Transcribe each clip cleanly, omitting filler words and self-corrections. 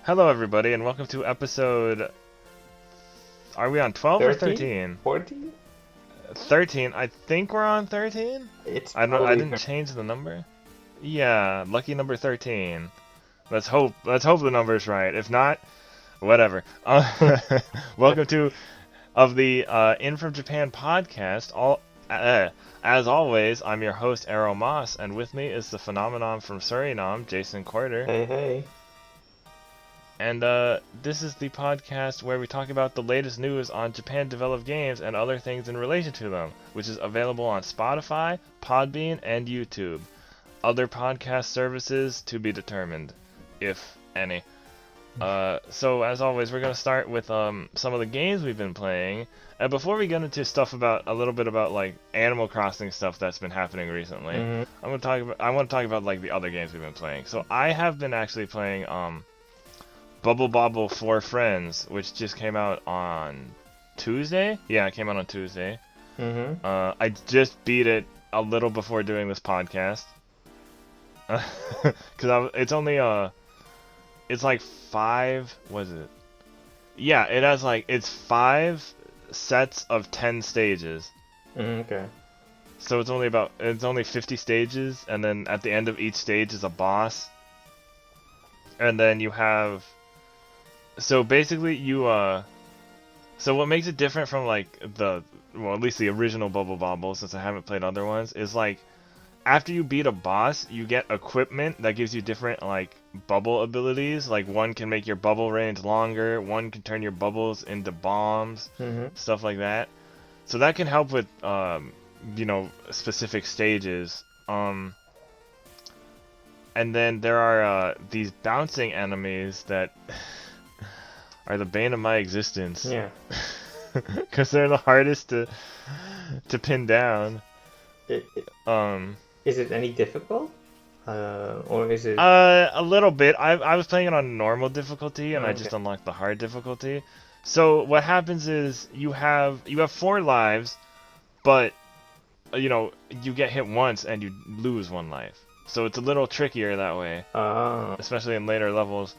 Hello everybody and welcome to episode... Are we on 12 or 13? 14? 13. I think we're on 13? It's I probably didn't change the number. Yeah, lucky number 13. Let's hope the number's right. If not, whatever. Welcome to the In From Japan podcast. As always, I'm your host Erroll Maas, and with me is the phenomenon from Suriname, Jason Courtar. Hey. And this is the podcast where we talk about the latest news on Japan-developed games and other things in relation to them, which is available on Spotify, Podbean, and YouTube. Other podcast services to be determined, if any. So as always, we're going to start with some of the games we've been playing. And before we get into stuff about a little bit about like Animal Crossing stuff that's been happening recently, I want to talk about like the other games we've been playing. So I have been actually playing Bubble Bobble 4 Friends, which just came out on Tuesday. Yeah, it came out on Tuesday. I just beat it a little before doing this podcast. Cause it's only it's like 5. What is it? Yeah, it has like it's 5 sets of 10 stages. Okay. So it's only 50 stages, and then at the end of each stage is a boss. And then you have. So basically, so what makes it different from like at least the original Bubble Bobble, since I haven't played other ones, is like after you beat a boss, you get equipment that gives you different like bubble abilities. Like one can make your bubble range longer, one can turn your bubbles into bombs, stuff like that. So that can help with specific stages. And then there are these bouncing enemies that are the bane of my existence. Yeah. Because they're the hardest to pin down. Is it any difficult? Or is it... A little bit. I was playing it on normal difficulty, and I just unlocked the hard difficulty. So what happens is you have 4 lives, but you get hit once and you lose 1 life. So it's a little trickier that way, especially in later levels.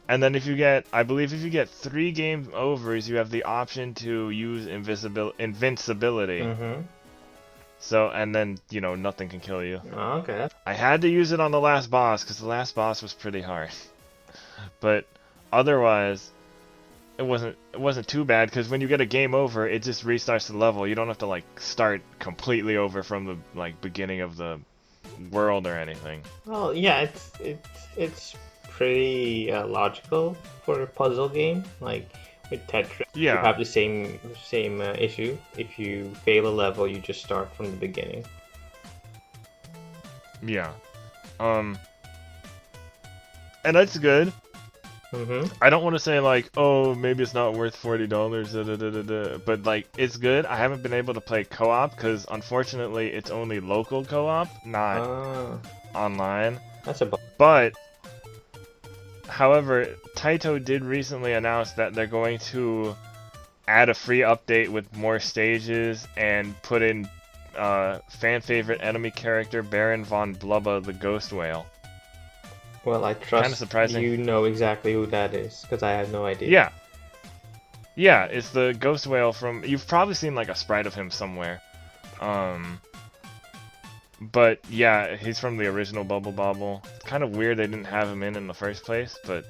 And then if you get 3 game overs, you have the option to use invincibility. So, and then, nothing can kill you. Okay. I had to use it on the last boss, because the last boss was pretty hard. But otherwise, it wasn't too bad, because when you get a game over, it just restarts the level. You don't have to, like, start completely over from the, like, beginning of the world or anything. Well, yeah, it's pretty logical for a puzzle game. Like with Tetris, you have the same issue. If you fail a level, you just start from the beginning. Yeah. And that's good. I don't want to say like, oh, maybe it's not worth $40, but like, it's good. I haven't been able to play co-op because unfortunately it's only local co-op, not online. That's a bug. But however, Taito did recently announce that they're going to add a free update with more stages and put in fan favorite enemy character Baron von Blubba the Ghost Whale. Well, I trust Kinda surprising. You know exactly who that is, because I had no idea. Yeah, it's the Ghost Whale from... You've probably seen like a sprite of him somewhere. But yeah, he's from the original Bubble Bobble. It's kind of weird they didn't have him in the first place, but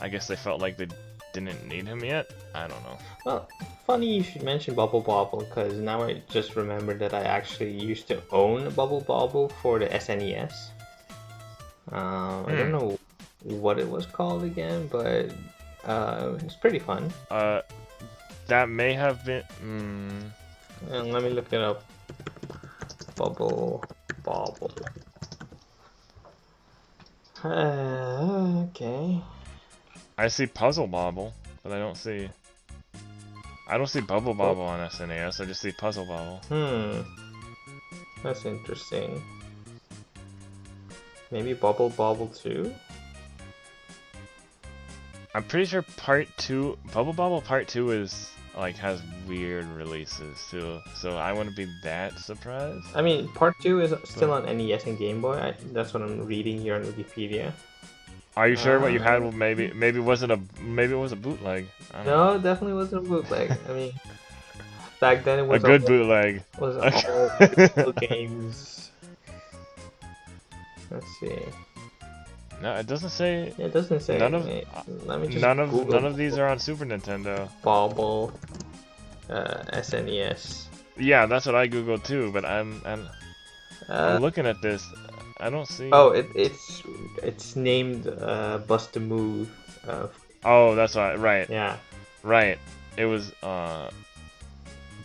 I guess they felt like they didn't need him yet. I don't know. Well, funny you should mention Bubble Bobble, because now I just remembered that I actually used to own a Bubble Bobble for the SNES. I don't know what it was called again, but it was pretty fun. That may have been... And let me look it up. Bubble Bobble. Okay. I see Puzzle Bobble, but I don't see Bubble Bobble on SNES. I just see Puzzle Bobble. That's interesting. Maybe Bubble Bobble 2? I'm pretty sure Bubble Bobble Part 2 is like has weird releases too, so I wouldn't be that surprised. I mean, Part 2 is still on NES and Game Boy. That's what I'm reading here on Wikipedia. Are you sure what you had? Maybe it was a bootleg. I don't know. No, it definitely wasn't a bootleg. I mean, back then it A was good bootleg. all real games. Let's see. No, it doesn't say. It doesn't say. None of Let me just none of Google these are on Super Nintendo. Bobble SNES. Yeah, that's what I googled too. But I'm Uh, looking at this. I don't see. oh, it's named Bust a Move. Oh, that's right. Yeah. Right. It was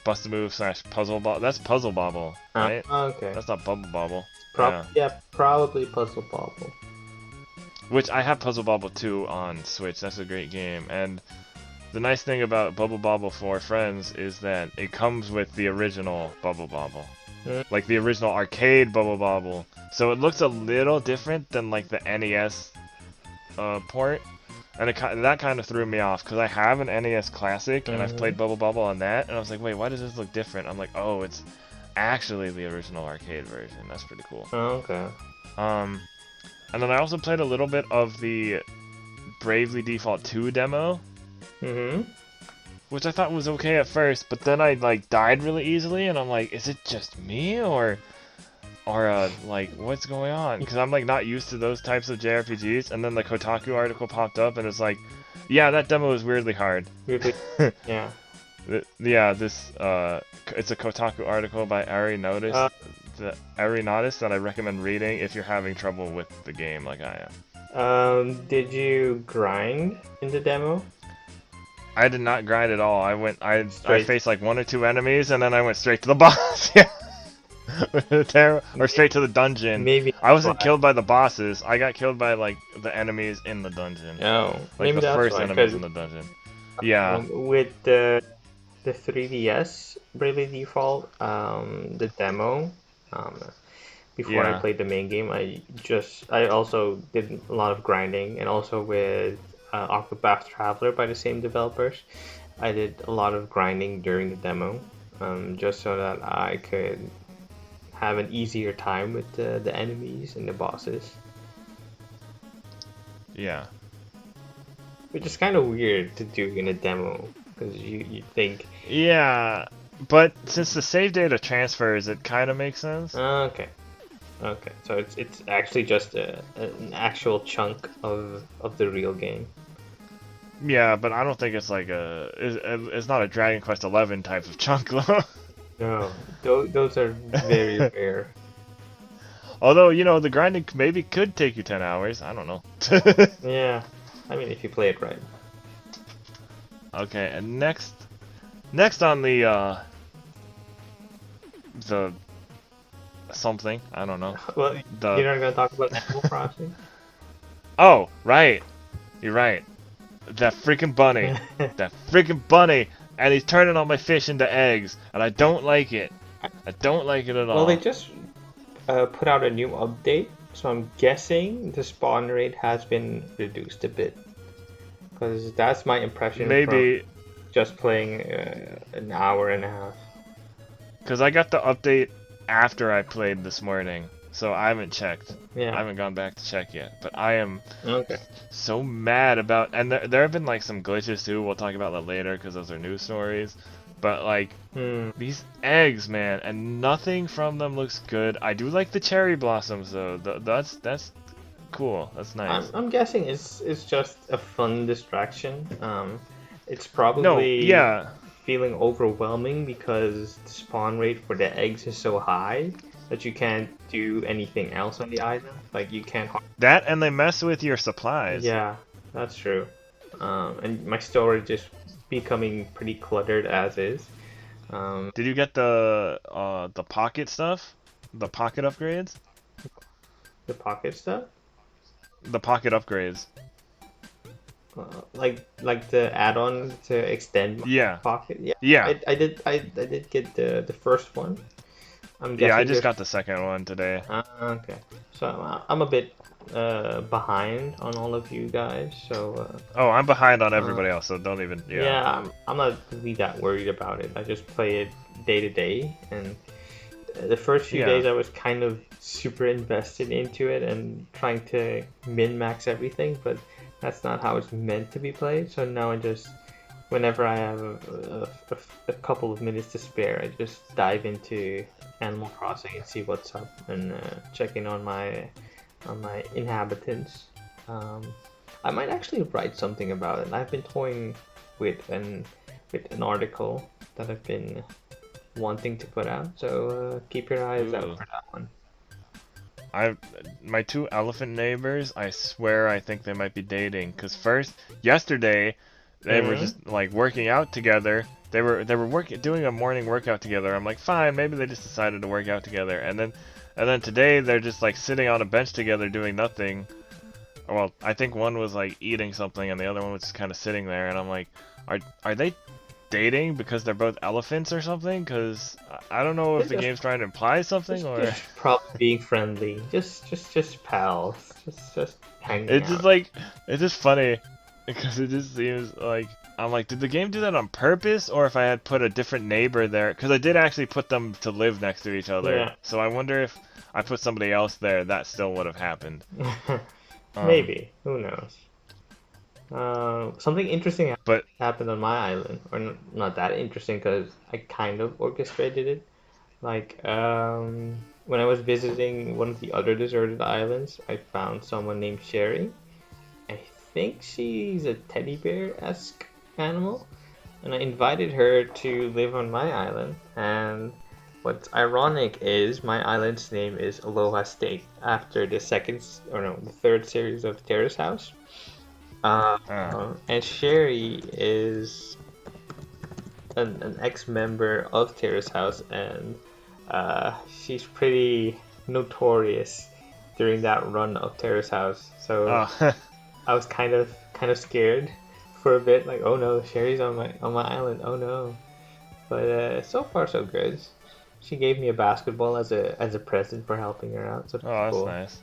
Bust a Move / Puzzle Bobble. That's Puzzle Bobble, right? Okay. That's not Bubble Bobble. Probably Puzzle Bobble. Which I have Puzzle Bobble 2 on Switch. That's a great game. And the nice thing about Bubble Bobble for Friends is that it comes with the original Bubble Bobble. Like the original arcade Bubble Bobble. So it looks a little different than like the NES port. And that kind of threw me off because I have an NES Classic and I've played Bubble Bobble on that. And I was like, wait, why does this look different? I'm like, oh, it's actually the original arcade version. That's pretty cool. Oh, okay. And then I also played a little bit of the Bravely Default 2 demo. Which I thought was okay at first, but then I like died really easily, and I'm like, is it just me or like what's going on? Because I'm like not used to those types of JRPGs. And then the Kotaku article popped up, and it's like, yeah, that demo is weirdly hard. Yeah. Yeah, this it's a Kotaku article by Ari Notice. Ari Notice that I recommend reading if you're having trouble with the game like I am. Did you grind in the demo? I did not grind at all. I faced like 1 or 2 enemies and then I went straight to the boss. Yeah. Or straight to the dungeon. Maybe I wasn't killed by the bosses. I got killed by like the enemies in the dungeon. Oh, like maybe the first why, enemies in the dungeon. Yeah. With the 3DS Bravely Default, the demo, before I played the main game, I also did a lot of grinding, and also with Octopath Traveler by the same developers, I did a lot of grinding during the demo, just so that I could have an easier time with the enemies and the bosses. Yeah. Which is kind of weird to do in a demo, because you think... Yeah, but since the save data transfers, it kind of makes sense. Okay. Okay, so it's actually just an actual chunk of the real game. Yeah, but I don't think it's like it's not a Dragon Quest 11 type of chunk though. No, those are very rare. Although, you know, the grinding maybe could take you 10 hours. I don't know. Yeah, I mean, if you play it right. Okay, and next on the something, I don't know. Well, you're not gonna talk about Animal Crossing? Oh, right. You're right. That freaking bunny. That freaking bunny. And he's turning all my fish into eggs. And I don't like it. I don't like it at all. Well, they just put out a new update. So I'm guessing the spawn rate has been reduced a bit. Because that's my impression maybe from just playing an hour and a half. Because I got the update after I played this morning. So I haven't checked. Yeah. I haven't gone back to check yet. But I am okay. so mad about... And there have been like some glitches too. We'll talk about that later because those are news stories. But like, these eggs, man. And nothing from them looks good. I do like the cherry blossoms though. That's cool. That's nice. I'm guessing it's just a fun distraction. It's probably feeling overwhelming because the spawn rate for the eggs is so high that you can't do anything else on the island. Like you can't. That and they mess with your supplies. Yeah, that's true. And my storage is becoming pretty cluttered as is. Did you get the pocket stuff? The pocket upgrades? The pocket stuff? The pocket upgrades. Like the add-on to extend my pocket. Yeah. I did get the first one. I just got the second one today. Okay, so I'm a bit behind on all of you guys. So. Oh, I'm behind on everybody else, so don't even. Yeah, I'm not really that worried about it. I just play it day to day, and the first few Yeah. days I was kind of super invested into it and trying to min-max everything, but that's not how it's meant to be played. So now I just, whenever I have a couple of minutes to spare, I just dive into Animal Crossing and see what's up and check in on my inhabitants. Um, I might actually write something about it. I've been toying with an article that I've been wanting to put out. So keep your eyes out Ooh. for that one. My two elephant neighbors, I swear I think they might be dating. Cause first, yesterday, they were Hmm. just like working out together. They were doing a morning workout together. I'm like, fine, maybe they just decided to work out together. And then today they're just like sitting on a bench together doing nothing. Well, I think one was like eating something and the other one was just kind of sitting there. And I'm like, are they dating because they're both elephants or something? Cause I don't know if They're the game's trying to imply something or. just probably being friendly. Just pals. Just hanging It's just out. like it's just funny because it just seems like I'm like, did the game do that on purpose, or if I had put a different neighbor there? Because I did actually put them to live next to each other, Yeah. so I wonder if I put somebody else there, that still would have happened. Um, Maybe. Who knows? Something interesting but happened on my island, or not that interesting because I kind of orchestrated it. Like, when I was visiting one of the other deserted islands, I found someone named Sherry. I think she's a teddy bear-esque animal, and I invited her to live on my island. And what's ironic is my island's name is Aloha State after the the third series of Terrace House. uh, And Sherry is an ex-member of Terrace House, and she's pretty notorious during that run of Terrace House. So oh, I was kind of scared for a bit, like, oh no, Sherry's on my island. Oh no. But so far so good. She gave me a basketball as a present for helping her out, so oh, that's that's cool. nice.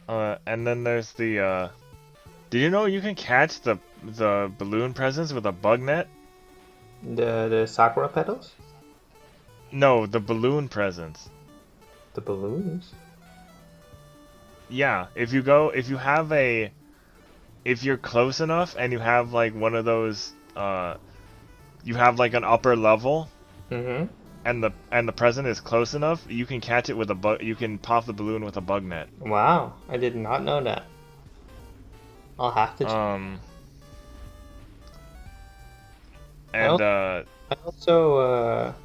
Yeah. And then there's the did you know you can catch the balloon presents with a bug net? The sakura petals, No, the balloon presents. the balloons. Yeah, if you're close enough and you have like one of those you have like an upper level Mm-hmm. and the present is close enough, you can catch it with a bug, you can pop the balloon with a bug net. Wow, I did not know that. I'll have to check. Um I and also, I also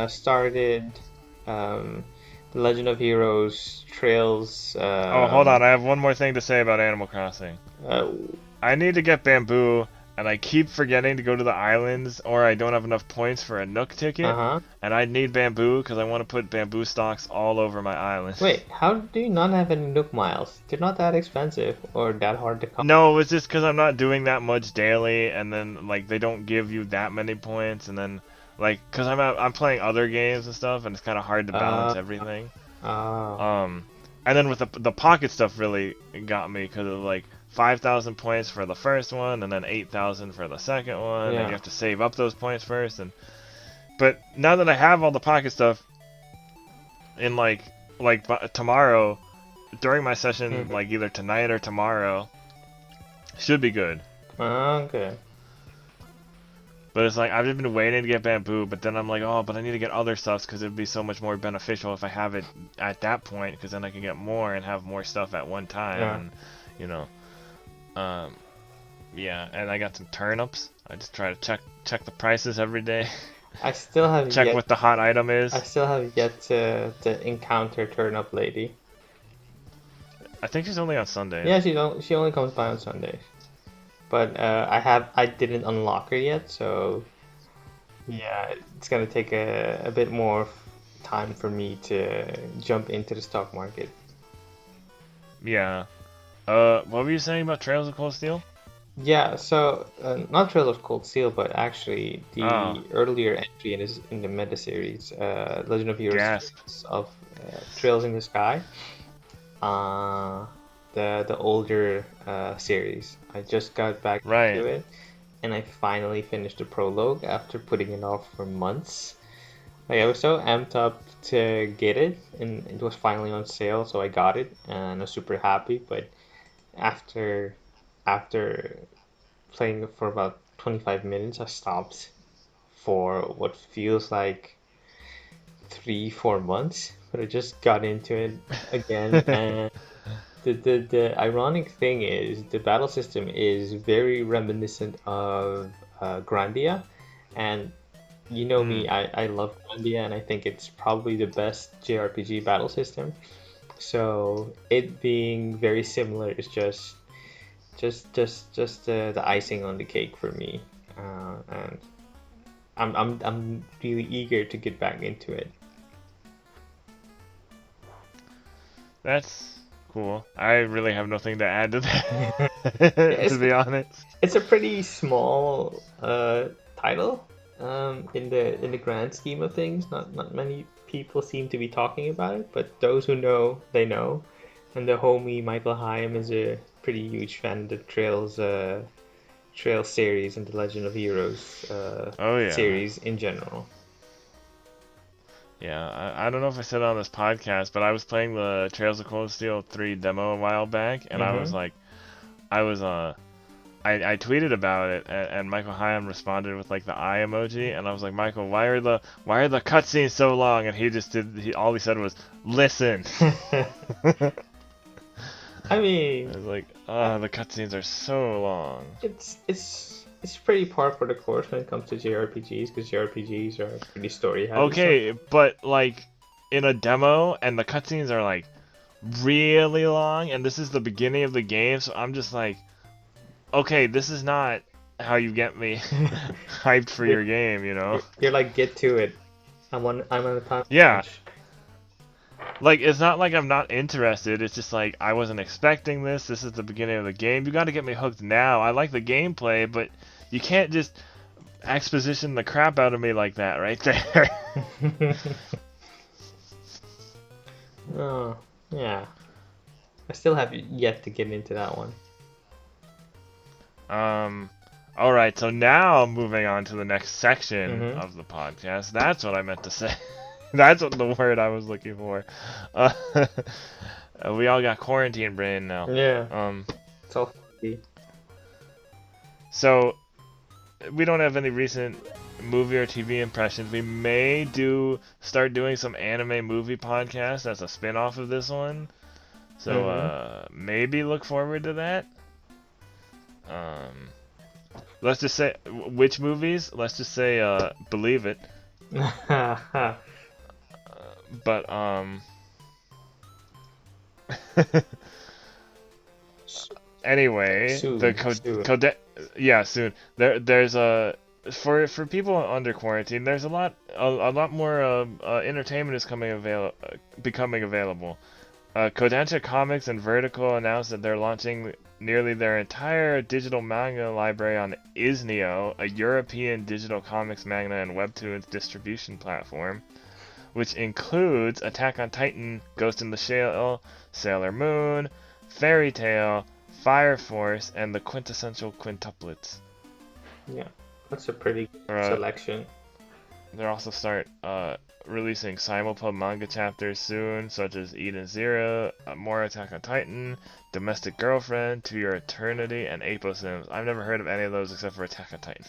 started um, the Legend of Heroes Trails. oh, hold on, I have one more thing to say about Animal Crossing. Uh, I need to get bamboo, and I keep forgetting to go to the islands, or I don't have enough points for a Nook ticket, uh-huh. and I need bamboo because I want to put bamboo stalks all over my island. Wait, how do you not have any Nook miles? They're not that expensive or that hard to come. No, it's just because I'm not doing that much daily, and then like they don't give you that many points, and then like because I'm playing other games and stuff, and it's kind of hard to balance Uh, everything. uh, Um, and then with the pocket stuff really got me because of like 5,000 points for the first one, and then 8,000 for the second one, and you yeah. have to save up those points first. And but now that I have all the pocket stuff, in tomorrow, during my session, Mhm. like either tonight or tomorrow, should be good. Okay. But it's like I've just been waiting to get bamboo, but then I'm like, oh, but I need to get other stuff because it'd be so much more beneficial if I have it at that point, because then I can get more and have more stuff at one time, Yeah. and you know, um, yeah. And I got some turnips. I just try to check the prices every day, I still have check yet. what the hot item is. I still have yet to encounter Turnip Lady. I think she's only on Sundays. Yeah, she only comes by on Sundays. But I didn't unlock her yet, so yeah, it's gonna take a bit more time for me to jump into the stock market. Yeah. What were you saying about Trails of Cold Steel? Yeah, so not Trail of Cold Steel, but actually Oh, the earlier entry in the meta series, Legend of Heroes gasp. Trails of Trails in the Sky, uh, the older series. I just got back into Right. it, and I finally finished the prologue after putting it off for months. Like I was so amped up to get it, and it was finally on sale, so I got it, and I was super happy. But after after playing it for about 25 minutes, I stopped for what feels like 3, 4 months. But I just got into it again, and the ironic thing is the battle system is very reminiscent of Grandia, and you know Hmm. me, I love Grandia, and I think it's probably the best JRPG battle system. So it being very similar is just the icing on the cake for me, and I'm really eager to get back into it. That's cool. I really have nothing to add to Yeah, that, to be honest. it's a pretty small title in the grand scheme of things. Not many people seem to be talking about it, but those who know, they know. And the homie Michael Hyam is a pretty huge fan of the Trails series and the Legend of Heroes Oh yeah. series in general. Yeah, I don't know if I said it on this podcast, but I was playing the Trails of Cold Steel 3 demo a while back, and I was Mm-hmm. like, I was I tweeted about it, and Michael Hyam responded with like the eye emoji, and I was like, Michael, why are the cutscenes so long? And he just did all he said was, listen. I I mean, was like, uh, the cutscenes are so long. it's pretty par for the course when it comes to JRPGs because JRPGs are pretty story heavy. So Okay, but like in a demo, and the cutscenes are like really long, and this is the beginning of the game, so I'm just like, okay, this is not how you get me hyped for you're, your game, you know? you're like get to it. I'm on a time Yeah, crunch. like it's not like I'm not interested. It's just like I wasn't expecting this. This is the beginning of the game. You got to get me hooked now. I like the gameplay, but you can't just exposition the crap out of me like that right there. Oh, yeah. I still have yet to get into that one. um all right, so now moving on to the next section Mm-hmm. of the podcast. That's what I meant to say. That's what the word I was looking for. Uh, we all got quarantine brain now. Yeah, Um, it's all funky. so we don't have any recent movie or TV impressions. We may start doing some anime movie podcasts as a spin-off of this one. So Mm-hmm. maybe look forward to that. Um, let's just say which movies? Let's just say Believe It. But anyway, the Soon, soon. yeah, soon. There's a for people under quarantine. There's a lot more entertainment is becoming available. Kodansha Comics and Vertical announced that they're launching nearly their entire digital manga library on Isneo, a European digital comics, manga, and webtoons distribution platform, which includes Attack on Titan, Ghost in the Shell, Sailor Moon, Fairy Tail, Fire Force, and the quintessential quintuplets. Yeah, that's a pretty good Uh, selection. They'll also start releasing simulpub manga chapters soon, such as Eden Zero, More Attack on Titan, Domestic Girlfriend, To Your Eternity, and Apo Sims. I've never heard of any of those except for Attack on Titan.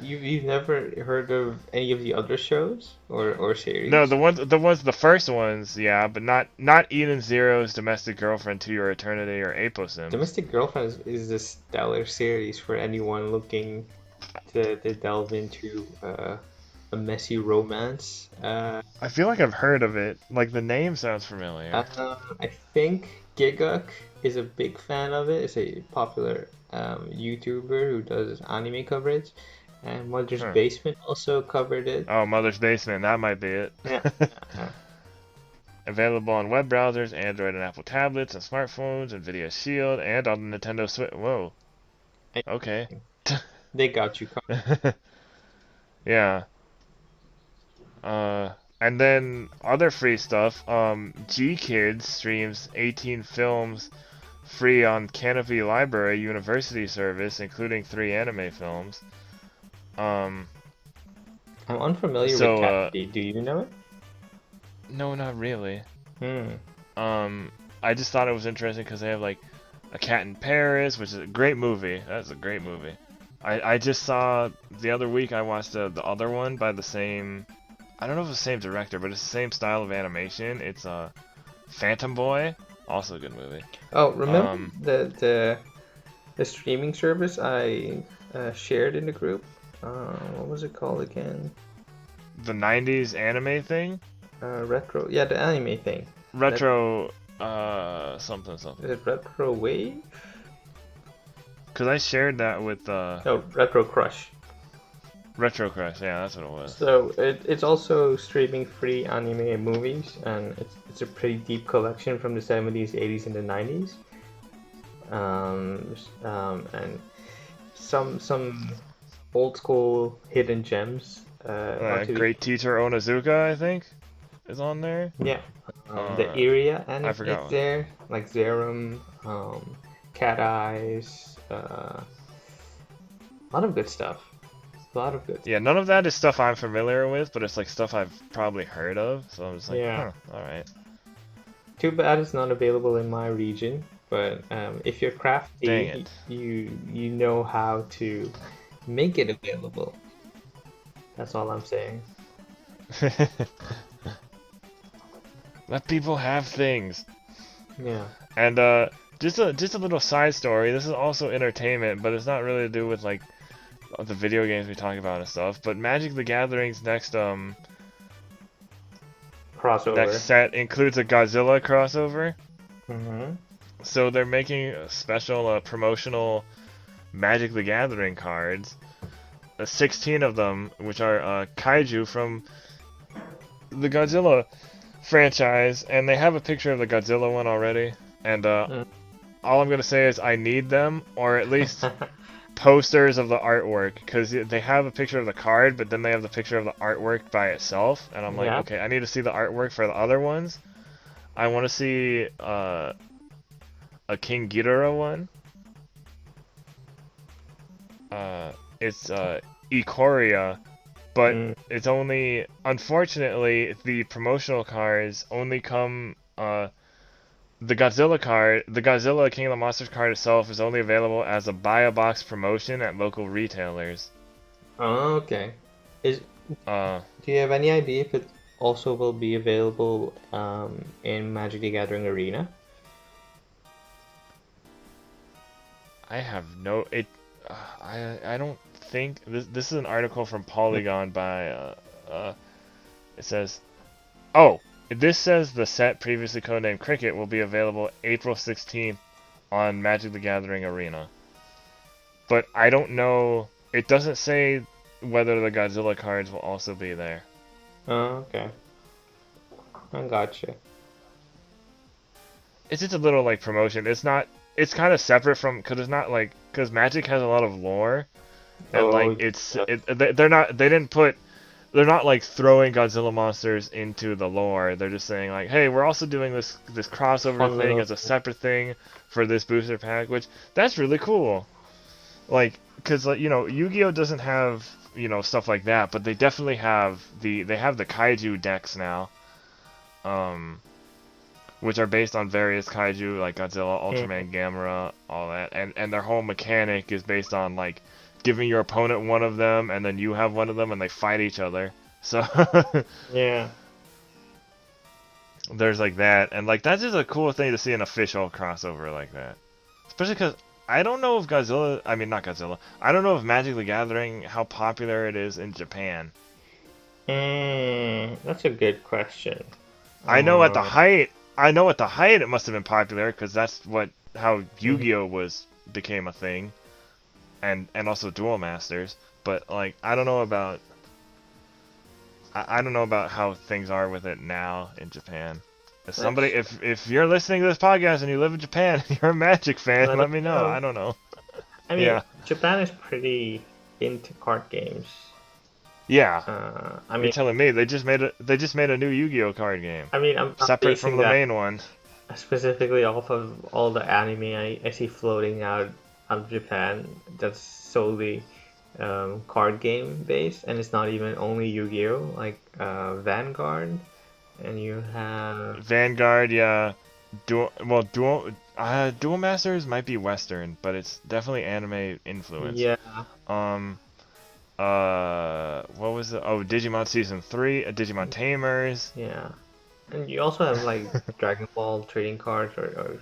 You've never heard of any of the other shows or No, series? the first ones, yeah, but not Eden Zero's Domestic Girlfriend, To Your Eternity, or Apo Sims. Domestic Girlfriend is a stellar series for anyone looking to delve into a messy romance. I feel like I've heard of it. Like the name sounds familiar. I think Giguk is a big fan of it. It's a popular YouTuber who does anime coverage, and Mother's Huh. Basement also covered it. Oh, Mother's Basement, that might be it. Yeah, yeah, Available on web browsers, Android and Apple tablets and smartphones, Nvidia Shield, and on the Nintendo Switch. Whoa. yeah. Okay. They got you covered. Yeah. And then other free stuff. G Kids streams 18 films free on Canopy Library University service, including 3 anime films. Um, I'm unfamiliar with So, Cat D. Do you know it? no, not really. Hmm. Um, I just thought it was interesting because they have like A Cat in Paris, which is a great movie. That's a great movie. I just saw the other week. I watched the other one by the same. I don't know if it's the same director, but it's the same style of animation. It's Phantom Boy, also a good movie. Oh, remember Um, the streaming service I shared in the group? What was it called again? the '90s anime thing, Retro. Yeah, the anime thing. That retro, something is something. it Retro Wave? Cause I shared that with No, Retro Crush. Retro Crush. Yeah, that's what it was. So it's also streaming free anime and movies, and it's a pretty deep collection from the 70s, 80s, and the 90s. And some old school hidden gems. Great Teacher Onizuka, I think, is on there. Yeah, the Uh, area I anime forgot is one. there, like Zerum, Cat Eyes, a lot of good stuff. A lot of good Yeah, stuff. none of that is stuff I'm familiar with, but it's like stuff I've probably heard of. So I'm just like, Yeah. huh, all right. Too bad it's not available in my region, but if you're Dang crafty, it. you know how to make it available. That's all I'm saying. Let people have things. Yeah. And just a little side story. This is also entertainment, but it's not really to do with like the video games we talk about and stuff. But Magic the Gathering's next Crossover. set includes a Godzilla crossover. Mm-hmm. So they're making special promotional Magic the Gathering cards. 16 of them, which are kaiju from the Godzilla franchise, and they have a picture of the Godzilla one already. And Mm. all I'm gonna say is I need them, or at least posters of the artwork, because they have a picture of the card, but then they have the picture of the artwork by itself, and I'm like, Yeah. okay, I need to see the artwork for the other ones. I want to see a King Ghidorah one. It's Ikoria, but Mm. it's only, unfortunately, the promotional cards only come the Godzilla card, the Godzilla King of the Monsters card itself is only available as a buy a box promotion at local retailers. Oh, okay. Is Uh, Do you have any idea if it also will be available in Magic the Gathering Arena? I have no it. I don't think this is an article from Polygon by it says, oh, this says the set previously codenamed Cricket will be available April 16th on Magic the Gathering Arena. But I don't know. It doesn't say whether the Godzilla cards will also be there. Oh, okay. I gotcha. It's just a little like promotion. It's not. It's kind of separate from because it's not like because Magic has a lot of lore and like Oh, yeah. they're not they didn't put they're not like throwing Godzilla monsters into the lore. They're just saying like, hey, we're also doing this crossover Fun thing little. as a separate thing for this booster pack, which that's really cool. Like, cause like, Yu-Gi-Oh doesn't have stuff like that, but they definitely have the kaiju decks now, um, which are based on various kaiju like Godzilla, Mhm. Ultraman, Gamera, all that, and their whole mechanic is based on like giving your opponent one of them, and then you have one of them, and they fight each other. So Yeah. there's like that, and like that's just a cool thing to see an official crossover like that. Especially because I don't know if Godzilla, I mean not Godzilla, I don't know if Magic the Gathering, how popular it is in Japan. That's a good question. I know at the Uh, height, it must have been popular because that's how mhm. Yu-Gi-Oh was became a thing, and also Duel Masters. But like I don't know about how things are with it now in Japan. If somebody, Let's if you're listening to this podcast and you live in Japan, and you're a Magic fan, let us let me know. know. I don't know. I mean, Yeah, Japan is pretty into card games. yeah. I You're mean, telling me they just made a new Yu-Gi-Oh card game, I'm separate from basing the that main one. specifically off of all the anime I see floating out of Japan. That's solely card game based, and it's not even only Yu-Gi-Oh! Like Vanguard, and you have Vanguard, yeah. Duel Masters might be Western, but it's definitely anime influenced. yeah, Um, what was it? Oh, Digimon Season 3, Digimon Tamers. yeah, and you also have like Dragon Ball trading cards or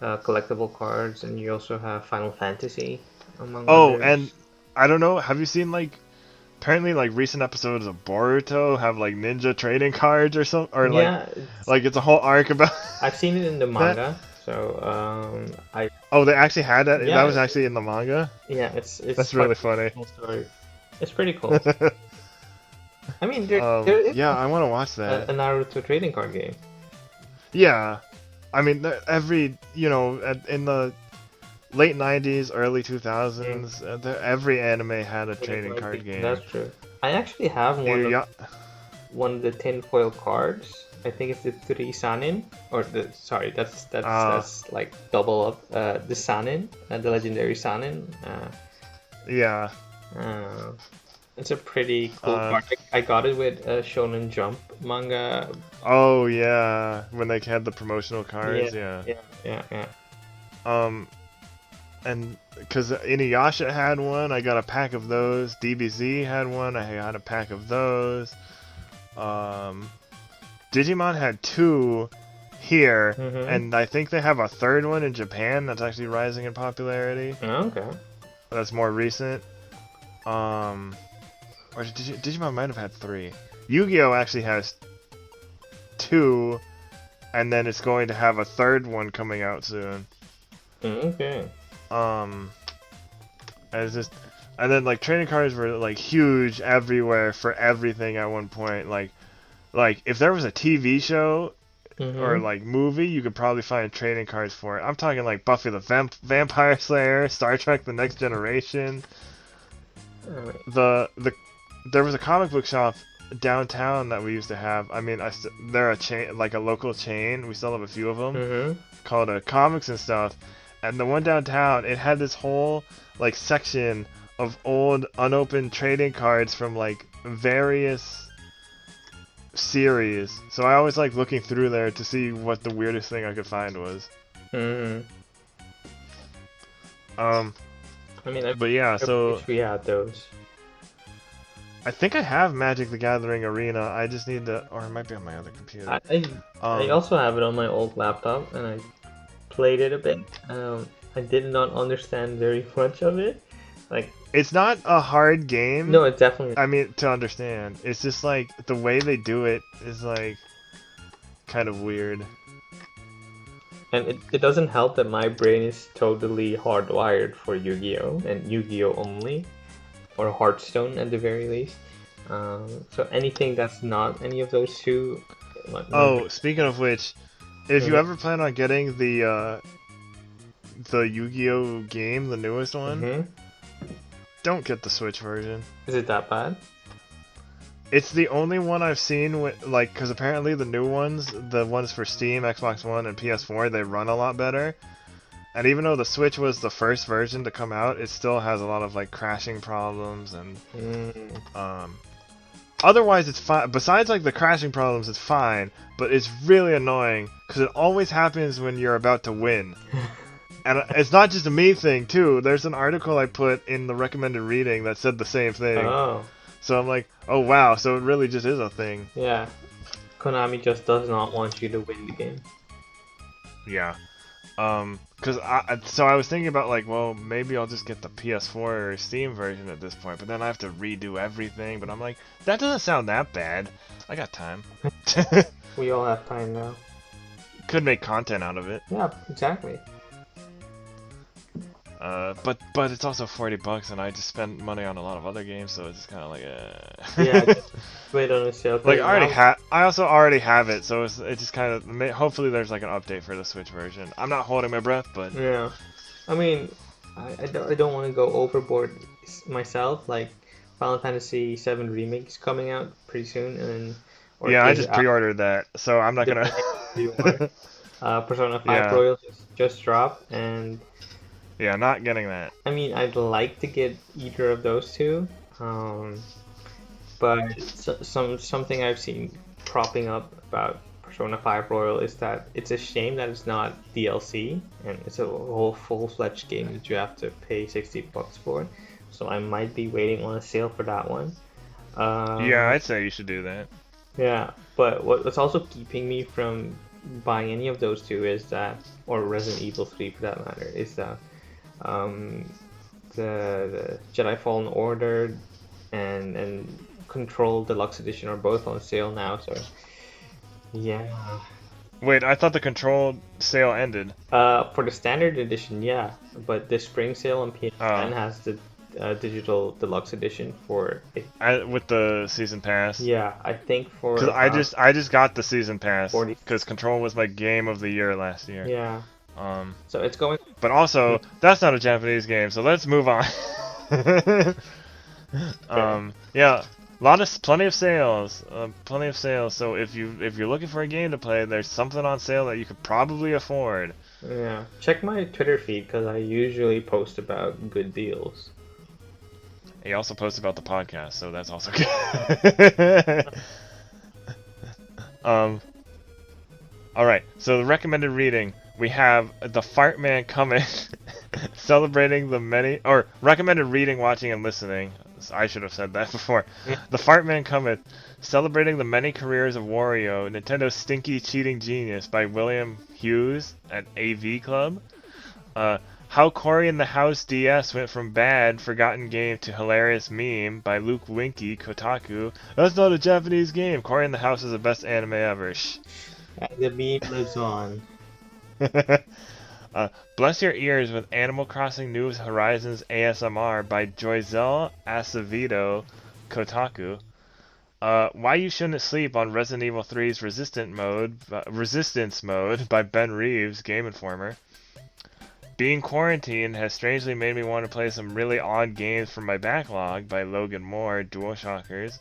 collectible cards, and you also have Final Fantasy among Oh, and others. I don't know, have you seen like apparently like recent episodes of Boruto have like ninja trading cards or something, or Yeah, it's like it's a whole arc about I've seen it in the that? manga, so I Oh, they actually had that. That yeah was actually in the manga. yeah it's That's part really of the funny. original story. It's pretty cool. I mean, there is Yeah, I want to watch a that. Naruto trading card game. Yeah, I mean every in the late 90s, early Mm, 2000s, every anime had a trading trading card card game. game. That's true. I actually have Yeah. one of the tinfoil cards. I think it's the three Sanin, or the sorry, Uh, that's like double up. The Sanin, the legendary Sanin. yeah. Uh, it's a pretty cool Uh, card. I got it with a Shonen Jump manga. oh yeah, when they had the promotional Yeah, cards, yeah. yeah. Um, and because Inuyasha had one, I got a pack of those. DBZ had one, I got a pack of those. Um, Digimon had two here, Mm-hmm. and I think they have a third one in Japan that's actually rising in popularity. Okay. That's more recent. Um, or Digimon might have had three. Yu-Gi-Oh actually has two, and then it's going to have a third one coming out soon. Okay. Um, and it's just, and then like trading cards were like huge everywhere for everything at one point. Like if there was a TV show or Mm-hmm. like movie, you could probably find trading cards for it. I'm talking like Buffy the Vampire Slayer, Star Trek: The Next Generation. All right. The there was a comic book shop downtown that we used to have. I mean, they're a chain, like a local chain. We still have a few of them Mm-hmm. called Comics and stuff. And the one downtown, it had this whole like section of old unopened trading cards from like various series. So I always like looking through there to see what the weirdest thing I could find was. Mm-hmm. Um, I mean, but yeah, I so wish we had those. I think I have Magic the Gathering Arena. I just need to, or it might be on my other computer. I, I I Um, also have it on my old laptop, and I played it a bit. I did not understand very much of it. Like, it's not a hard game. no, it definitely, I mean, to understand. It's just like the way they do it is like kind of weird. and it doesn't help that my brain is totally hardwired for Yu-Gi-Oh! And Yu-Gi-Oh! Only, or Hearthstone at the very least. So anything that's not any of those two, my Oh, brain. speaking of which, if you Mhm, ever plan on getting the Yu-Gi-Oh game, the newest one, mhm. don't get the Switch version. Is it that bad? It's the only one I've seen with like, because apparently the new ones, the ones for Steam, Xbox One, and PS4, they run a lot better. And even though the Switch was the first version to come out, it still has a lot of like crashing problems and Mm. um. Otherwise, it's fine. Besides like the crashing problems, it's fine. But it's really annoying because it always happens when you're about to win. And it's not just a me thing too. There's an article I put in the recommended reading that said the same thing. Oh, So I'm like, oh wow, so it really just is a thing. yeah. Konami just does not want you to win the game. Yeah. Cause I was thinking about like, well, maybe I'll just get the PS4 or Steam version at this point, but then I have to redo everything. But I'm like, that doesn't sound that bad. I got time. We all have time now. Could make content out of it. Yeah, exactly. But it's also $40, and I just spent money on a lot of other games, so it's just kind of like, Yeah, just wait on a sale. like Cause now, I also already have it, so it's just kind of hopefully there's like an update for the Switch version. I'm not holding my breath, but yeah. I mean, I don't want to go overboard myself. Like, Final Fantasy VII Remake is coming out pretty soon, and or yeah, I is just out, pre-ordered that, so I'm not gonna. depending on who you are. Persona 5 Yeah. Royal just dropped, and Yeah, not getting that. I mean, I'd like to get either of those two, but something I've seen propping up about Persona 5 Royal is that it's a shame that it's not DLC and it's a whole full-fledged game that you have to pay $60 for. So I might be waiting on a sale for that one. Yeah, I'd say you should do that. Yeah, but what's also keeping me from buying any of those two is that, or Resident Evil 3 for that matter, is that um, the Jedi Fallen Order and Control Deluxe Edition are both on sale now. So yeah. Wait, I thought the Control sale ended. For the standard edition, yeah, but the spring sale on PSN has the digital deluxe edition for it. With the season pass. Yeah, I think for because I just got the season pass 40. because Control was my game of the year last year. Yeah. So it's going. But also that's not a Japanese game, so let's move on. Yeah, plenty of sales, So if you're looking for a game to play, there's something on sale that you could probably afford. Yeah, check my Twitter feed because I usually post about good deals. He also posts about the podcast, so that's also good. Alright, so the recommended reading, we have The Fart Man Cometh, celebrating the many, or recommended reading, watching, and listening. I should have said that before. The Fart Man Cometh, celebrating the many careers of Wario, Nintendo's stinky cheating genius, by William Hughes at AV Club. How Cory in the House DS went from bad, forgotten game to hilarious meme, by Luke Winky, Kotaku. That's not a Japanese game. Cory in the House is the best anime ever. Shh. The meme lives on. Bless Your Ears with Animal Crossing New Horizons ASMR by Joyzel Acevedo, Kotaku. Why You Shouldn't Sleep on Resident Evil 3's Resistance Mode by Ben Reeves, Game Informer. Being quarantined has strangely made me want to play some really odd games from my backlog by Logan Moore, DualShockers.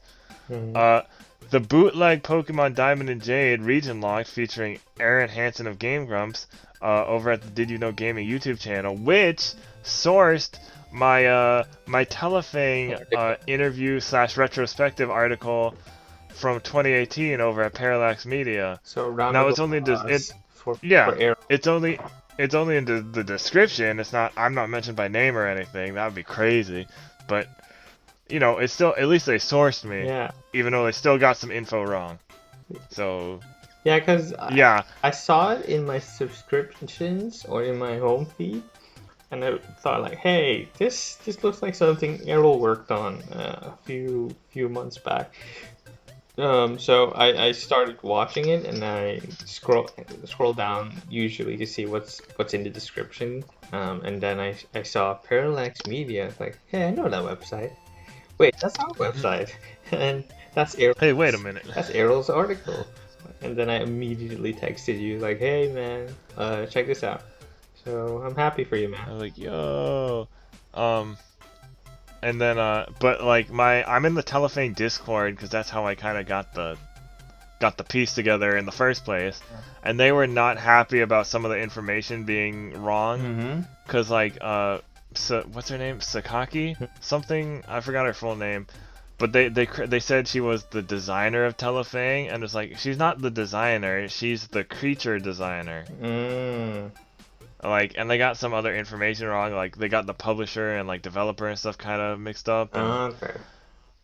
The bootleg Pokemon Diamond and Jade region log featuring Aaron Hansen of Game Grumps over at the Did You Know Gaming YouTube channel, which sourced my my Telefang interview / retrospective article from 2018 over at Parallax Media. So now it's only it's only in the description. It's not. I'm not mentioned by name or anything. That would be crazy. But you know, it's still, at least they sourced me. Yeah. Even though they still got some info wrong. So. Yeah, because yeah, I saw it in my subscriptions or in my home feed, and I thought like, hey, this looks like something Erroll worked on a few months back. So I started watching it, and I scroll down usually to see what's in the description, and then I saw Parallax Media. Like, hey, I know that website. Wait, that's our website, and that's Erroll. Hey, wait a minute. That's Erroll's article. And then I immediately texted you like, hey man, check this out. So I'm happy for you, man. I was like, yo, and then but like I'm in the Telefang Discord because that's how I kind of got the piece together in the first place, and they were not happy about some of the information being wrong, because like what's her name, Sakaki something, I forgot her full name. But they said she was the designer of Telefang, and it's like, she's not the designer, she's the creature designer. Like, and they got some other information wrong, like they got the publisher and like developer and stuff kind of mixed up. And,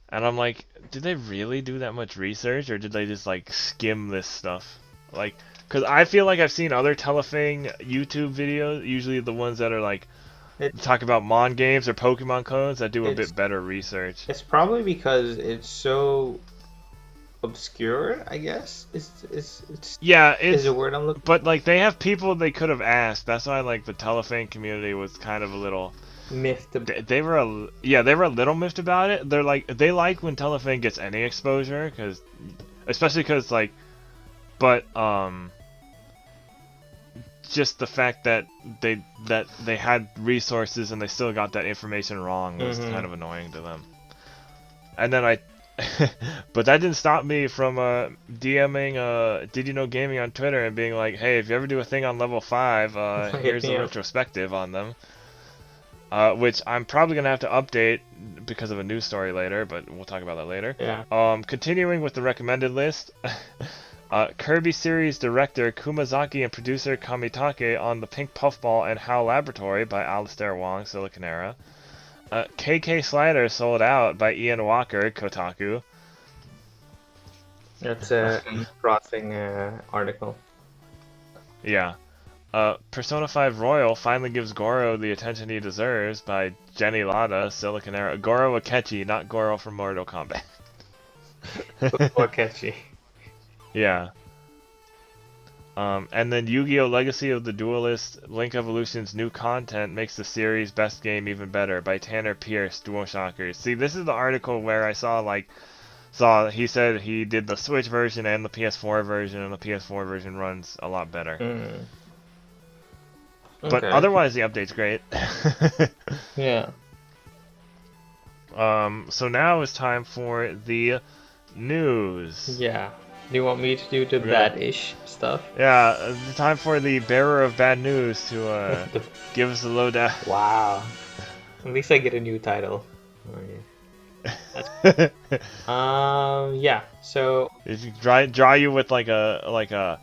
and I'm like, did they really do that much research, or did they just like skim this stuff? Like, because I feel like I've seen other Telefang YouTube videos, usually the ones that are like, talk about Mon games or Pokemon codes, that do a bit better research. It's probably because it's so obscure, I guess. It's yeah, is a word I'm looking. But like, they have people they could have asked. That's why like the Telefang community was kind of a little miffed. They were a little miffed about it. They like when Telefang gets any exposure, especially because like, but just the fact that they had resources and they still got that information wrong was kind of annoying to them. And then but that didn't stop me from DMing Did You Know Gaming on Twitter and being like, hey, if you ever do a thing on level 5, here's a retrospective on them. which I'm probably gonna have to update because of a news story later, but we'll talk about that later. Yeah. Continuing with the recommended list, Kirby series director Kumazaki and producer Kamitake on The Pink Puffball and HAL Laboratory by Alistair Wong, Siliconera. KK Slider sold out by Ian Walker, Kotaku. That's a crossing article. Yeah. Persona 5 Royal finally gives Goro the attention he deserves by Jenny Lada, Siliconera. Goro Akechi, not Goro from Mortal Kombat. More catchy. Yeah. And then Yu-Gi-Oh! Legacy of the Duelist, Link Evolution's new content makes the series' best game even better by Tanner Pierce, Dual Shockers. See, this is the article where I saw he said he did the Switch version and the PS4 version, and the PS4 version runs a lot better. Mm. But Okay. otherwise, the update's great. Yeah. So now it's time for the news. Yeah. Do you want me to do the Yeah. bad-ish stuff? Yeah, time for the bearer of bad news to give us the lowdown. Wow. At least I get a new title. Oh, yeah. Yeah. So If you draw you with like a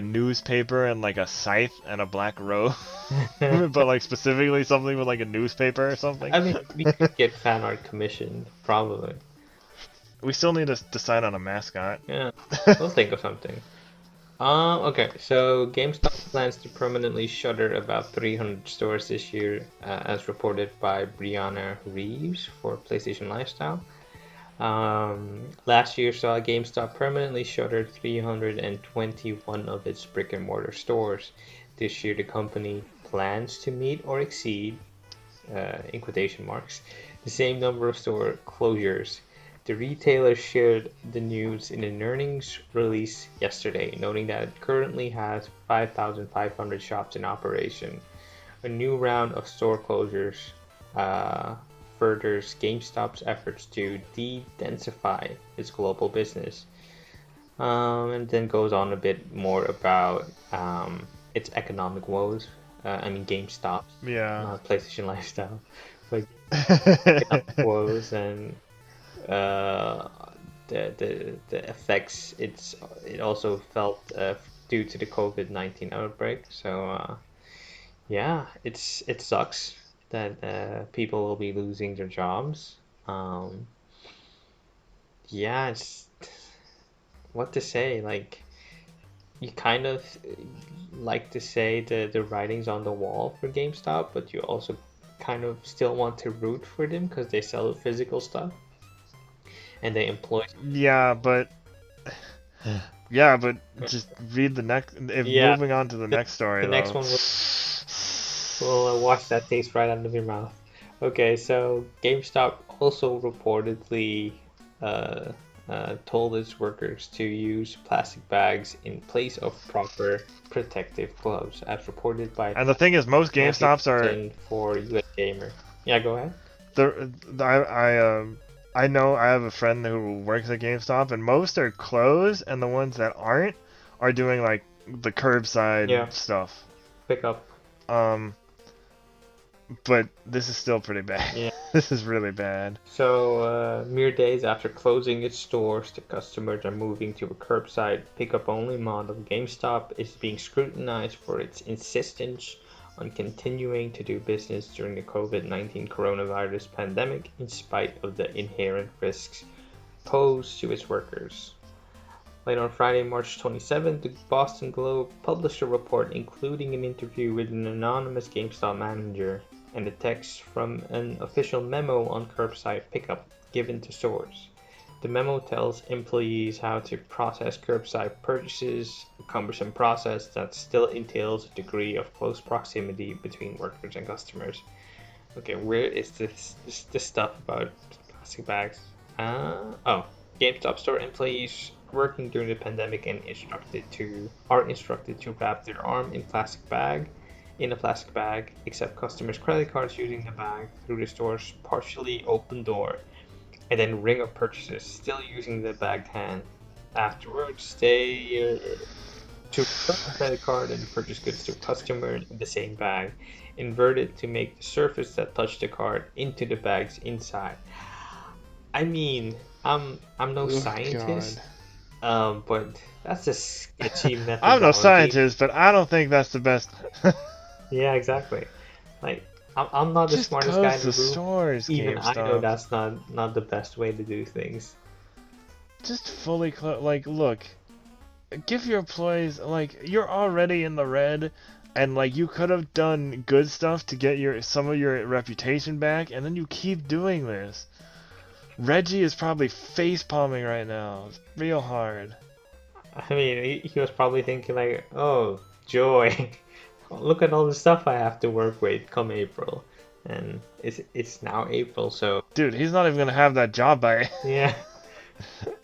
newspaper and like a scythe and a black robe, but like specifically something with like a newspaper or something. I mean, we could get fan art commissioned, probably. We still need to decide on a mascot. Yeah, we'll think of something. Okay, so GameStop plans to permanently shutter about 300 stores this year, as reported by Brianna Reeves for PlayStation Lifestyle. Last year saw GameStop permanently shutter 321 of its brick-and-mortar stores. This year, the company plans to meet or exceed, in quotation marks, the same number of store closures. The retailer shared the news in an earnings release yesterday, noting that it currently has 5,500 shops in operation. A new round of store closures furthers GameStop's efforts to de-densify its global business. And then goes on a bit more about its economic woes. I mean GameStop, not PlayStation Lifestyle, but economic woes and the effects it also felt due to the COVID-19 outbreak. So yeah, it sucks that people will be losing their jobs. Yeah, it's what to say. Like, you kind of like to say the writing's on the wall for GameStop, but you also kind of still want to root for them because they sell physical stuff. And they employ. Yeah, but just read the next. Moving on to the next story. The next one will wash that taste right out of your mouth. Okay, so GameStop also reportedly told its workers to use plastic bags in place of proper protective gloves, as reported by. And the thing is, most GameStops are for US Gamer. Yeah, go ahead. I know I have a friend who works at GameStop, and most are closed, and the ones that aren't are doing like the curbside stuff. Pick up. But this is still pretty bad. Yeah. This is really bad. So, mere days after closing its stores, the customers are moving to a curbside pickup only model. GameStop is being scrutinized for its insistence on continuing to do business during the COVID-19 coronavirus pandemic in spite of the inherent risks posed to its workers. Late on Friday, March 27th, the Boston Globe published a report including an interview with an anonymous GameStop manager and a text from an official memo on curbside pickup given to stores. The memo tells employees how to process curbside purchases, a cumbersome process that still entails a degree of close proximity between workers and customers. Okay, where is this stuff about plastic bags? GameStop store employees working during the pandemic and are instructed to wrap their arm in a plastic bag, accept customers' credit cards using the bag through the store's partially open door, and then ring up purchases, still using the bagged hand. Afterwards, they to put a credit card and purchase goods to a customer in the same bag, inverted to make the surface that touched the card into the bag's inside. I mean, I'm no Oh, God. scientist, but that's a sketchy I'm no methodology. scientist, but I don't think that's the best. Yeah, exactly. Like, I'm not the Just smartest go guy in to the the room. stores, Even I know GameStop. that's not the best way to do things. Just fully like, look, give your employees, like, you're already in the red, and like you could have done good stuff to get some of your reputation back, and then you keep doing this. Reggie is probably face palming right now, real hard. I mean, he was probably thinking like, "Oh, joy! Look at all the stuff I have to work with come April." And it's now April, so Dude, he's not even gonna have that job by yeah.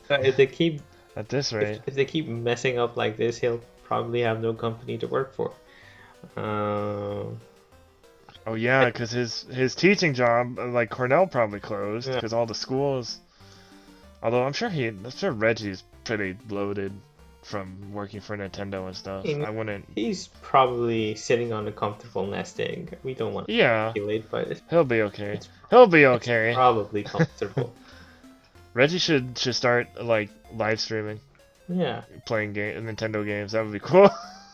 But if they keep at this rate. if they keep messing up like this, he'll probably have no company to work for. Oh yeah, I- because his teaching job, like Cornell, probably closed yeah. because all the schools. Although I'm sure Reggie's pretty bloated from working for Nintendo and I stuff. mean, I wouldn't. he's probably sitting on a comfortable nest egg. We don't want to Yeah, speculate, but he'll be okay. it's He'll be it's okay. probably comfortable. Reggie should start like live streaming, Yeah. playing Nintendo games. That would be cool.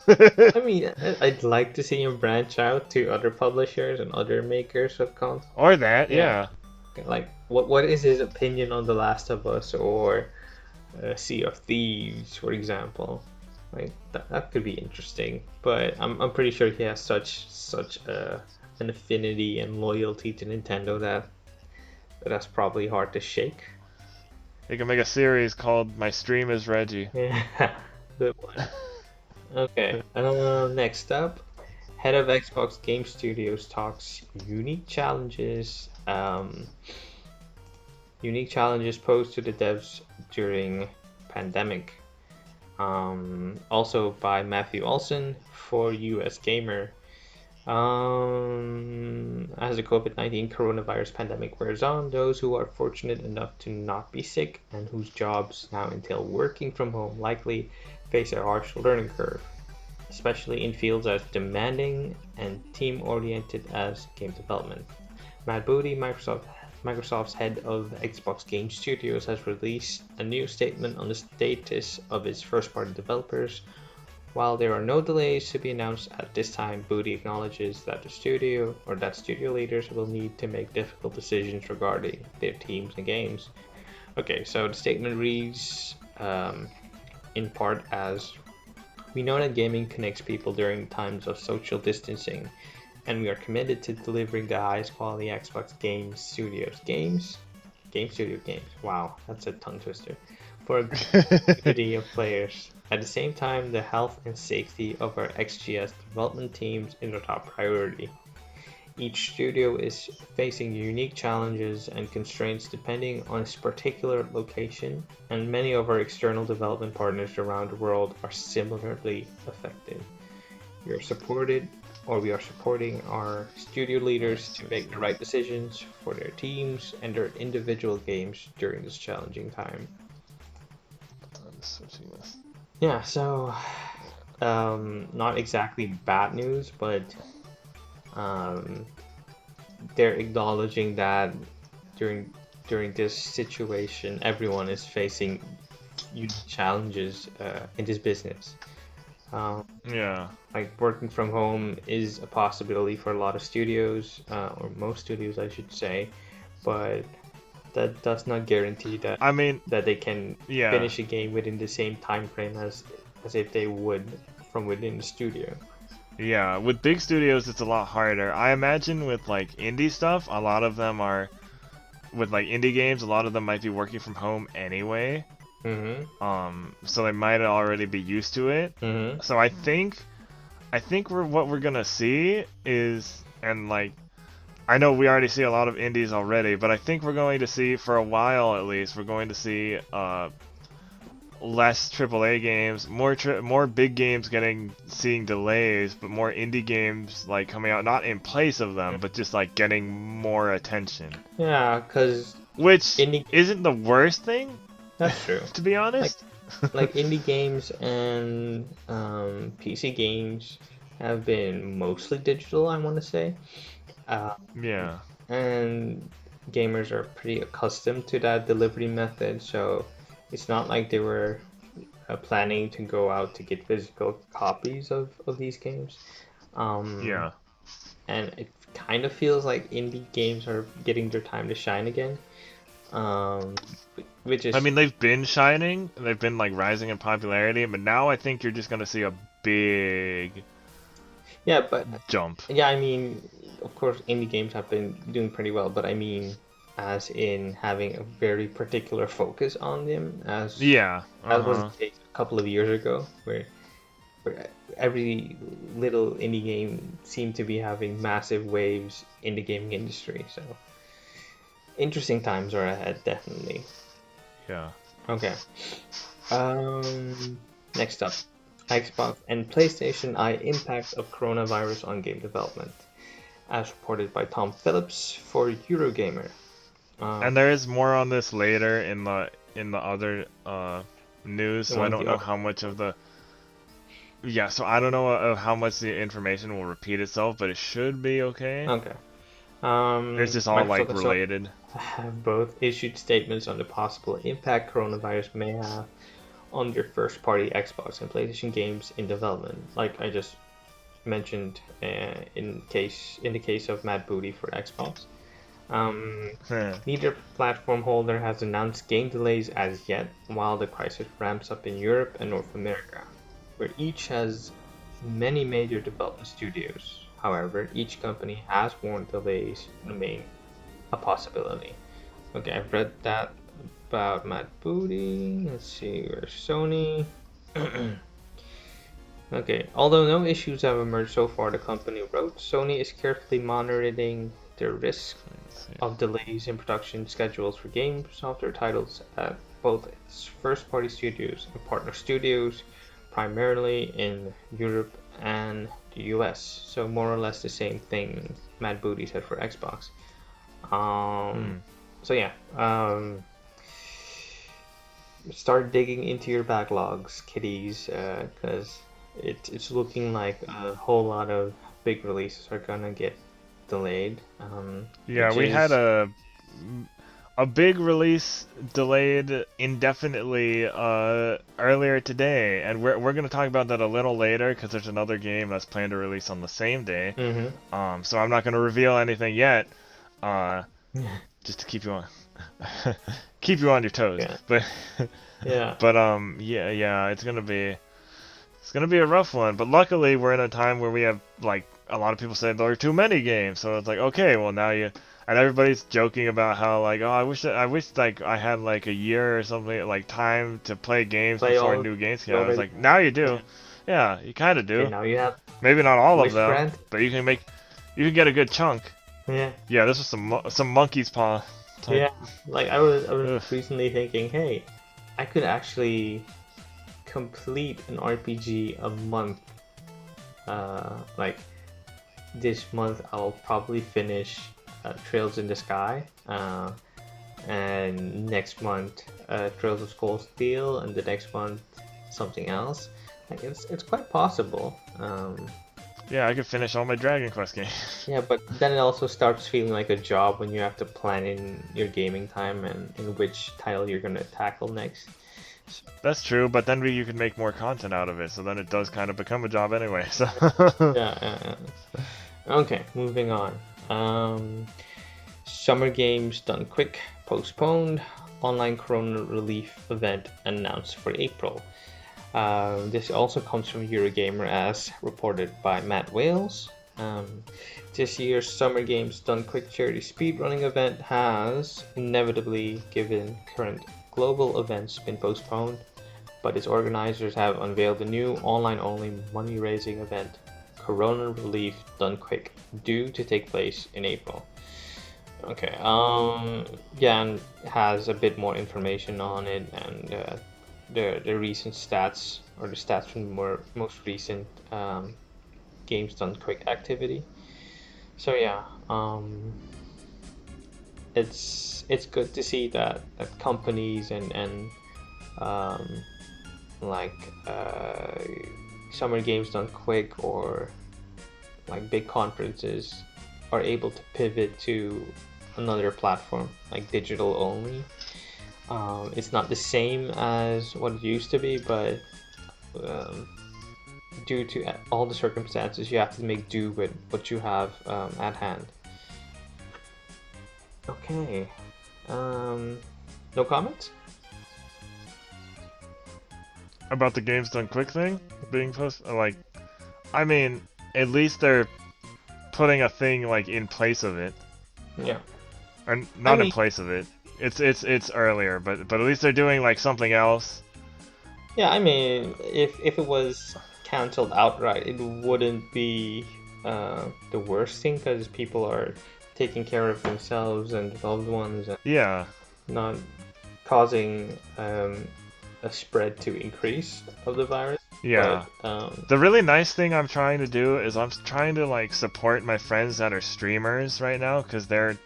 I mean, I'd like to see him branch out to other publishers and other makers of content. Or that, Yeah. yeah. Like, what is his opinion on The Last of Us or Sea of Thieves, for example? Like that could be interesting. But I'm pretty sure he has such an affinity and loyalty to Nintendo that's probably hard to shake. You can make a series called "My Stream is Reggie." Yeah, good one. Okay. Next up, head of Xbox Game Studios talks unique challenges posed to the devs during pandemic. Also by Matthew Olson for US Gamer. As the COVID-19 coronavirus pandemic wears on, those who are fortunate enough to not be sick and whose jobs now entail working from home likely face a harsh learning curve, especially in fields as demanding and team-oriented as game development. Matt Booty, Microsoft's head of Xbox Game Studios, has released a new statement on the status of its first-party developers. While there are no delays to be announced at this time, Booty acknowledges that the studio leaders will need to make difficult decisions regarding their teams and games. Okay, so the statement reads in part as, "We know that gaming connects people during times of social distancing, and we are committed to delivering the highest quality Xbox Game Studio games. Wow, that's a tongue twister. For a community of players. At the same time, the health and safety of our XGS development teams is our top priority. Each studio is facing unique challenges and constraints depending on its particular location, and many of our external development partners around the world are similarly affected. We are supporting our studio leaders to make the right decisions for their teams and their individual games during this challenging time." I'm switching this. Yeah, so not exactly bad news, but they're acknowledging that during this situation, everyone is facing huge challenges in this business. Yeah. Like working from home is a possibility for a lot of studios, or most studios, I should say, but that does not guarantee that I mean, that they can yeah. finish a game within the same time frame as if they would from within the studio. Yeah, with big studios, it's a lot harder. I imagine with like indie stuff, a lot of them are with like indie games. A lot of them might be working from home anyway. So they might already be used to it. So I think what we're gonna see is, and like, I know we already see a lot of indies already, but I think we're going to see, for a while at least, we're going to see less AAA games, more big games seeing delays, but more indie games like coming out, not in place of them, but just like getting more attention. Yeah, because which isn't the worst thing. That's true. To be honest, like indie games and PC games have been mostly digital, I want to say. Uh, Yeah. and gamers are pretty accustomed to that delivery method, so it's not like they were planning to go out to get physical copies of these games. Um, Yeah. and it kind of feels like indie games are getting their time to shine again. Um, which I is mean, they've been shining, they've been like rising in popularity, but now I think you're just gonna see a big yeah, but jump. yeah, I mean, of course, indie games have been doing pretty well, but I mean, as in having a very particular focus on them, Yeah. as was Uh-huh. the case a couple of years ago, where every little indie game seemed to be having massive waves in the gaming industry. So interesting times are ahead, definitely. Yeah. Okay. Um, Next up, Xbox and PlayStation Eye impact of coronavirus on game development, as reported by Tom Phillips for Eurogamer. And there is more on this later in the other news, The so I one of don't the know other. how much of the yeah, so I don't know how much the information will repeat itself, but it should be okay. Okay. It's just all Microsoft like and Sony related. have both issued statements on the possible impact coronavirus may have on their first-party Xbox and PlayStation games in development, like I just mentioned in the case of Mad Booty for Xbox. Um, Neither platform holder has announced game delays as yet, while the crisis ramps up in Europe and North America, where each has many major development studios. However, each company has warned delays remain a possibility. Okay, I've read that about Mad Booty. Let's see, where's Sony? Okay, although no issues have emerged so far, the company wrote, Sony is carefully monitoring the risk Let's see. of delays in production schedules for game software titles at both its first-party studios and partner studios, primarily in Europe and the US. So more or less the same thing Mad Booty said for Xbox. Um, Hmm. so yeah, start digging into your backlogs, kiddies, because it's looking like a whole lot of big releases are gonna get delayed, Yeah, which we had is a big release delayed indefinitely earlier today, and we're gonna talk about that a little later because there's another game that's planned to release on the same day. mm-hmm. So I'm not gonna reveal anything yet, uh, just to keep you on keep you on your toes. Yeah, But yeah, yeah, it's gonna be a rough one. But luckily we're in a time where we have like a lot of people say there are too many games, so it's like okay, well now you. And everybody's joking about how like, oh, I wish like I had like a year or something like time to play games play before all new games came you out. I was already like, have. now you do. Yeah. Yeah, you kind of Okay, do. now you have Maybe not all of wish them, granted. but you can get a good chunk. Yeah, Yeah, this was some monkey's paw type. yeah. Like I was Ugh. recently thinking, hey, I could actually complete an RPG a month. Like this month, I'll probably finish Trails in the Sky. And next month Trails of Cold Steel, and the next month something else. Like it's quite possible. Yeah, I could finish all my Dragon Quest games. Yeah, but then it also starts feeling like a job when you have to plan in your gaming time and in which title you're gonna tackle next. That's true, but then you can make more content out of it, so then it does kind of become a job anyway. So Yeah. Okay, moving on. Summer Games Done Quick postponed. Online Corona relief event announced for April. This also comes from Eurogamer as reported by Matt Wales. This year's Summer Games Done Quick charity speedrunning event has inevitably, given current global events, been postponed, but its organizers have unveiled a new online-only money-raising event, Corona Relief Done Quick, due to take place in April. Okay, Jan has a bit more information on it, and the recent stats, or the stats from the most recent games done quick activity. So yeah, it's good to see that companies and like Summer Games Done Quick or like big conferences are able to pivot to another platform, like digital only. It's not the same as what it used to be, but um, due to all the circumstances, you have to make do with what you have at hand. Okay. No comments? About the games done quick thing being posted, like, I mean, at least they're putting a thing like in place of it, Yeah. or I not in mean, place of it. It's earlier, but at least they're doing like something else. yeah, I mean, if it was canceled outright, it wouldn't be the worst thing because people are taking care of themselves and loved ones and Yeah, not causing a spread to increase of the virus. yeah. But The really nice thing I'm trying to do is I'm trying to like support my friends that are streamers right now because they're,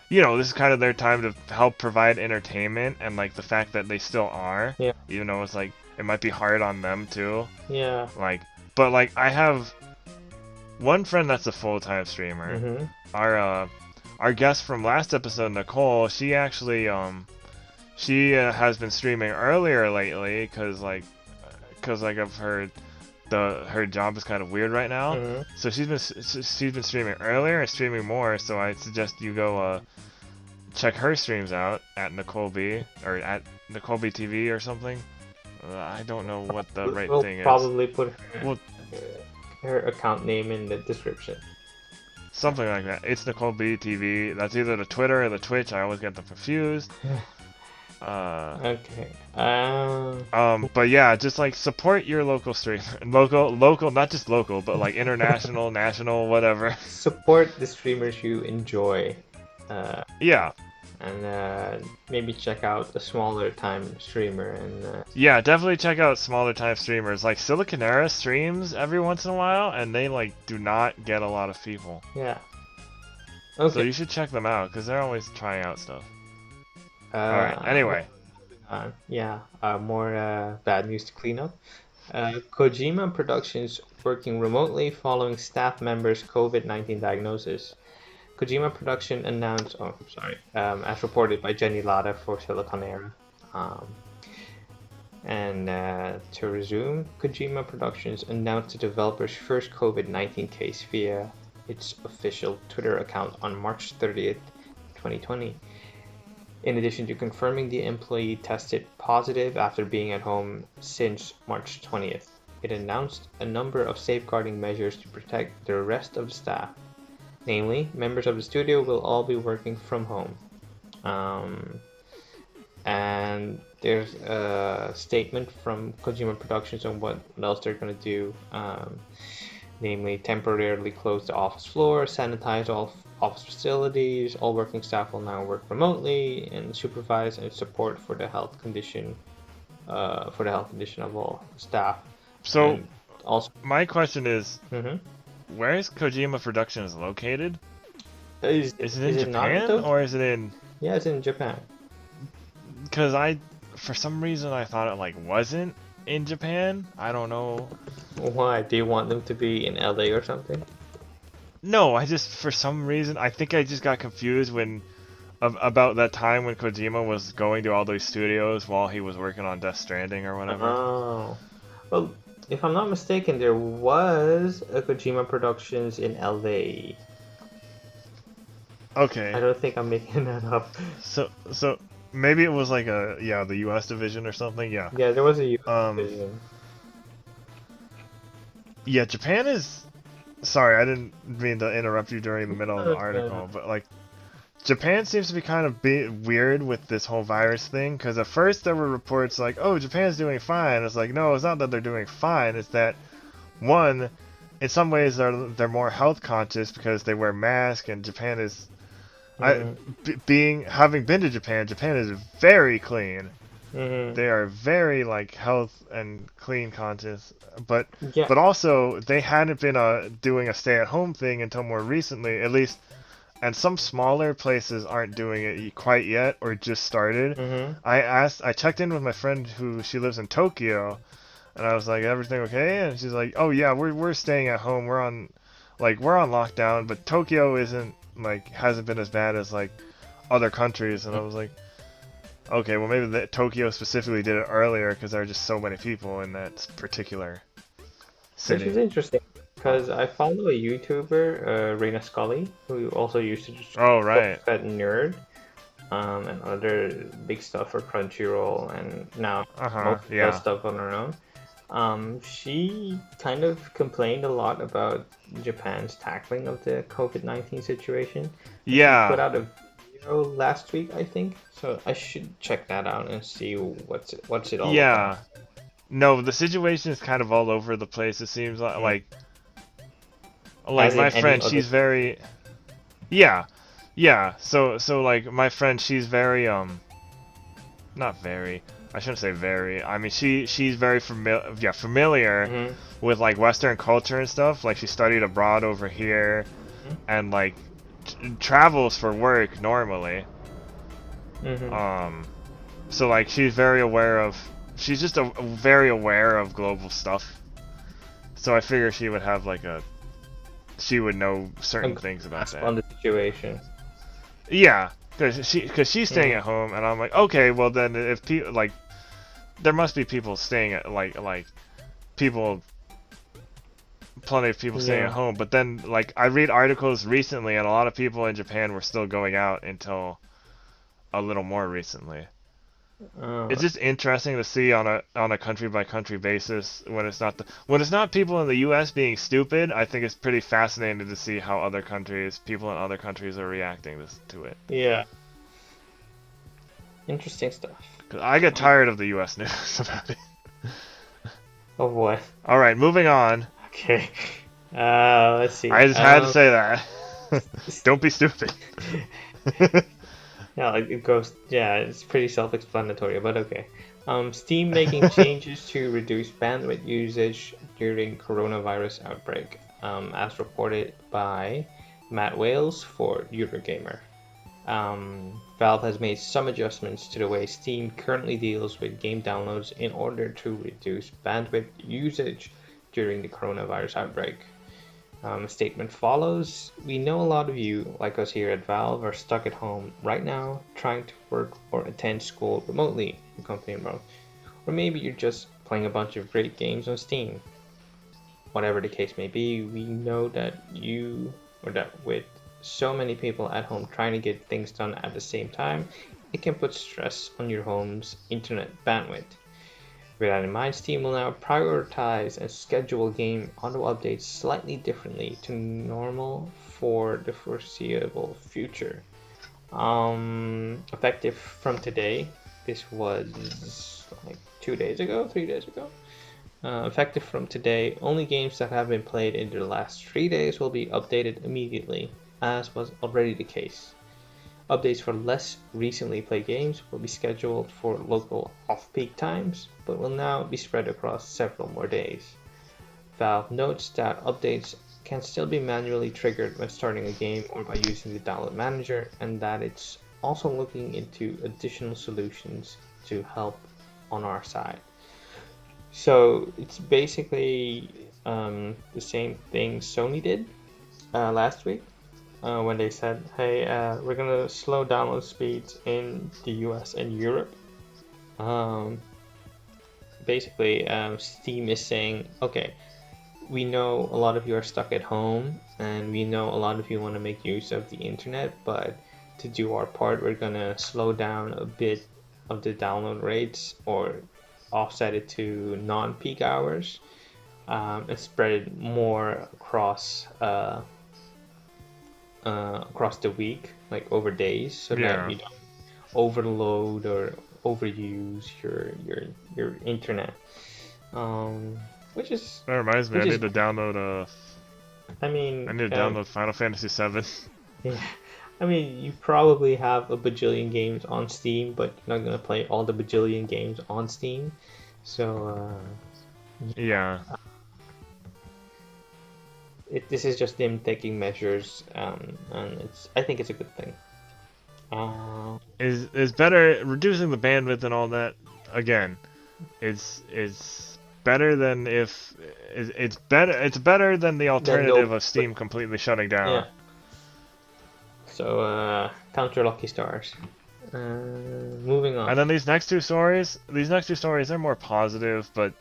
this is kind of their time to help provide entertainment, and like the fact that they still are, yeah, even though it's like it might be hard on them too. yeah. Like, but like I have one friend that's a full-time streamer. Mm-hmm. Our guest from last episode, Nicole, she actually she has been streaming earlier lately because I've heard her job is kind of weird right now. Mm-hmm. So she's been streaming earlier and streaming more. So I suggest you go check her streams out at Nicole B or at Nicole B TV or something. I don't know what the right We'll thing is. probably put Well, her account name in the description. something like that. It's Nicole B TV. That's either the Twitter or the Twitch. I always get them confused. Okay. But yeah, just like support your local streamer, local, not just local, but like international, national, whatever. Support the streamers you enjoy. Yeah, And maybe check out a smaller time streamer and yeah, definitely check out smaller time streamers. Like Siliconera streams every once in a while, and they like do not get a lot of people. yeah. So Okay. you should check them out because they're always trying out stuff. All right. Anyway, More bad news to clean up. Kojima Productions working remotely following staff members' COVID-19 diagnosis. Kojima Production announced, as reported by Jenny Lada for Siliconera. To resume, Kojima Productions announced the developer's first COVID-19 case via its official Twitter account on March 30th, 2020. In addition to confirming the employee tested positive after being at home since March 20th, it announced a number of safeguarding measures to protect the rest of the staff. Namely, members of the studio will all be working from home. And there's a statement from Kojima Productions on what else they're going to do. Namely, temporarily close the office floor, sanitize all office facilities, all working staff will now work remotely, and supervise and support for the health condition of all staff. so And also, my question is, Mhm. where is Kojima Productions located? is Is it in it not Japan though? or is it in? Yeah, it's in Japan. Because for some reason, I thought it like wasn't in Japan. I don't know. Why? Do you want them to be in LA or something? No, for some reason, I think I just got confused about that time when Kojima was going to all those studios while he was working on Death Stranding or whatever. Oh. Well, if I'm not mistaken, there was a Kojima Productions in LA. Okay. I don't think I'm making that up. So maybe it was like the U.S. division or something. Yeah. Yeah, there was a US division. Yeah, Japan is. Sorry, I didn't mean to interrupt you during the middle of the article, but like, Japan seems to be kind of weird with this whole virus thing. Because at first there were reports like, "Oh, Japan's doing fine." It's like, no, it's not that they're doing fine. It's that one, in some ways, they're more health conscious because they wear masks, and Japan is. Having been to Japan is very clean. Mm-hmm. They are very like health and clean conscious, but Yeah. also they hadn't been doing a stay-at-home thing until more recently. At least and some smaller places aren't doing it quite yet or just started. Mm-hmm. I checked in with my friend who she lives in Tokyo, and I was like, everything okay? And she's like, oh yeah, we're staying at home. We're on lockdown, but Tokyo isn't like hasn't been as bad as like other countries. And I was like, okay, well maybe Tokyo specifically did it earlier because there are just so many people in that particular Which is city. interesting because I follow a YouTuber, Reina Scully, who also used to just Oh right. focus at Nerd, and other big stuff for Crunchyroll, and now Uh-huh. most does Yeah. stuff on her own. She kind of complained a lot about Japan's tackling of the COVID-19 situation, and she put Yeah. out a video last week, I think. So I should check that out and see what's it all about. Yeah. No, the situation is kind of all over the place. It seems like Mm. like As in my any friend, other. she's very yeah. Yeah. So like my friend, she's very not very. I shouldn't say very. I mean, she's very familiar Mm-hmm. with like Western culture and stuff. Like she studied abroad over here and like travels for work normally. Mm-hmm. Um, so like she's very aware of. She's just very aware of global stuff. So I figure she would have like a. She would know A certain things about grasp that. on the situation. Yeah, because she's staying Mm. at home, and I'm like, okay, well then if people like, there must be people staying at like people, plenty of people staying at Yeah. home. But then like I read articles recently, and a lot of people in Japan were still going out until a little more recently. Uh, It's just interesting to see on a country by country basis when it's not people in the U.S. being stupid. I think it's pretty fascinating to see how people in other countries are reacting to it. yeah. Interesting stuff. 'Cause I get tired of the U.S. news about it. Oh boy. All right, moving on. Okay. Let's see. I just had to say that. Don't be stupid. Yeah, like it goes. Yeah, it's pretty self-explanatory, but okay. Steam making changes to reduce bandwidth usage during coronavirus outbreak, as reported by Matt Wales for Eurogamer. Valve has made some adjustments to the way Steam currently deals with game downloads in order to reduce bandwidth usage during the coronavirus outbreak. A statement follows. We know a lot of you, like us here at Valve, are stuck at home right now trying to work or attend school remotely, the company wrote. Or maybe you're just playing a bunch of great games on Steam. Whatever the case may be, we know that with so many people at home trying to get things done at the same time, it can put stress on your home's internet bandwidth. With that in mind, Steam will now prioritize and schedule game auto updates slightly differently to normal for the foreseeable future. Effective from today, this was like 2 days ago, 3 days ago. Effective from today, only games that have been played in the last 3 days will be updated immediately, as was already the case. Updates for less recently played games will be scheduled for local off-peak times, but will now be spread across several more days. Valve notes that updates can still be manually triggered when starting a game or by using the download manager, and that it's also looking into additional solutions to help on our side. So it's basically the same thing Sony did last week. When they said, hey, we're gonna slow download speeds in the US and Europe. Basically, Steam is saying, okay, we know a lot of you are stuck at home, and we know a lot of you want to make use of the internet, but to do our part, we're gonna slow down a bit of the download rates or offset it to non-peak hours, and spread it more across the week, like over days, so that Yeah. you don't overload or overuse your internet. Which is That reminds me, which I is need to download I mean, Final Fantasy VII. yeah, I mean, you probably have a bajillion games on Steam, but you're not gonna play all the bajillion games on Steam. So Yeah. this is just them taking measures, and I think it's a good thing. Is better reducing the bandwidth and all that. Again, it's better than if it's better than the Then alternative no, of Steam completely shutting down. yeah. So count your lucky stars. Moving on. And then these next two stories, they're more positive, but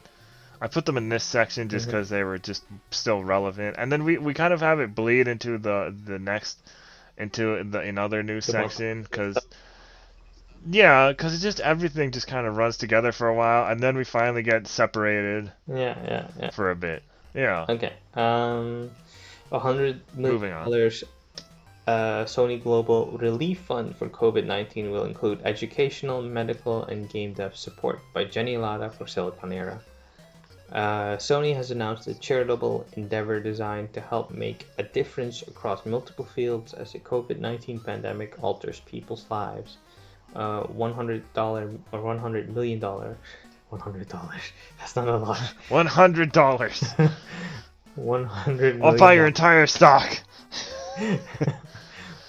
I put them in this section just because they were just still relevant. And then we kind of have it bleed into the next into the another news section because it's just everything just kind of runs together for a while, and then we finally get separated. Yeah. For a bit. Yeah. Okay. $100 Moving on. million Sony Global Relief Fund for COVID-19 will include educational, medical, and game dev support by Jenny Lada for Silicon Era. Sony has announced a charitable endeavor designed to help make a difference across multiple fields as the COVID-19 pandemic alters people's lives. $100 or $100 million. $100. That's not a lot. $100. $100 million. I'll buy your entire stock.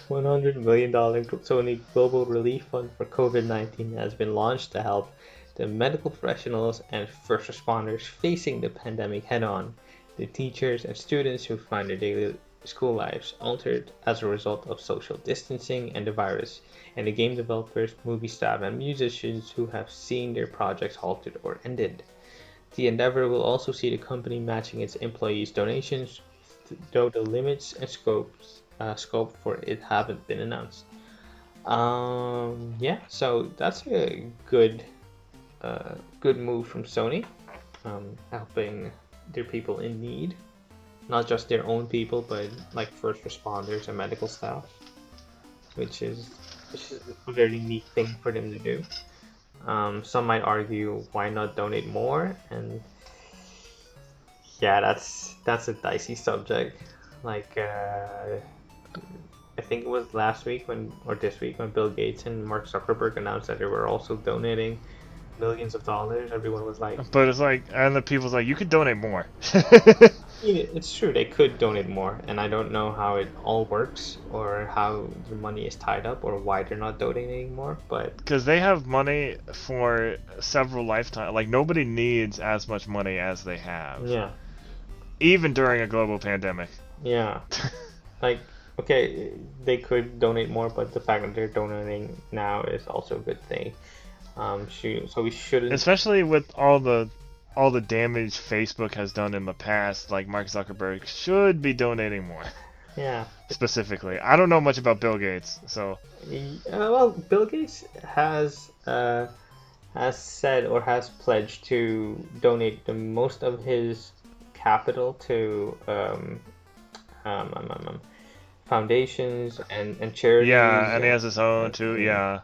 $100 million Sony Global Relief Fund for COVID-19 has been launched to help the medical professionals and first responders facing the pandemic head-on, the teachers and students who find their daily school lives altered as a result of social distancing and the virus, and the game developers, movie staff, and musicians who have seen their projects halted or ended. The endeavor will also see the company matching its employees' donations, though the limits and scope for it haven't been announced. So that's a good move from Sony, helping their people in need, not just their own people, but like first responders and medical staff, which is a very neat thing for them to do. Some might argue, why not donate more? And yeah, that's a dicey subject. Like I think it was last week or this week when Bill Gates and Mark Zuckerberg announced that they were also donating millions of dollars. Everyone was like, but it's like, and the people's like, you could donate more. It's true, they could donate more, and I don't know how it all works or how the money is tied up or why they're not donating more, but because they have money for several lifetimes. Like, nobody needs as much money as they have. Yeah. Even during a global pandemic. Yeah. Like, okay, they could donate more, but the fact that they're donating now is also a good thing. So we shouldn't. Especially with all the damage Facebook has done in the past, like Mark Zuckerberg should be donating more. Yeah. Specifically, I don't know much about Bill Gates, so. Well, Bill Gates has said or has pledged to donate the most of his capital to foundations and charities. Yeah, and he has his own too. Yeah.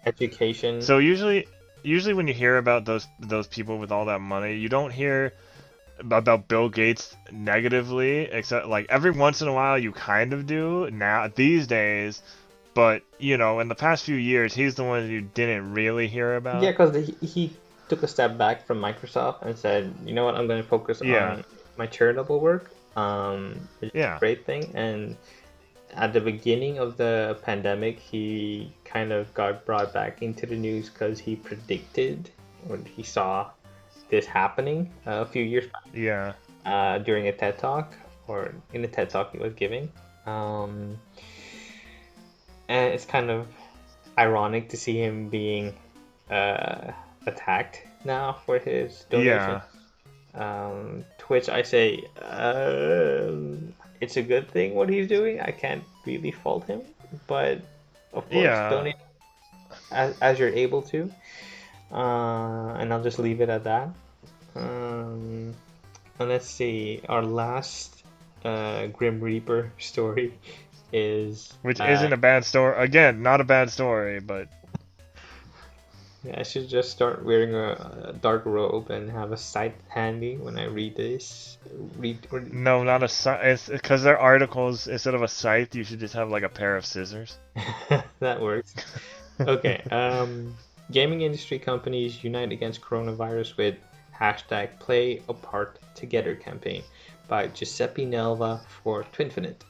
Education. So usually when you hear about those people with all that money, you don't hear about Bill Gates negatively, except like every once in a while you kind of do now these days. But in the past few years, he's the one you didn't really hear about. Yeah, because he took a step back from Microsoft and said, you know what, I'm going to focus on my charitable work. It's a great thing. And at the beginning of the pandemic, he kind of got brought back into the news because he predicted or he saw this happening a few years back. Yeah. During a TED Talk or in a TED Talk he was giving. And it's kind of ironic to see him being attacked now for his donation. To which I say, it's a good thing what he's doing. I can't really fault him, but of course, donate as you're able to. And I'll just leave it at that. And let's see, our last Grim Reaper story is... Which isn't a bad story. Again, not a bad story, but... Yeah, I should just start wearing a dark robe and have a scythe handy when I read this. No, not a scythe. It's because they're articles. Instead of a scythe, you should just have like a pair of scissors. That works. Okay. Gaming industry companies unite against coronavirus with #PlayApartTogether campaign. by Giuseppe Nelva for Twinfinite.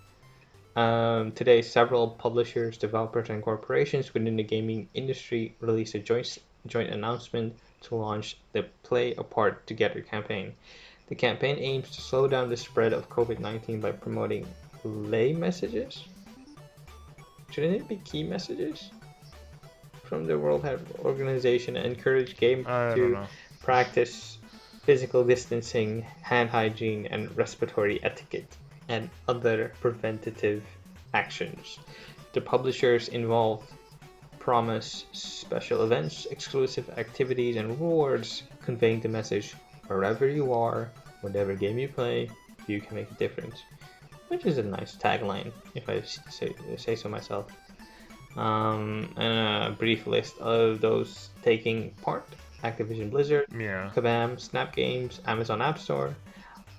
Today, several publishers, developers, and corporations within the gaming industry released a joint announcement to launch the Play Apart Together campaign. The campaign aims to slow down the spread of COVID-19 by promoting lay messages. Shouldn't it be key messages? From the World Health Organization and encourage gamers I don't to know. practice physical distancing, hand hygiene, and respiratory etiquette, and other preventative actions. The publishers involved promise special events, exclusive activities, and rewards, conveying the message wherever you are, whatever game you play, you can make a difference. Which is a nice tagline, if I say so myself. And a brief list of those taking part: Activision Blizzard, Yeah. Kabam, Snap Games, Amazon App Store,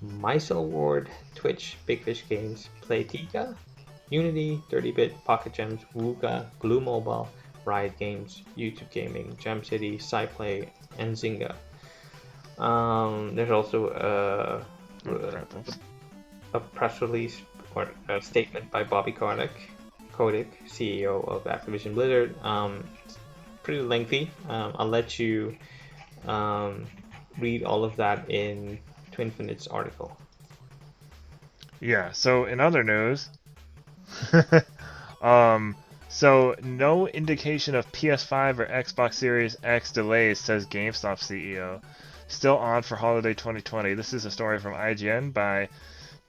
Mysel Ward, Twitch, Big Fish Games, Playtika, Unity, 30-Bit, Pocket Gems, Wooga, Blue Mobile, Riot Games, YouTube Gaming, Gem City, SciPlay, and Zynga. There's also a press release or a statement by Bobby Kotick, CEO of Activision Blizzard. Pretty lengthy. I'll let you read all of that in Twinfinite's article. Yeah, so in other news, so no indication of PS5 or Xbox Series X delays, says GameStop CEO. Still on for holiday 2020. This is a story from IGN by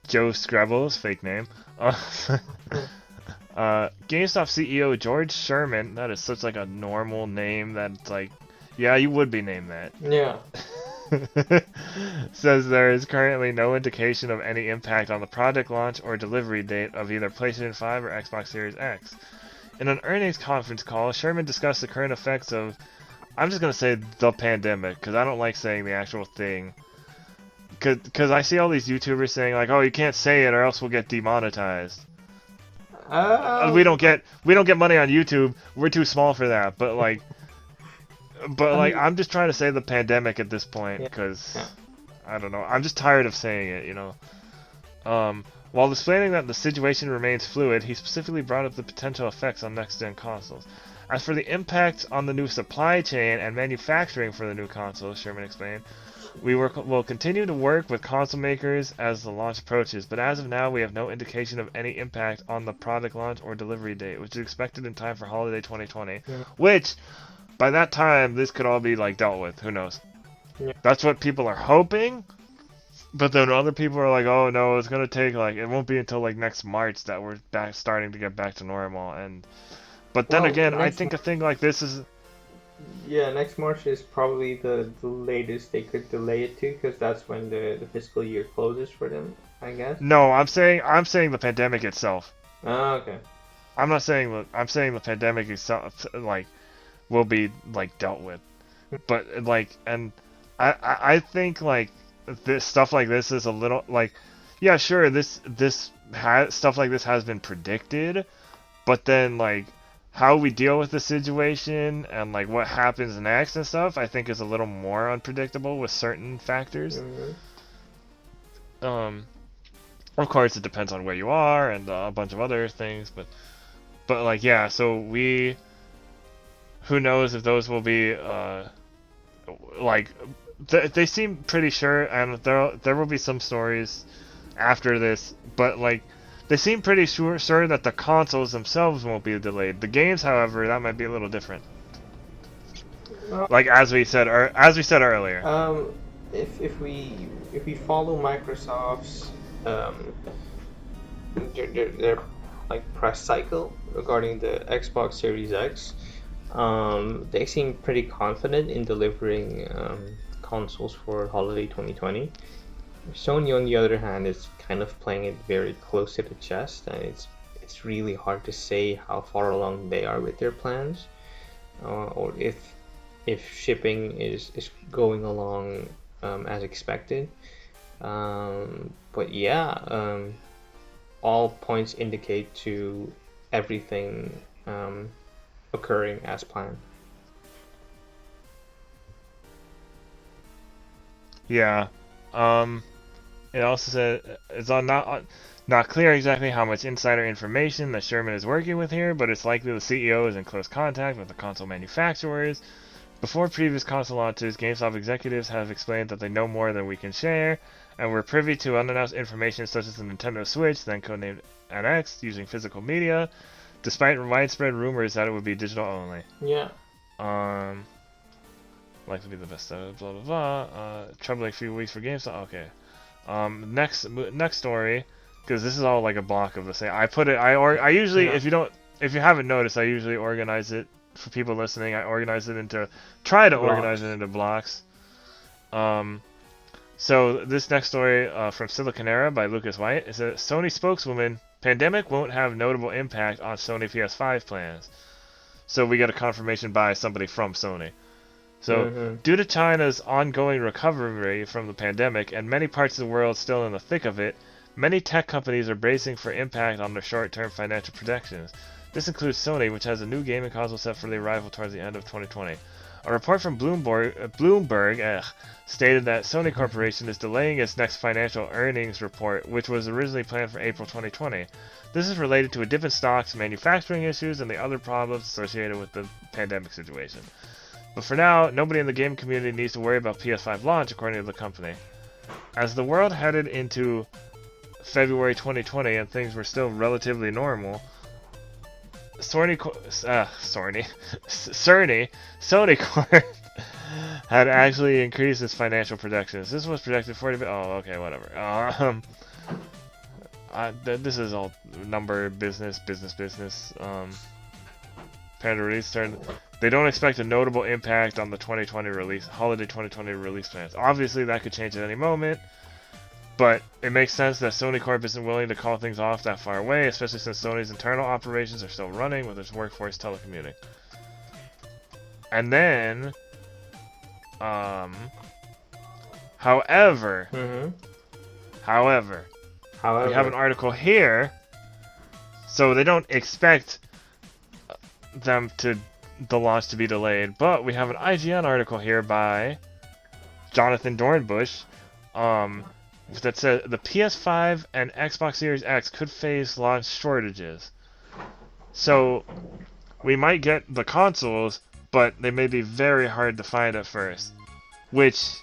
Joe Screbbles, fake name. GameStop CEO George Sherman, that is such like a normal name that's like, yeah, you would be named that. Yeah. Says there is currently no indication of any impact on the product launch or delivery date of either PlayStation 5 or Xbox Series X. In an earnings conference call, Sherman discussed the current effects of, I'm just going to say the pandemic, because I don't like saying the actual thing. Because I see all these YouTubers saying like, oh, you can't say it or else we'll get demonetized. We don't get money on YouTube. We're too small for that. But like, I'm just trying to say the pandemic at this point because I don't know. I'm just tired of saying it, you know. While explaining that the situation remains fluid, he specifically brought up the potential effects on next-gen consoles. As for the impact on the new supply chain and manufacturing for the new consoles, Sherman explained, will continue to work with console makers as the launch approaches, but as of now, we have no indication of any impact on the product launch or delivery date, which is expected in time for holiday 2020. Yeah. Which, by that time, this could all be like dealt with. Who knows? Yeah. That's what people are hoping. But then other people are like, oh no, it's gonna take like, it won't be until like next March that we're starting to get back to normal. But then again, I think a thing like this is. Yeah, next March is probably the latest they could delay it to, because that's when the fiscal year closes for them, I guess. No, I'm saying the pandemic itself. Oh, okay. I'm saying the pandemic itself like will be like dealt with, but like, and I think like this stuff like this is a little like, yeah, sure, stuff like this has been predicted, but then like how we deal with the situation and like what happens next and stuff, I think is a little more unpredictable with certain factors. Mm-hmm. Of course, it depends on where you are and a bunch of other things, but like, yeah, so who knows if those will be like they seem pretty sure, and there will be some stories after this, but like they seem pretty sure that the consoles themselves won't be delayed. The games, however, that might be a little different. Like as we said earlier. If we follow Microsoft's their like press cycle regarding the Xbox Series X, they seem pretty confident in delivering consoles for holiday 2020. Sony, on the other hand, is kind of playing it very close to the chest, and it's really hard to say how far along they are with their plans, or if shipping is going along as expected. But yeah, all points indicate to everything occurring as planned. Yeah. It also said not clear exactly how much insider information that Sherman is working with here, but it's likely the CEO is in close contact with the console manufacturers. Before previous console launches, GameStop executives have explained that they know more than we can share, and were privy to unannounced information such as the Nintendo Switch, then codenamed NX, using physical media, despite widespread rumors that it would be digital only. Yeah. Likely to be the best blah blah blah. Troubling few weeks for GameStop. Okay. Next story, because this is all like a block of the same. I usually, Yeah. if you haven't noticed, I usually organize it for people listening. I try to organize it into blocks. So this next story from Silicon Era by Lucas White is a Sony spokeswoman. Pandemic won't have notable impact on Sony PS5 plans. So we get a confirmation by somebody from Sony. So, due to China's ongoing recovery from the pandemic and many parts of the world still in the thick of it, many tech companies are bracing for impact on their short-term financial projections. This includes Sony, which has a new gaming console set for the arrival towards the end of 2020. A report from Bloomberg stated that Sony Corporation is delaying its next financial earnings report, which was originally planned for April 2020. This is related to a dip in stocks, manufacturing issues, and the other problems associated with the pandemic situation. But for now, nobody in the game community needs to worry about PS5 launch, according to the company. As the world headed into February 2020 and things were still relatively normal, Sony Corp had actually increased its financial projections. This was projected 40. Oh, okay, whatever. This is all number business. Panda release turn. They don't expect a notable impact on the holiday 2020 release plans. Obviously, that could change at any moment, but it makes sense that Sony Corp isn't willing to call things off that far away, especially since Sony's internal operations are still running with its workforce telecommuting. And then, however, we have an article here, so they don't expect the launch to be delayed, but we have an IGN article here by Jonathan Dornbush that says the PS5 and Xbox Series X could face launch shortages. So we might get the consoles, but they may be very hard to find at first, which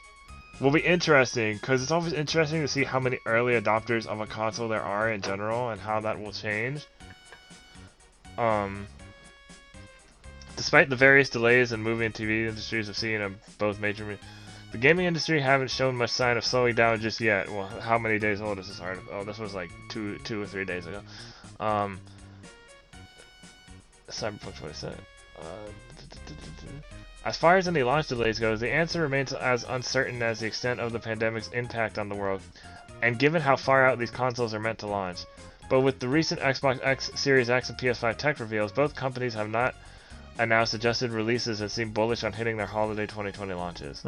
will be interesting because it's always interesting to see how many early adopters of a console there are in general and how that will change. Despite the various delays in movie and TV industries have seen in both major, the gaming industry haven't shown much sign of slowing down just yet. Well, how many days old is this article? Oh, this was like two or 3 days ago. Cyberpunk 27. As far as any launch delays goes, the answer remains as uncertain as the extent of the pandemic's impact on the world, and given how far out these consoles are meant to launch. But with the recent Xbox X, Series X, and PS5 tech reveals, both companies have not announced adjusted releases and seem bullish on hitting their holiday 2020 launches.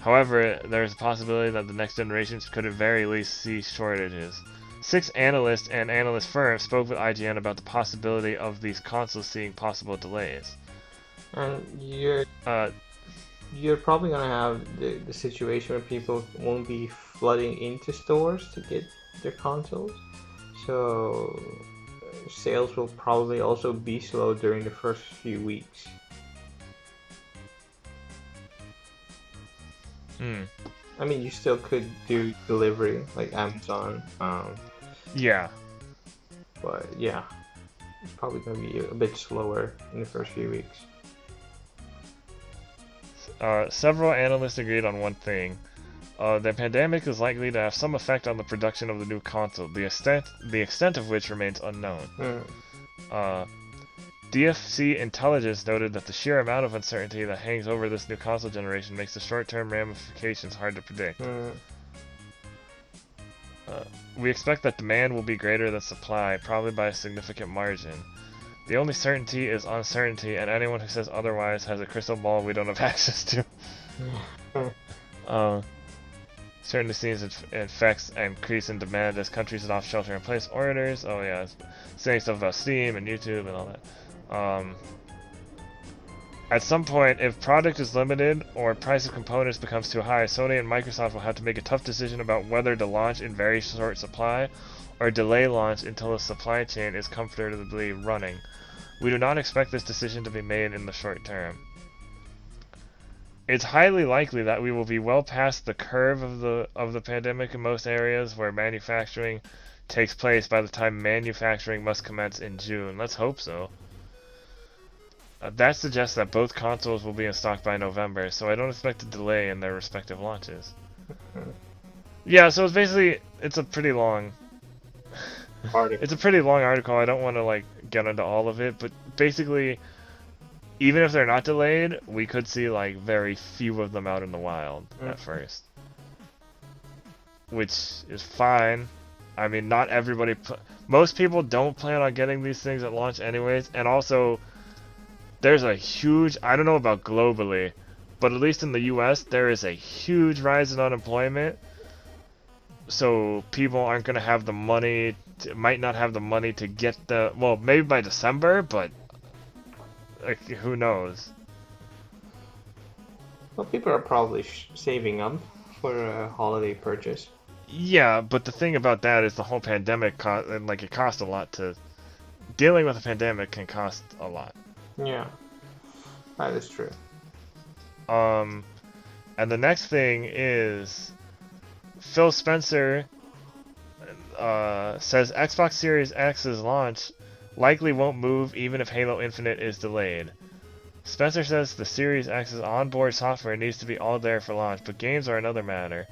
However, there is a possibility that the next generations could at very least see shortages. 6 analysts and analyst firms spoke with IGN about the possibility of these consoles seeing possible delays. And you're probably gonna have the situation where people won't be flooding into stores to get their consoles, so sales will probably also be slow during the first few weeks. I mean, you still could do delivery like Amazon. Yeah. But yeah, it's probably going to be a bit slower in the first few weeks. Several analysts agreed on one thing. The pandemic is likely to have some effect on the production of the new console, the extent of which remains unknown. DFC Intelligence noted that the sheer amount of uncertainty that hangs over this new console generation makes the short-term ramifications hard to predict. We expect that demand will be greater than supply, probably by a significant margin. The only certainty is uncertainty, and anyone who says otherwise has a crystal ball we don't have access to. Certainly seems effects and increase in demand as countries adopt shelter-in-place orders. Oh yeah, saying stuff about Steam and YouTube and all that. At some point, if product is limited or price of components becomes too high, Sony and Microsoft will have to make a tough decision about whether to launch in very short supply or delay launch until the supply chain is comfortably running. We do not expect this decision to be made in the short term. It's highly likely that we will be well past the curve of the pandemic in most areas where manufacturing takes place by the time manufacturing must commence in June. Let's hope so. That suggests that both consoles will be in stock by November, so I don't expect a delay in their respective launches. Yeah, so it's a pretty long Article. it's a pretty long article. I don't want to like get into all of it, but basically, even if they're not delayed, we could see like very few of them out in the wild at first, which is fine. I mean, not everybody. Most people don't plan on getting these things at launch anyways, and also there's a huge. I don't know about globally, but at least in the U.S. there is a huge rise in unemployment. So people aren't gonna have the money. Might not have the money to get the. Well, maybe by December, but like, who knows? Well, people are probably saving up for a holiday purchase. Yeah, but the thing about that is the whole pandemic cost, and like it costs a lot to. Dealing with a pandemic can cost a lot. Yeah, that is true. And the next thing is Phil Spencer says Xbox Series X's launch likely won't move even if Halo Infinite is delayed. Spencer says the Series X's onboard software needs to be all there for launch, but games are another matter.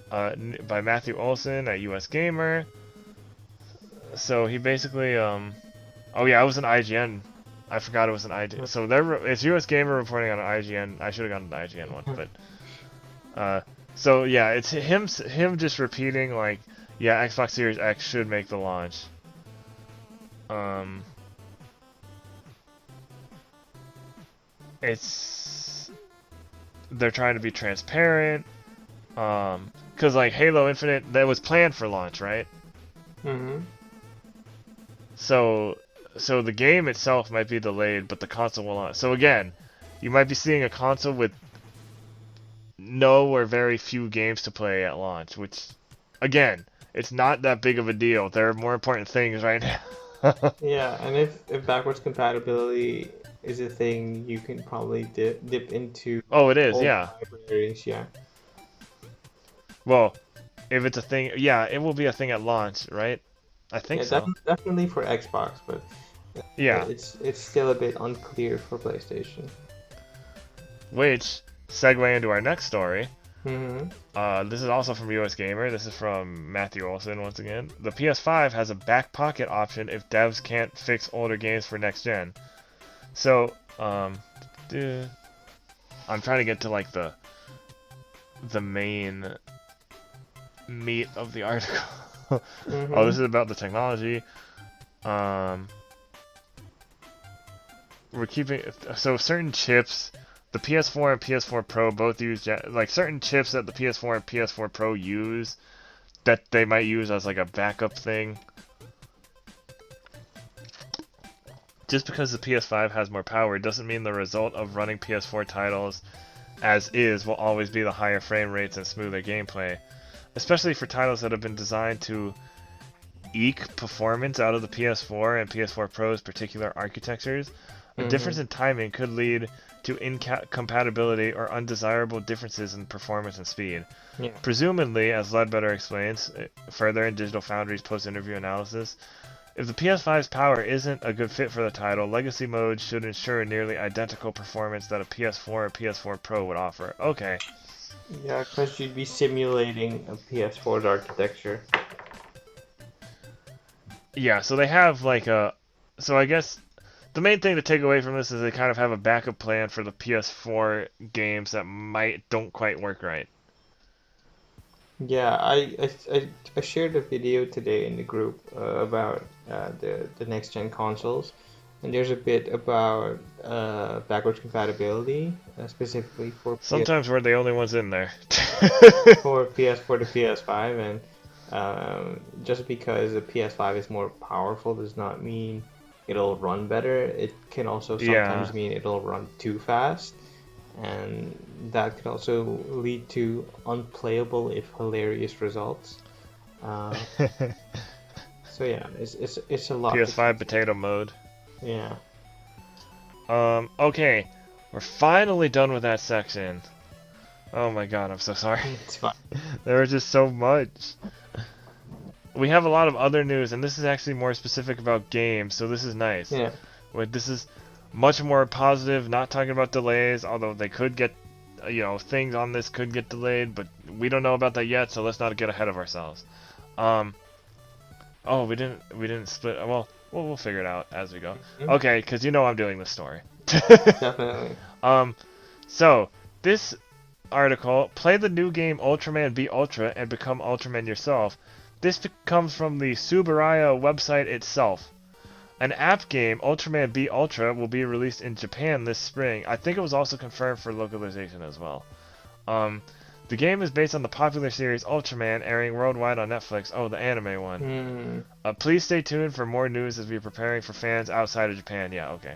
By Matthew Olson at US Gamer. So he basically, oh yeah, it was an IGN. I forgot it was an IGN. So it's US Gamer reporting on an IGN. I should have gone to the IGN one, but so yeah, it's him just repeating like, yeah, Xbox Series X should make the launch. They're trying to be transparent. Cause like Halo Infinite, that was planned for launch, right? Mm-hmm. So the game itself might be delayed, but the console will not. So again, you might be seeing a console with no or very few games to play at launch, which, again, it's not that big of a deal. There are more important things right now. Yeah, and if backwards compatibility is a thing, you can probably dip into Oh, it is, old yeah. libraries, yeah. Well, if it's a thing, yeah, it will be a thing at launch, right? I think Yeah, so. definitely for Xbox, but Yeah. it's still a bit unclear for PlayStation. Which segue into our next story. Mm-hmm. This is also from US Gamer. This is from Matthew Olson once again. The PS5 has a back pocket option if devs can't fix older games for next gen. So, I'm trying to get to like the main meat of the article. Mm-hmm. Oh, this is about the technology. We're keeping so certain chips. The PS4 and PS4 Pro both use like certain chips that the PS4 and PS4 Pro use that they might use as like a backup thing. Just because the PS5 has more power doesn't mean the result of running PS4 titles as is will always be the higher frame rates and smoother gameplay, especially for titles that have been designed to eke performance out of the PS4 and PS4 Pro's particular architectures. A difference in timing could lead to incompatibility or undesirable differences in performance and speed. Yeah. Presumably, as Ledbetter explains further in Digital Foundry's post-interview analysis, if the PS5's power isn't a good fit for the title, legacy mode should ensure nearly identical performance that a PS4 or PS4 Pro would offer. Okay. Yeah, because you'd be simulating a PS4's architecture. Yeah, so they have like a... So I guess the main thing to take away from this is they kind of have a backup plan for the PS4 games that don't quite work right. Yeah, I shared a video today in the group about the next gen consoles, and there's a bit about backwards compatibility, specifically for Sometimes we're the only ones in there. for PS4 to PS5, and just because the PS5 is more powerful does not mean it'll run better, it can also Yeah. sometimes mean it'll run too fast, and that could also lead to unplayable if hilarious results. Uh, so yeah, it's a lot to PS5 consider. potato mode. Yeah. Okay. We're finally done with that section. Oh my god, I'm so sorry. It's fine. There was just so much. We have a lot of other news, and this is actually more specific about games, so this is nice. Yeah. This is much more positive, not talking about delays, although they could get, things on this could get delayed, but we don't know about that yet, so let's not get ahead of ourselves. Oh, we didn't split. Well, we'll figure it out as we go. Mhm. Okay, because I'm doing this story. Definitely. So this article, play the new game Ultraman B Ultra and become Ultraman yourself. This comes from the Subaraya website itself. An app game, Ultraman B Ultra, will be released in Japan this spring. I think it was also confirmed for localization as well. The game is based on the popular series Ultraman, airing worldwide on Netflix. Oh, the anime one. Please stay tuned for more news as we are preparing for fans outside of Japan. Yeah, okay.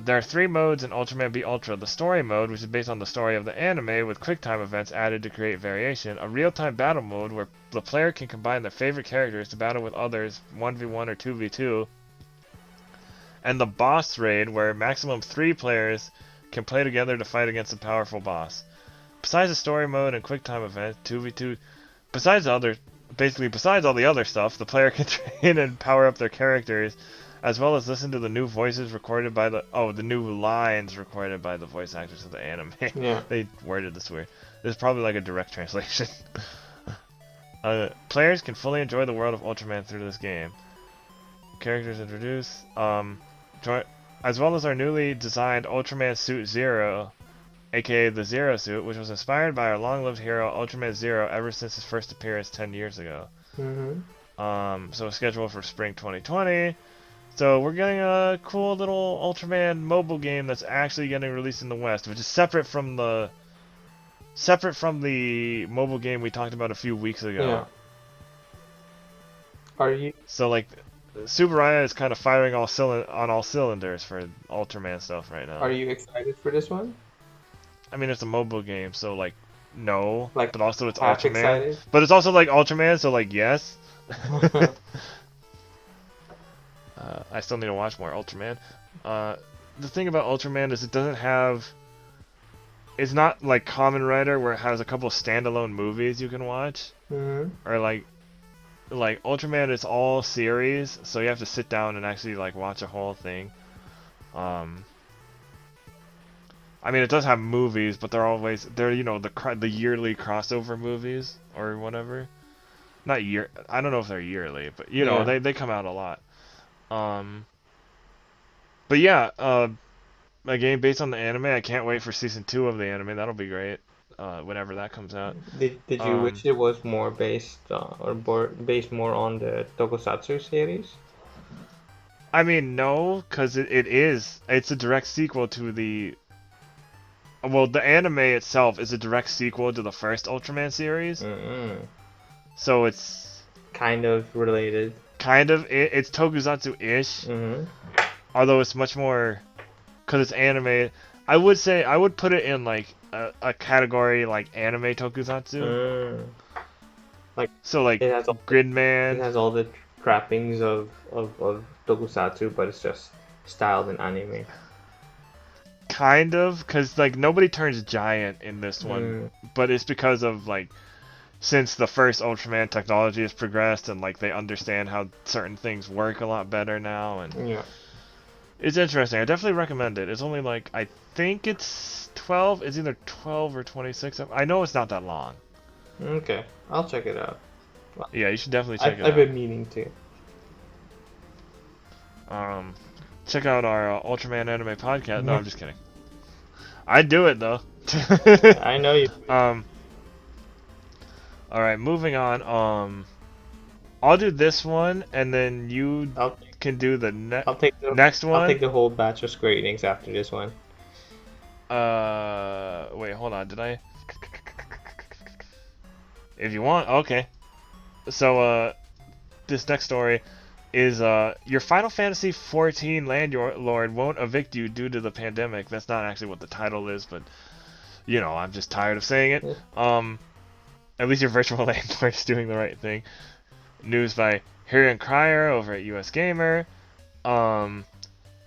There are 3 modes in Ultraman B Ultra. The story mode, which is based on the story of the anime with QuickTime events added to create variation. A real-time battle mode where the player can combine their favorite characters to battle with others 1v1 or 2v2. And the boss raid, where maximum 3 players can play together to fight against a powerful boss. Besides the story mode and QuickTime events, 2v2, besides all the other stuff, the player can train and power up their characters, as well as listen to the new voices recorded by the new lines recorded by the voice actors of the anime. Yeah. They worded this weird. This is probably like a direct translation. Players can fully enjoy the world of Ultraman through this game. Characters introduced, as well as our newly designed Ultraman Suit Zero, aka the Zero Suit, which was inspired by our long-lived hero Ultraman Zero ever since his first appearance 10 years ago. So scheduled for spring 2020. So we're getting a cool little Ultraman mobile game that's actually getting released in the West, which is separate from the mobile game we talked about a few weeks ago. Yeah. Are you? So like, Subaraya is kind of firing on all cylinders for Ultraman stuff right now. Are you excited for this one? I mean, it's a mobile game, so like, no. Like, but also it's half Ultraman. excited? But it's also like Ultraman, so like, yes. I still need to watch more Ultraman. The thing about Ultraman is it doesn't have... It's not like Kamen Rider where it has a couple of standalone movies you can watch. Or like Ultraman is all series, so you have to sit down and actually like watch a whole thing. I mean, it does have movies, but they're the yearly crossover movies or whatever. Not year. I don't know if they're yearly, but Yeah. they come out a lot. But yeah, a game based on the anime. I can't wait for season 2 of the anime. That'll be great. Whenever that comes out. Did you wish it was more based based more on the Tokusatsu series? I mean, no, because it is. It's a direct sequel to the. Well, the anime itself is a direct sequel to the first Ultraman series. So it's kind of related. It's Tokusatsu-ish. Although it's much more, because it's anime. I would put it in like a category like anime Tokusatsu. So like it has Gridman. It has all the trappings of Tokusatsu, but it's just styled in anime. Kind of, because like nobody turns giant in this one, but it's because of like, since the first Ultraman technology has progressed and like they understand how certain things work a lot better now, and yeah, it's interesting. I definitely recommend it. It's only like, I think it's 12. It's either 12 or 26. I know it's not that long. Okay, I'll check it out. Yeah, you should definitely check it out. I've been meaning to. Check out our Ultraman anime podcast. No, I'm just kidding. I'd do it though. I know you. Alright, moving on. I'll do this one, and then you can do the next one. I'll take the whole batch of Square Enix after this one. Wait, hold on. Did I? If you want, okay. So, this next story, is your Final Fantasy 14 landlord won't evict you due to the pandemic. That's not actually what the title is, but you know, I'm just tired of saying it. At least your virtual landlord is doing the right thing. News by Hirian Crier over at US Gamer.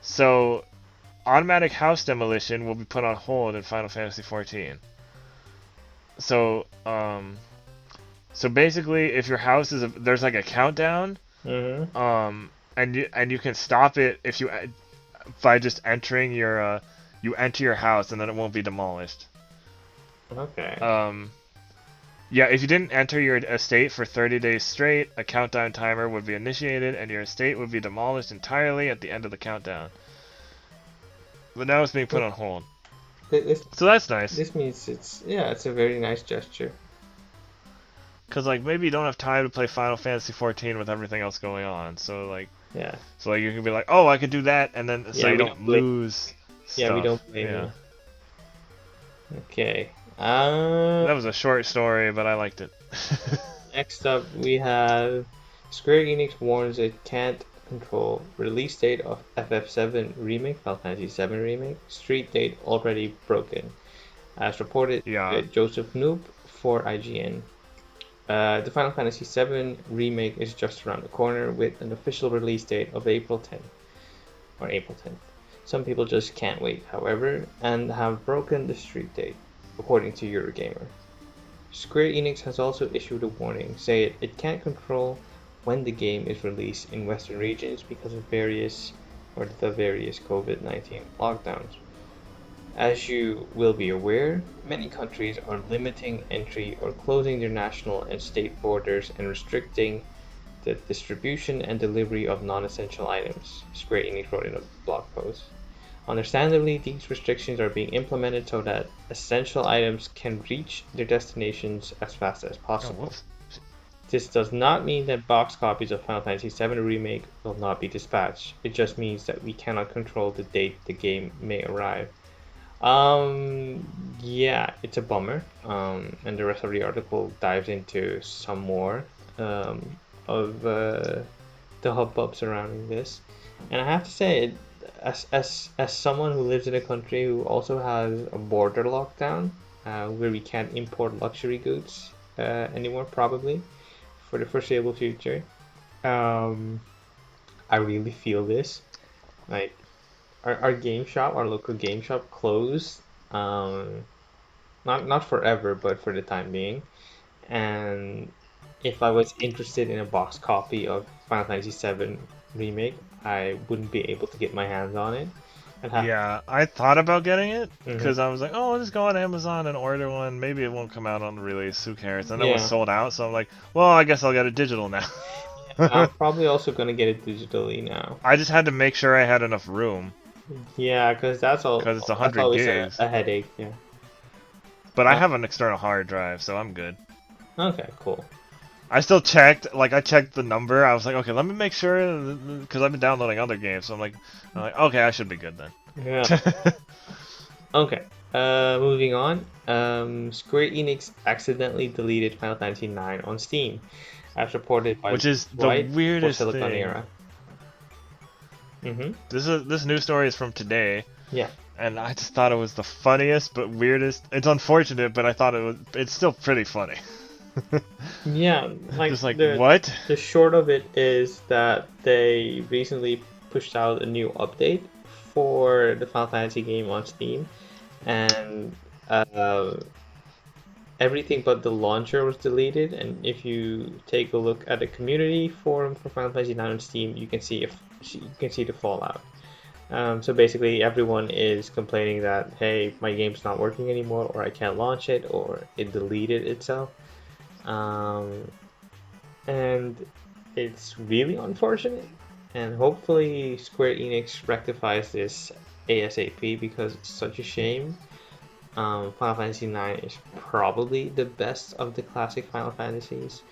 So automatic house demolition will be put on hold in Final Fantasy 14. So so basically, if your house is there's like a countdown, and you can stop it if you by just entering your you enter your house and then it won't be demolished. Okay. Yeah, if you didn't enter your estate for 30 days straight, a countdown timer would be initiated and your estate would be demolished entirely at the end of the countdown. But now it's being put on hold. So that's nice. This means it's a very nice gesture. Cause like maybe you don't have time to play Final Fantasy 14 with everything else going on, so like you can be like, oh, I could do that, and then so you don't lose. Yeah, we don't blame you. Okay. That was a short story, but I liked it. Next up, we have Square Enix warns it can't control release date of FF7 remake, Final Fantasy 7 remake, street date already broken, as reported by Joseph Noob for IGN. The Final Fantasy 7 remake is just around the corner with an official release date of April 10th. Some people just can't wait, however, and have broken the street date, according to Eurogamer. Square Enix has also issued a warning, saying it can't control when the game is released in Western regions because of the various COVID-19 lockdowns. As you will be aware, many countries are limiting entry or closing their national and state borders and restricting the distribution and delivery of non-essential items, Square Enix wrote in a blog post. Understandably, these restrictions are being implemented so that essential items can reach their destinations as fast as possible. This does not mean that box copies of Final Fantasy VII Remake will not be dispatched. It just means that we cannot control the date the game may arrive. Yeah, it's a bummer. And the rest of the article dives into some more of the hubbub surrounding this. And I have to say, as someone who lives in a country who also has a border lockdown, where we can't import luxury goods anymore, probably for the foreseeable future, I really feel this. Like, our game shop, our local game shop, closed. Not forever, but for the time being. And if I was interested in a box copy of Final Fantasy VII Remake, I wouldn't be able to get my hands on it. Yeah, I thought about getting it because I was like, oh, I'll just go on Amazon and order one. Maybe it won't come out on the release. Who cares? And it was sold out, so I'm like, well, I guess I'll get it digital now. I'm probably also gonna get it digitally now. I just had to make sure I had enough room. Yeah, because that's all. Because it's 100 gigs. A headache. Yeah. But I have an external hard drive, so I'm good. Okay, cool. I still checked, like, I checked the number. I was like, okay, let me make sure, because I've been downloading other games, so I'm like, okay, I should be good then. Yeah. Okay, moving on. Square Enix accidentally deleted Final Fantasy IX on Steam, as reported by which is the weirdest Silicon thing. Era. This news story is from today. Yeah. And I just thought it was the funniest but weirdest. It's unfortunate, but I thought it's still pretty funny. Yeah, like, just like what? The short of it is that they recently pushed out a new update for the Final Fantasy game on Steam, and everything but the launcher was deleted. And if you take a look at the community forum for Final Fantasy IX on Steam, you can see the fallout. So basically, everyone is complaining that, hey, my game's not working anymore, or I can't launch it, or it deleted itself. And it's really unfortunate, and hopefully Square Enix rectifies this ASAP, because it's such a shame. Final Fantasy IX is probably the best of the classic Final Fantasies.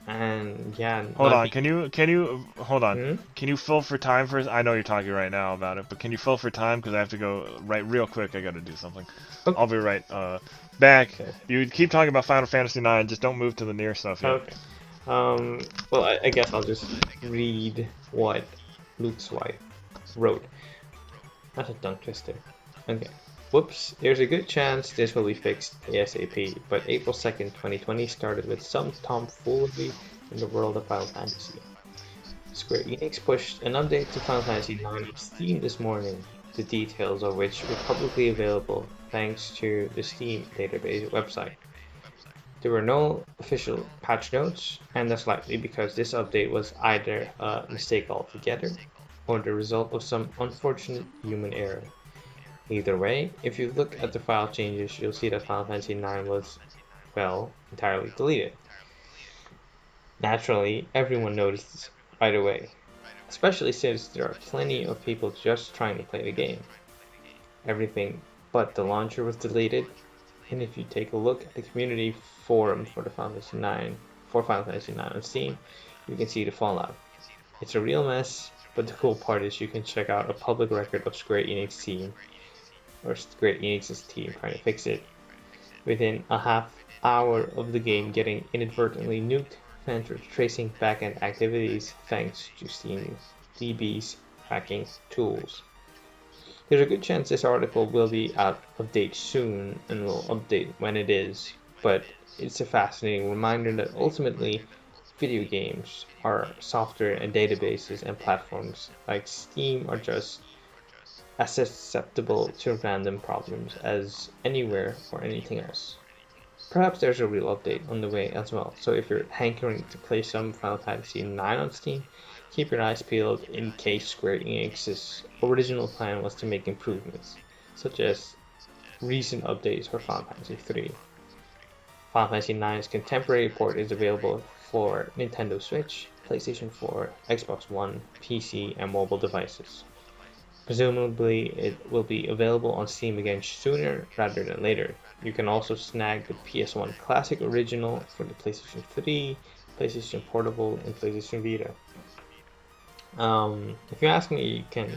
And yeah. Hold on, can you hold on? Can you fill for time first? I know you're talking right now about it, but can you fill for time, because I have to go right real quick. I got to do something. Okay. I'll be right back. Okay. You keep talking about Final Fantasy IX, just don't move to the near stuff yet. Okay. Well, I guess I'll just read what Luke's wife wrote. That's a tongue twister. Okay. Whoops, there's a good chance this will be fixed ASAP, but April 2nd, 2020 started with some tomfoolery in the world of Final Fantasy. Square Enix pushed an update to Final Fantasy IX on Steam this morning, the details of which were publicly available thanks to the Steam database website. There were no official patch notes, and that's likely because this update was either a mistake altogether or the result of some unfortunate human error. Either way, if you look at the file changes, you'll see that Final Fantasy IX was, well, entirely deleted. Naturally, everyone noticed this right away, especially since there are plenty of people just trying to play the game. Everything but the launcher was deleted, and if you take a look at the community forum for Final Fantasy IX on Steam, you can see the fallout. It's a real mess, but the cool part is you can check out a public record of Square Enix's team trying to fix it. Within a half hour of the game getting inadvertently nuked, fans were tracing backend activities thanks to Steam DB's hacking tools. There's a good chance this article will be out of date soon and will update when it is, but it's a fascinating reminder that ultimately video games are software and databases, and platforms like Steam are just as susceptible to random problems as anywhere or anything else. Perhaps there's a real update on the way as well, so if you're hankering to play some Final Fantasy IX on Steam, keep your eyes peeled in case Square Enix's original plan was to make improvements, such as recent updates for Final Fantasy III. Final Fantasy IX's contemporary port is available for Nintendo Switch, PlayStation 4, Xbox One, PC, and mobile devices. Presumably, it will be available on Steam again sooner rather than later. You can also snag the PS1 Classic Original for the PlayStation 3, PlayStation Portable, and PlayStation Vita. If you ask me, you can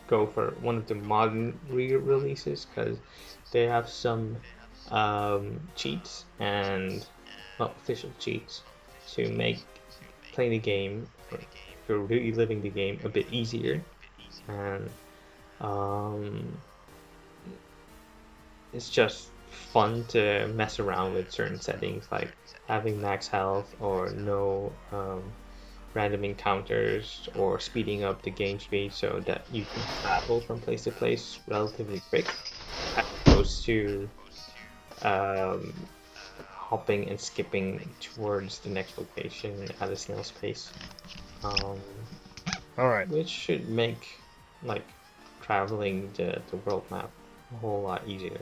go for one of the modern re-releases because they have some cheats and official cheats to make playing the game, or if you're reliving the game, a bit easier. And it's just fun to mess around with certain settings, like having max health or no random encounters, or speeding up the game speed so that you can travel from place to place relatively quick, as opposed to hopping and skipping towards the next location at a snail's pace. Alright. Which should make like traveling the world map a whole lot easier.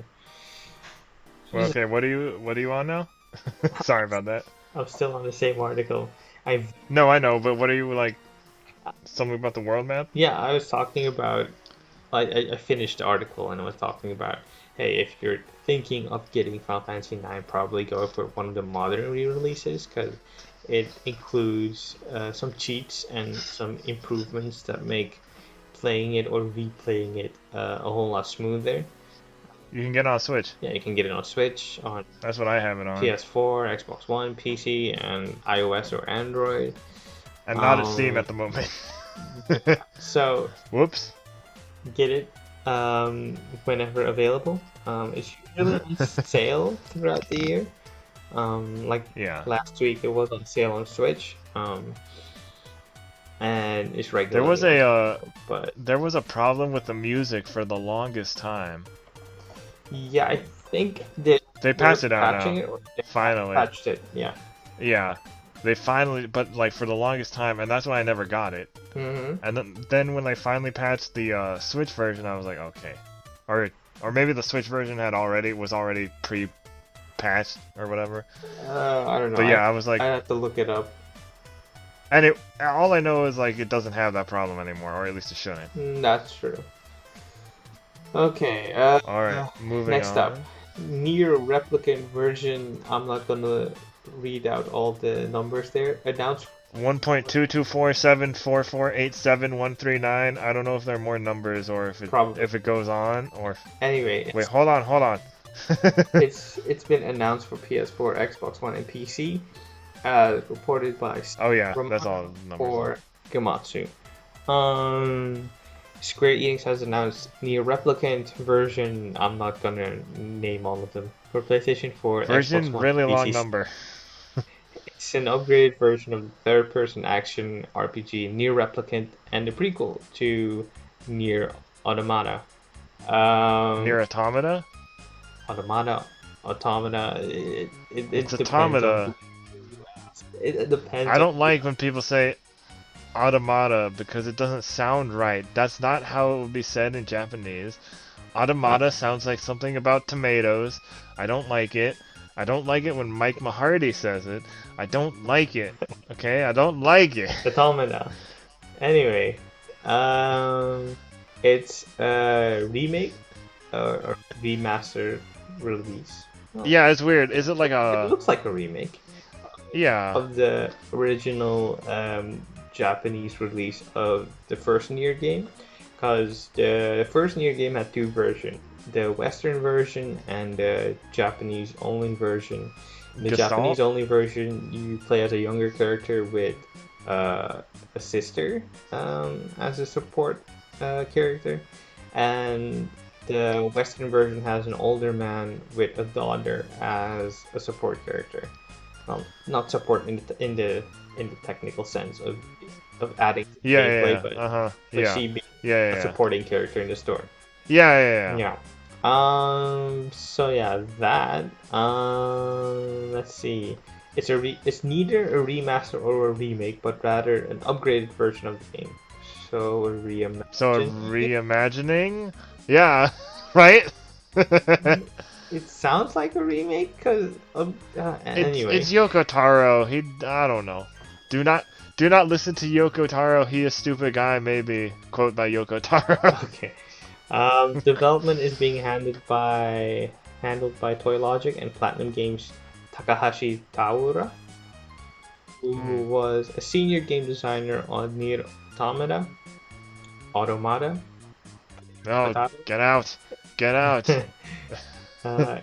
Well, okay, what are you on now? Sorry about that. I'm still on the same article. No, I know, but what are you like? Something about the world map? Yeah, I was talking about. I finished the article and I was talking about, hey, if you're thinking of getting Final Fantasy IX, probably go for one of the modern re-releases because it includes some cheats and some improvements that make playing it or replaying it a whole lot smoother. You can get it on Switch. Yeah, you can get it on Switch, on That's what I have it on. PS4, Xbox One, PC, and iOS or Android. And not at Steam at the moment. So, whoops. Get it whenever available. It's usually on sale throughout the year. Last week it was on sale on Switch. And it's regular. There was a problem with the music for the longest time. Yeah, I think they patched it out now. Finally. Patched it, yeah. Yeah, they finally, but like for the longest time, and that's why I never got it. Mm-hmm. And then when they finally patched the Switch version, I was like, okay, or maybe the Switch version was already pre-patched or whatever. I don't know. But yeah, I was like, I have to look it up. And all I know is like it doesn't have that problem anymore, or at least it shouldn't. That's true. Okay. Alright, moving on. Next up, Nier Replicant version. I'm not gonna read out all the numbers there. Announced 1.22474487139. I don't know if there are more numbers or if it goes on or. Anyway. Wait, hold on. It's been announced for PS4, Xbox One, and PC. reported by Oh yeah, that's Romano all numbers. for Gematsu. Square Enix has announced Nier Replicant version. I'm not gonna name all of them for PlayStation 4, Xbox Version One, really long PC. number. It's an upgraded version of the third-person action RPG Nier Replicant and the prequel to Nier Automata. Near Um, Automata? Automata. It's It depends on Automata. who. It depends I on don't who. like when people say automata because it doesn't sound right. That's not how it would be said in Japanese. Uh, Automata sounds like something about tomatoes. I don't like it. I don't like it when Mike Mahardy says it. I don't like it. Okay? I don't like it. Automata. Anyway, um, it's a remake or remaster release. Well, Yeah, it's weird. Is it like it a... looks like a remake Yeah. of the original Japanese release of the first Nier game, because the first Nier game had two versions, the Western version and the Japanese only version. In the Japanese Gestalt? only version, you play as a younger character with a sister as a support character, and the Western version has an older man with a daughter as a support character. Not support in the technical sense of adding to the Yeah, gameplay, yeah, yeah. Uh-huh. but Yeah. she being Yeah, a yeah, yeah. supporting character in the story. Yeah, yeah, yeah. Yeah. So yeah, that. Let's see. It's neither a remaster or a remake, but rather an upgraded version of the game. So a So reimagine, maybe? reimagining? Yeah, right? It sounds like a remake, cause It's anyway. Yoko Taro. He I don't know. Do not listen to Yoko Taro. He a stupid guy. Maybe quote by Yoko Taro. Okay. Development is being handled by Toy Logic and Platinum Games Takahashi Taura, who Hmm. was a senior game designer on Nier Automata. No, Automata. get out, get out. uh,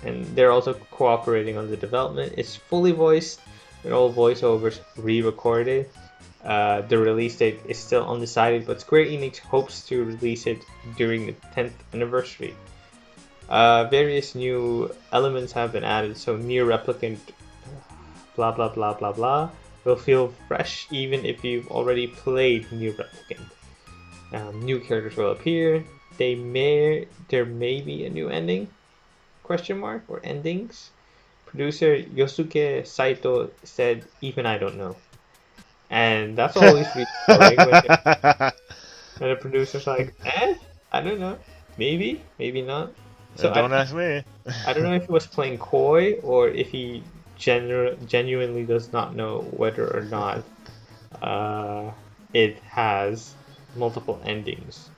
and they're also cooperating on the development. It's fully voiced, with all voiceovers re-recorded. The release date is still undecided, but Square Enix hopes to release it during the 10th anniversary. Various new elements have been added, so Nier Replicant, blah blah blah blah blah, will feel fresh even if you've already played Nier Replicant. New characters will appear. There may be a new ending? Question mark or endings? Producer Yosuke Saito said, "Even I don't know," and that's always reassuring when the producer's like, "Eh, I don't know, maybe not." So Don't ask me. I don't know if he was playing coy or if he genuinely does not know whether or not uh, it has multiple endings.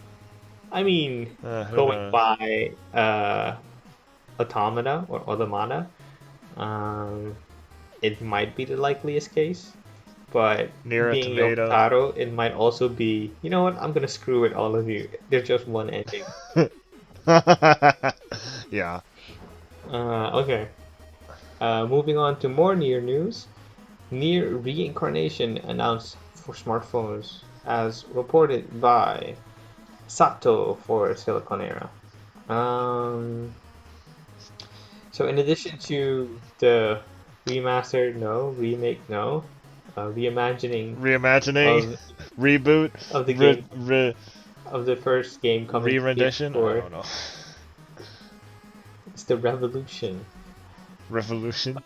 I mean, Who going knows? by Automata, um, it might be the likeliest case. But Near a being tomato. Yokotaro, it might also be, you know what, I'm gonna screw with all of you. There's just one ending. Yeah. Okay. Moving on to more Nier news. Nier Reincarnation announced for smartphones, as reported by Sato for Siliconera. Um, so in addition to the remaster, no, remake, no, reimagining Reimagining, of reboot, of the game of the first game coming to re-rendition. I PS4, don't know. it's the revolution. Revolution.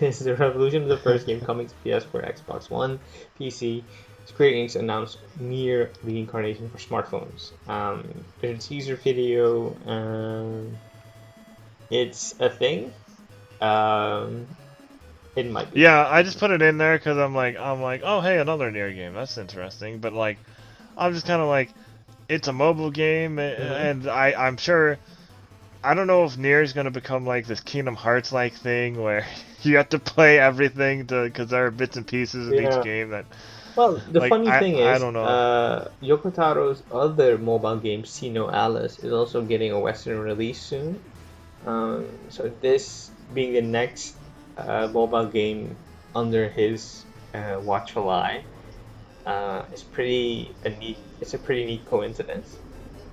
It's the revolution of the first game coming to PS4, Xbox One, PC. Square Enix announced Nier Reincarnation for smartphones. There's a teaser video. It's a thing. Um, it might be. Yeah, I just put it in there because I'm like, oh hey, another Nier game. That's interesting. But like, I'm just kind of like, it's a mobile game, Mm-hmm. and I'm sure. I don't know if Nier is gonna become like this Kingdom Hearts like thing where you have to play everything to because there are bits and pieces in each Yeah. game that Well, the like funny thing I is, don't know. Yoko Taro's other mobile game, Sino Alice, is also getting a Western release soon. So this being the next mobile game under his watchful eye. It's a pretty neat coincidence.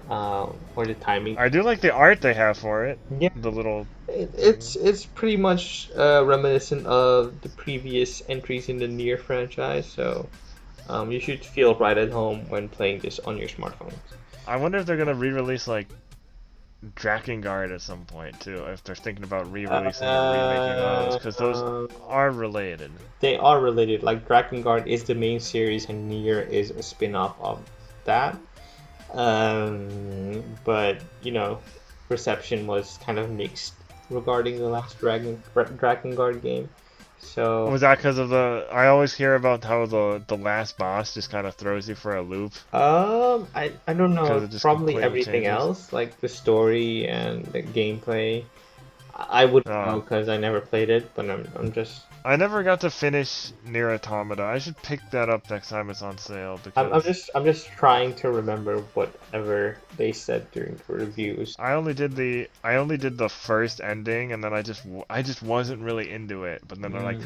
For the timing. I do like the art they have for it. Yeah, The little. it's pretty much reminiscent of the previous entries in the Nier franchise, so you should feel right at home when playing this on your smartphone. I wonder if they're gonna re-release like Drakengard at some point too. If they're thinking about re-releasing or remaking those, because those are related. They are related. Like Drakengard is the main series, and Nier is a spin-off of that. But reception was kind of mixed regarding the last Drakengard game. So Was that because of the? I always hear about how the last boss just kind of throws you for a loop. I don't know. Because it just Probably completely everything changes. else, like the story and the gameplay. I wouldn't know because I never played it, but I'm just. I never got to finish Nier Automata. I should pick that up next time it's on sale because I'm just trying to remember whatever they said during the reviews. I only did the first ending, and then I just wasn't really into it. But then they're like,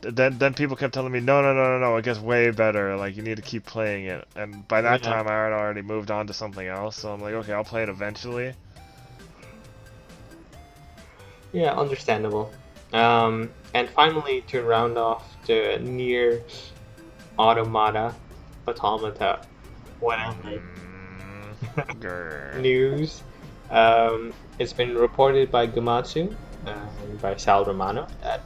then people kept telling me, no, it gets way better. Like you need to keep playing it. And by that time, I had already moved on to something else. So I'm like, okay, I'll play it eventually. Yeah, understandable. And finally, to round off the Nier Automata, whatever news, it's been reported by Gamatsu and by Sal Romano that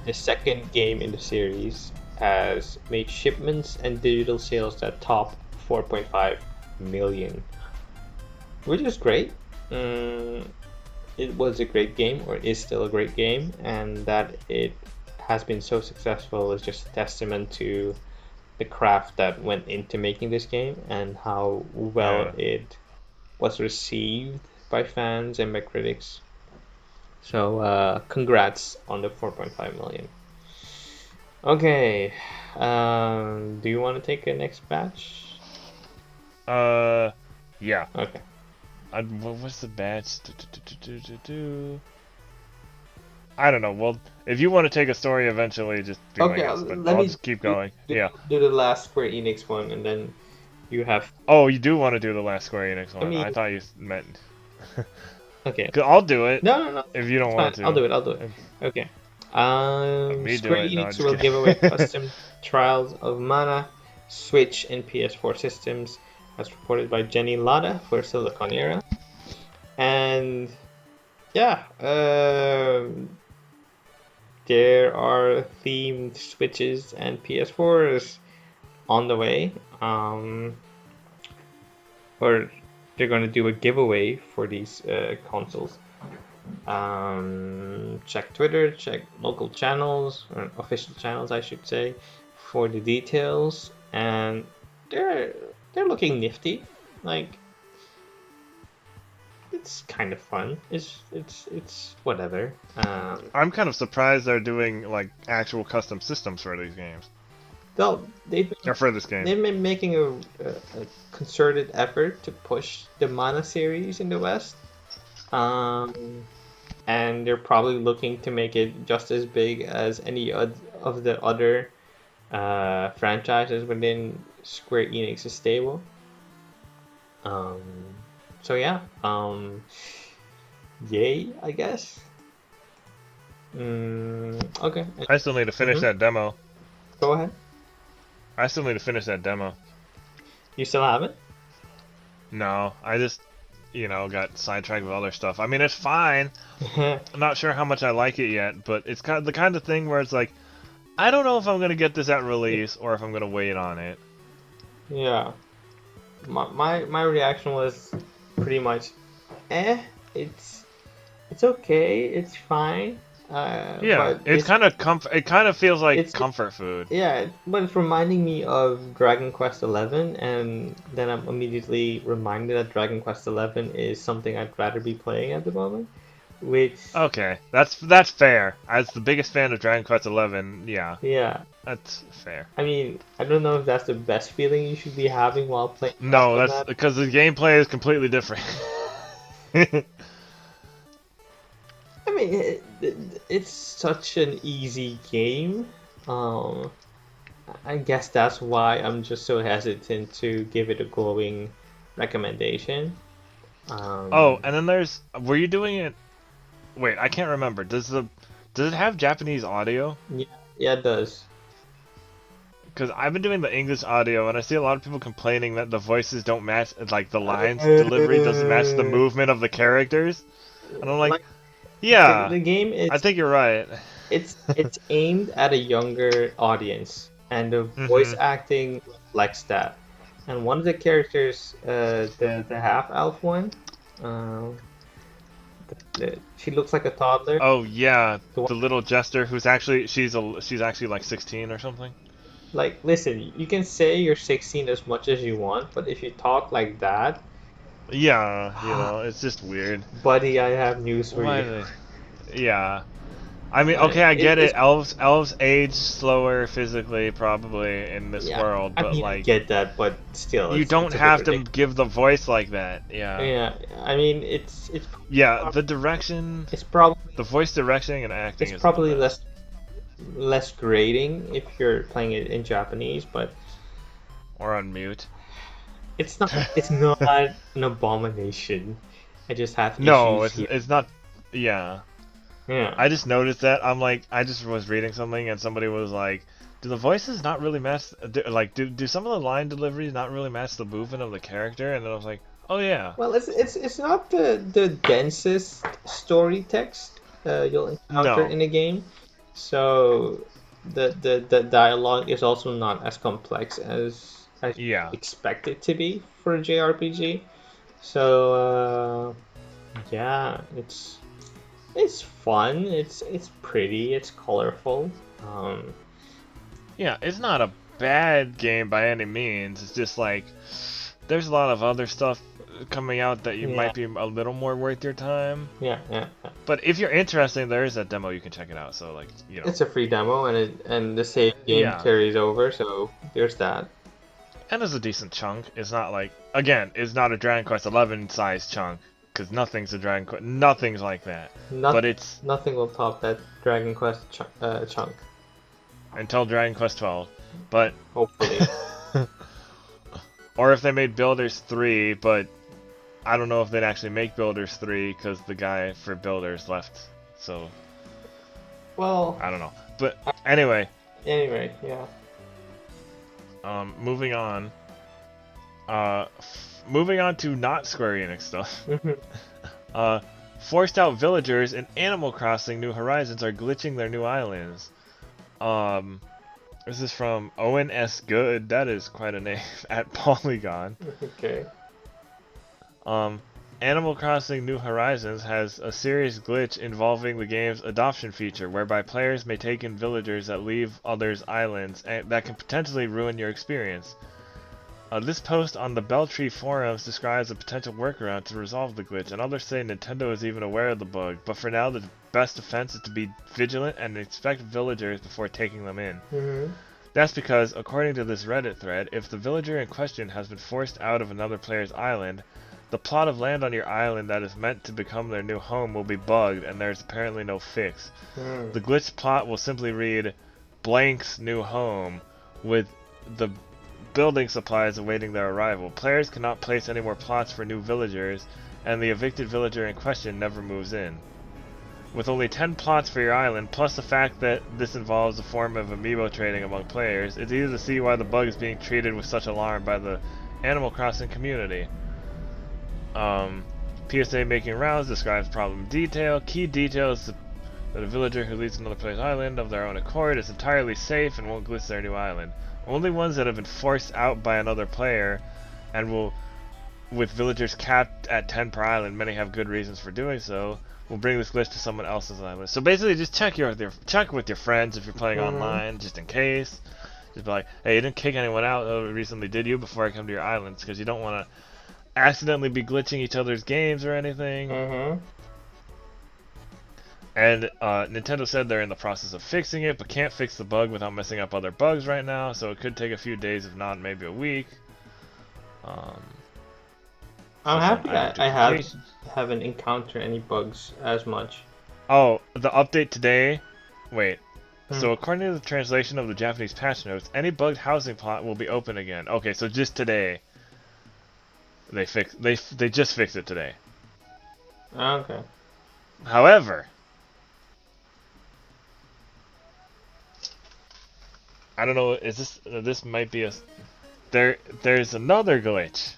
the second game in the series has made shipments and digital sales that top 4.5 million, which is great. It was a great game, or is still a great game, and that it has been so successful is just a testament to the craft that went into making this game and how well it was received by fans and by critics. So congrats on the 4.5 million. Okay, do you want to take a next batch? Yeah. Okay. What's the batch? I don't know. Well, if you want to take a story eventually, just do Okay, my guess, but I'll just keep going. Do the last Square Enix one, and then you have. Oh, you do want to do the last Square Enix one? I thought you meant. Okay. I'll do it. No. If you don't want to, I'll do it. Okay. Square Enix will kidding. give away custom trials of Mana, Switch, and PS4 systems, as reported by Jenny Lada for Silicon Era. And yeah, there are themed Switches and PS4s on the way. Or they're going to do a giveaway for these consoles. Check Twitter, check local channels, or official channels, I should say, for the details. And they're looking nifty. Like, it's kind of fun. It's whatever. I'm kind of surprised they're doing like actual custom systems for these games. Or for this game. They've been making a concerted effort to push the Mana series in the West. And they're probably looking to make it just as big as any of the other franchises within Square Enix's stable. So yeah, yay, I guess. Okay. I still need to finish that demo. Go ahead. I still need to finish that demo. You still haven't? No, I just, got sidetracked with other stuff. I mean, it's fine. I'm not sure how much I like it yet, but it's kind of the kind of thing where it's like, I don't know if I'm gonna get this at release or if I'm gonna wait on it. Yeah. My reaction was pretty much, it's okay, it's fine. Yeah, it kind of feels like comfort food. Yeah, but it's reminding me of Dragon Quest XI, and then I'm immediately reminded that Dragon Quest XI is something I'd rather be playing at the moment. Which okay, that's fair. As the biggest fan of Dragon Quest XI, yeah, that's fair. I mean, I don't know if that's the best feeling you should be having while playing. No, that's because the gameplay is completely different. mean, it's such an easy game. Um, I guess that's why I'm just so hesitant to give it a glowing recommendation. Oh, Um, and then were you doing it? Wait, I can't remember. Does it have Japanese audio? yeah, yeah, it does. Because I've been doing the English audio, and I see a lot of people complaining that the voices don't match, like the lines delivery doesn't match the movement of the characters. And I'm like, Like yeah, the game I is think you're right. it's aimed at a younger audience, and the voice Mm-hmm. acting reflects that. And one of the characters, the half elf one, uh, she looks like a toddler. Oh yeah, The one, the little jester who's actually she's actually like 16 or something. like, listen, you can say you're 16 as much as you want, but if you talk like that, Yeah, it's just weird. buddy, I have news for Why you. they? Yeah. I mean, Like, okay, I get it. it's Elves age slower physically, probably in this yeah. world, I but mean, I like, get that, but still, you don't it's a bit have to ridiculous. give the voice like that. Yeah. Yeah, I mean, Yeah, the direction, it's probably the voice directing and acting it's isn't the probably best. less grading if you're playing it in Japanese, but Or on mute. it's not an abomination. I just have No, issues it's here. it's not. Yeah, Yeah. I just noticed that. I'm like, I just was reading something and somebody was like, "Do the voices not really match? Do some of the line deliveries not really match the movement of the character?" And then I was like, "Oh yeah, Well, it's not the densest story text you'll encounter no, in a game, so the dialogue is also not as complex as you yeah, expect it to be for a JRPG. So yeah, it's fun. It's pretty. It's colorful. Um, yeah." It's not a bad game by any means. It's just like there's a lot of other stuff coming out that you yeah, might be a little more worth your time. yeah. But if you're interested, there is that demo you can check it out. So like, It's a free demo, and the save game yeah. carries over. So there's that. And it's a decent chunk. It's not like, again, it's not a Dragon Quest 11 size chunk, because nothing's a Dragon Quest, nothing's like that. But Not, it's Nothing will top that Dragon Quest chunk. until Dragon Quest 12. But, Hopefully. or if they made Builders 3, but I don't know if they'd actually make Builders 3, because the guy for Builders left. So, Well, I don't know. But, anyway, anyway, yeah. moving on. Moving on to not Square Enix stuff. Uh, Forced out villagers in Animal Crossing New Horizons are glitching their new islands. This is from Owen S. Good. That is quite a name. At Polygon. Okay. Animal Crossing New Horizons has a serious glitch involving the game's adoption feature, whereby players may take in villagers that leave others' islands, and that can potentially ruin your experience. This post on the Beltree forums describes a potential workaround to resolve the glitch, and others say Nintendo is even aware of the bug, but for now the best defense is to be vigilant and inspect villagers before taking them in. Mm-hmm. That's because, according to this Reddit thread, if the villager in question has been forced out of another player's island, the plot of land on your island that is meant to become their new home will be bugged, and there is apparently no fix. Mm. The glitch plot will simply read, Blank's new home, with the building supplies awaiting their arrival. Players cannot place any more plots for new villagers, and the evicted villager in question never moves in. With only 10 plots for your island, plus the fact that this involves a form of amiibo trading among players, it's easy to see why the bug is being treated with such alarm by the Animal Crossing community. PSA making rounds describes problem detail. Key details that a villager who leaves another player's island of their own accord is entirely safe and won't glitch their new island. Only ones that have been forced out by another player and will, with villagers capped at 10 per island, many have good reasons for doing so, will bring this glitch to someone else's island. So basically just check with your friends if you're playing Mm-hmm. online, just in case. Just be like, hey, you didn't kick anyone out recently, did you, before I come to your islands? Because you don't want to accidentally be glitching each other's games or anything. Mm-hmm. And Nintendo said they're in the process of fixing it, but can't fix the bug without messing up other bugs right now, so it could take a few days, if not maybe a week. I'm So some happy item I duplication. haven't encountered any bugs as much. Oh, the update today. Wait. Hmm. So according to the translation of the Japanese patch notes, any bugged housing plot will be open again. Okay, so just today they just fixed it today. Okay. However, I don't know. Is this might be a there's another glitch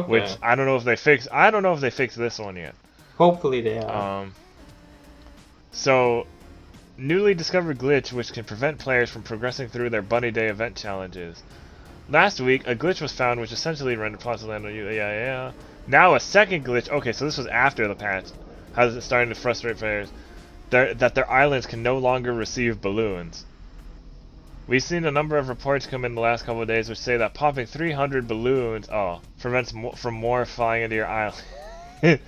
which Okay. I don't know if they fix. I don't know if they fixed this one yet. Hopefully they have. Um, so newly discovered glitch which can prevent players from progressing through their Bunny Day event challenges. Last week, a glitch was found which essentially rendered plots to land on you. Yeah. Now a second glitch. Okay, so this was after the patch. How's it starting to frustrate players? That their islands can no longer receive balloons. We've seen a number of reports come in the last couple of days which say that popping 300 balloons, prevents from more flying into your island.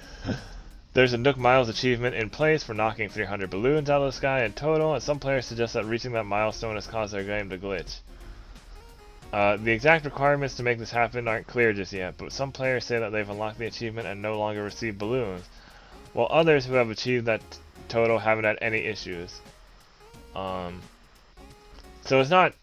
There's a Nook Miles achievement in place for knocking 300 balloons out of the sky in total, and some players suggest that reaching that milestone has caused their game to glitch. The exact requirements to make this happen aren't clear just yet, but some players say that they've unlocked the achievement and no longer receive balloons, while others who have achieved that total haven't had any issues. So it's not,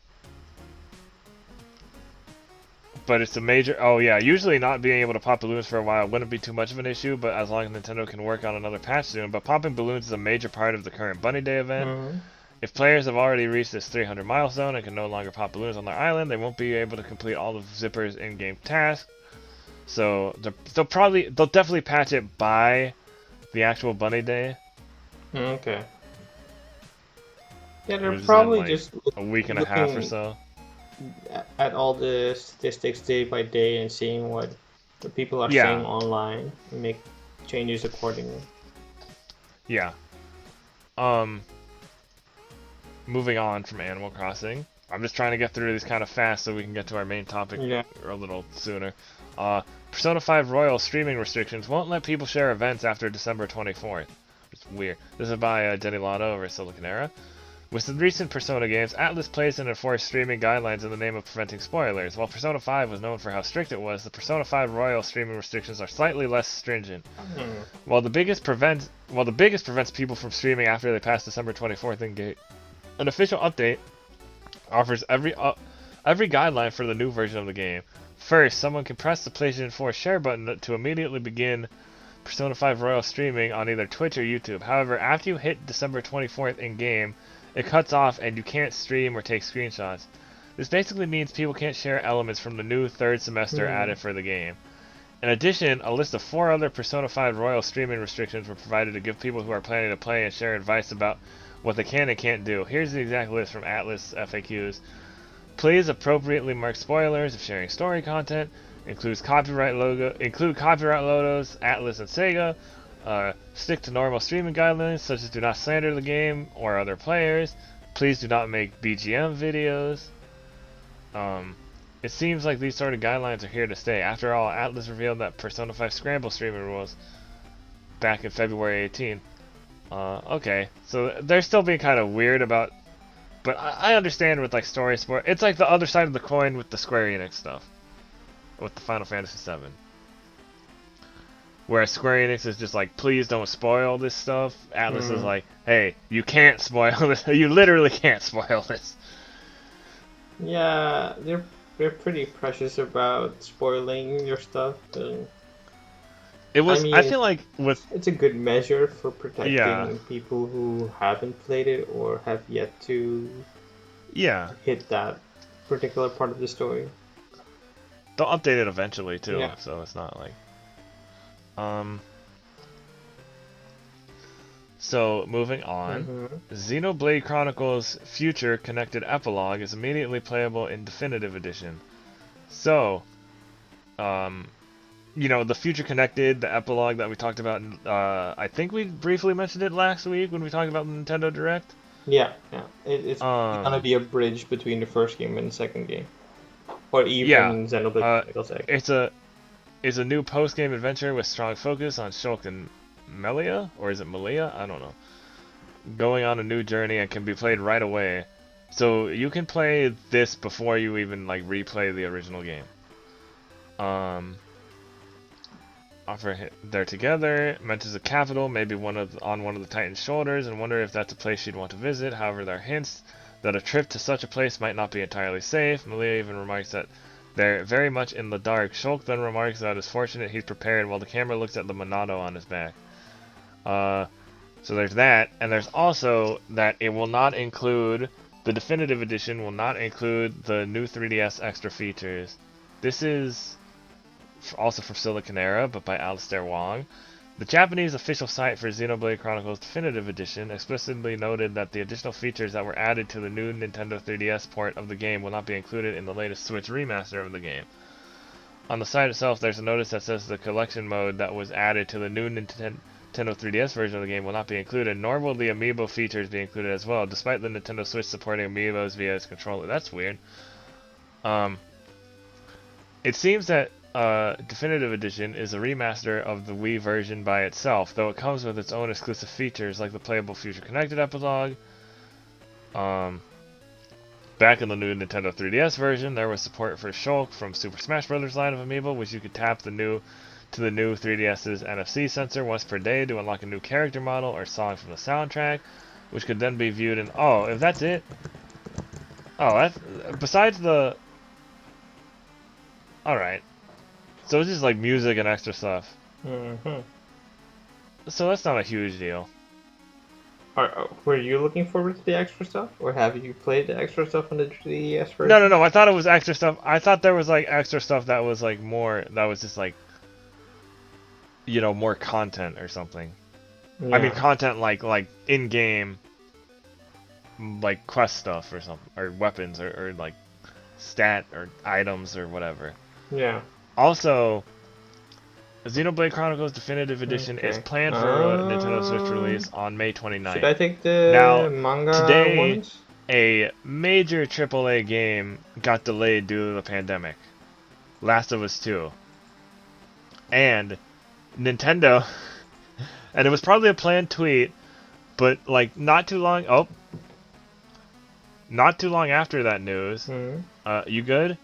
but it's a major. Oh yeah, usually not being able to pop balloons for a while wouldn't be too much of an issue, but as long as Nintendo can work on another patch soon. But popping balloons is a major part of the current Bunny Day event. Hmm. If players have already reached this 300 milestone and can no longer pop balloons on their island, they won't be able to complete all of Zipper's in-game tasks. So they'll definitely patch it by the actual Bunny Day, Okay. Yeah, they're which is in probably like just a week and a half or looking so. at all the statistics day by day and seeing what the people are saying Yeah, online and make changes accordingly. yeah. Moving on from Animal Crossing. I'm just trying to get through these kind of fast so we can get to our main topic Yeah. a little sooner. Persona 5 Royal streaming restrictions won't let people share events after December 24th. It's weird. This is by Denny Lotto over Silicon Era. With the recent Persona games, Atlus placed and enforced streaming guidelines in the name of preventing spoilers. While Persona 5 was known for how strict it was, the Persona 5 Royal streaming restrictions are slightly less stringent. While the biggest prevents people from streaming after they pass December 24th in game, an official update offers every guideline for the new version of the game. First, someone can press the PlayStation 4 share button to immediately begin Persona 5 Royal streaming on either Twitch or YouTube. However, after you hit December 24th in-game, it cuts off and you can't stream or take screenshots. This basically means people can't share elements from the new third semester added for the game. In addition, a list of 4 other Persona 5 Royal streaming restrictions were provided to give people who are planning to play and share advice about what they can and can't do. Here's the exact list from Atlus FAQs. Please appropriately mark spoilers if sharing story content. Include copyright logos, Atlus and Sega. Stick to normal streaming guidelines such as do not slander the game or other players. Please do not make BGM videos. It seems like these sort of guidelines are here to stay. After all, Atlus revealed that Persona 5 Scramble streaming rules back in February 18th. Okay, so they're still being kind of weird about, but I understand with like story sport. It's like the other side of the coin with the Square Enix stuff, with the Final Fantasy VII. Whereas Square Enix is just like, please don't spoil this stuff. Atlus is like, hey, you can't spoil this. You literally can't spoil this. Yeah, they're pretty precious about spoiling your stuff. And, It was. I I mean, feel like with it's a good measure for yeah, protecting people who haven't played it or have yet to yeah. hit that particular part of the story. They'll update it eventually too, Yeah. so it's not like um. So moving on, Xenoblade Chronicles Future Connected Epilogue is immediately playable in Definitive Edition. So, the Future Connected, the epilogue that we talked about, I think we briefly mentioned it last week when we talked about the Nintendo Direct. Yeah. It's gonna be a bridge between the first game and the second game, or Yeah, even Xenoblade Chronicles X. it's a new post-game adventure with strong focus on Shulk and Melia, or is it Melia? I don't know. Going on a new journey and can be played right away. So you can play this before you even like replay the original game. they're together. Mentions a capital, maybe on one of the Titans' shoulders, and wonder if that's a place she'd want to visit. However, there are hints that a trip to such a place might not be entirely safe. Malia even remarks that they're very much in the dark. Shulk then remarks that it's fortunate he's prepared while the camera looks at the Monado on his back. So there's that, and there's also that it will not include, the definitive edition will not include the new 3DS extra features. This is also from Silicon Era, but by Alistair Wong. The Japanese official site for Xenoblade Chronicles Definitive Edition explicitly noted that the additional features that were added to the new Nintendo 3DS port of the game will not be included in the latest Switch remaster of the game. On the site itself, there's a notice that says the collection mode that was added to the new Nintendo 3DS version of the game will not be included, nor will the amiibo features be included as well, despite the Nintendo Switch supporting amiibos via its controller. That's weird. It seems that Definitive Edition is a remaster of the Wii version by itself, though it comes with its own exclusive features like the playable Future Connected epilogue. Back in the new Nintendo 3DS version, there was support for Shulk from Super Smash Bros. Line of amiibo, which you could tap to the new 3DS's NFC sensor once per day to unlock a new character model or song from the soundtrack, which could then be viewed in... Oh, if that's it? Oh, that's... Besides the... Alright. So it's just like music and extra stuff. Mm-hmm. So that's not a huge deal. Were you looking forward to the extra stuff, or have you played the extra stuff on the 3DS version? No. I thought it was extra stuff. I thought there was like extra stuff that was like more. That was just like, you know, more content or something. Yeah. I mean, content like in game, like quest stuff or something, or weapons or like stat or items or whatever. Yeah. Also, Xenoblade Chronicles Definitive Edition is planned for a Nintendo Switch release on May 29th. Should I take the manga today, ones? A major AAA game got delayed due to the pandemic. Last of Us 2. And Nintendo, and it was probably a planned tweet, but like not too long after that news, you good?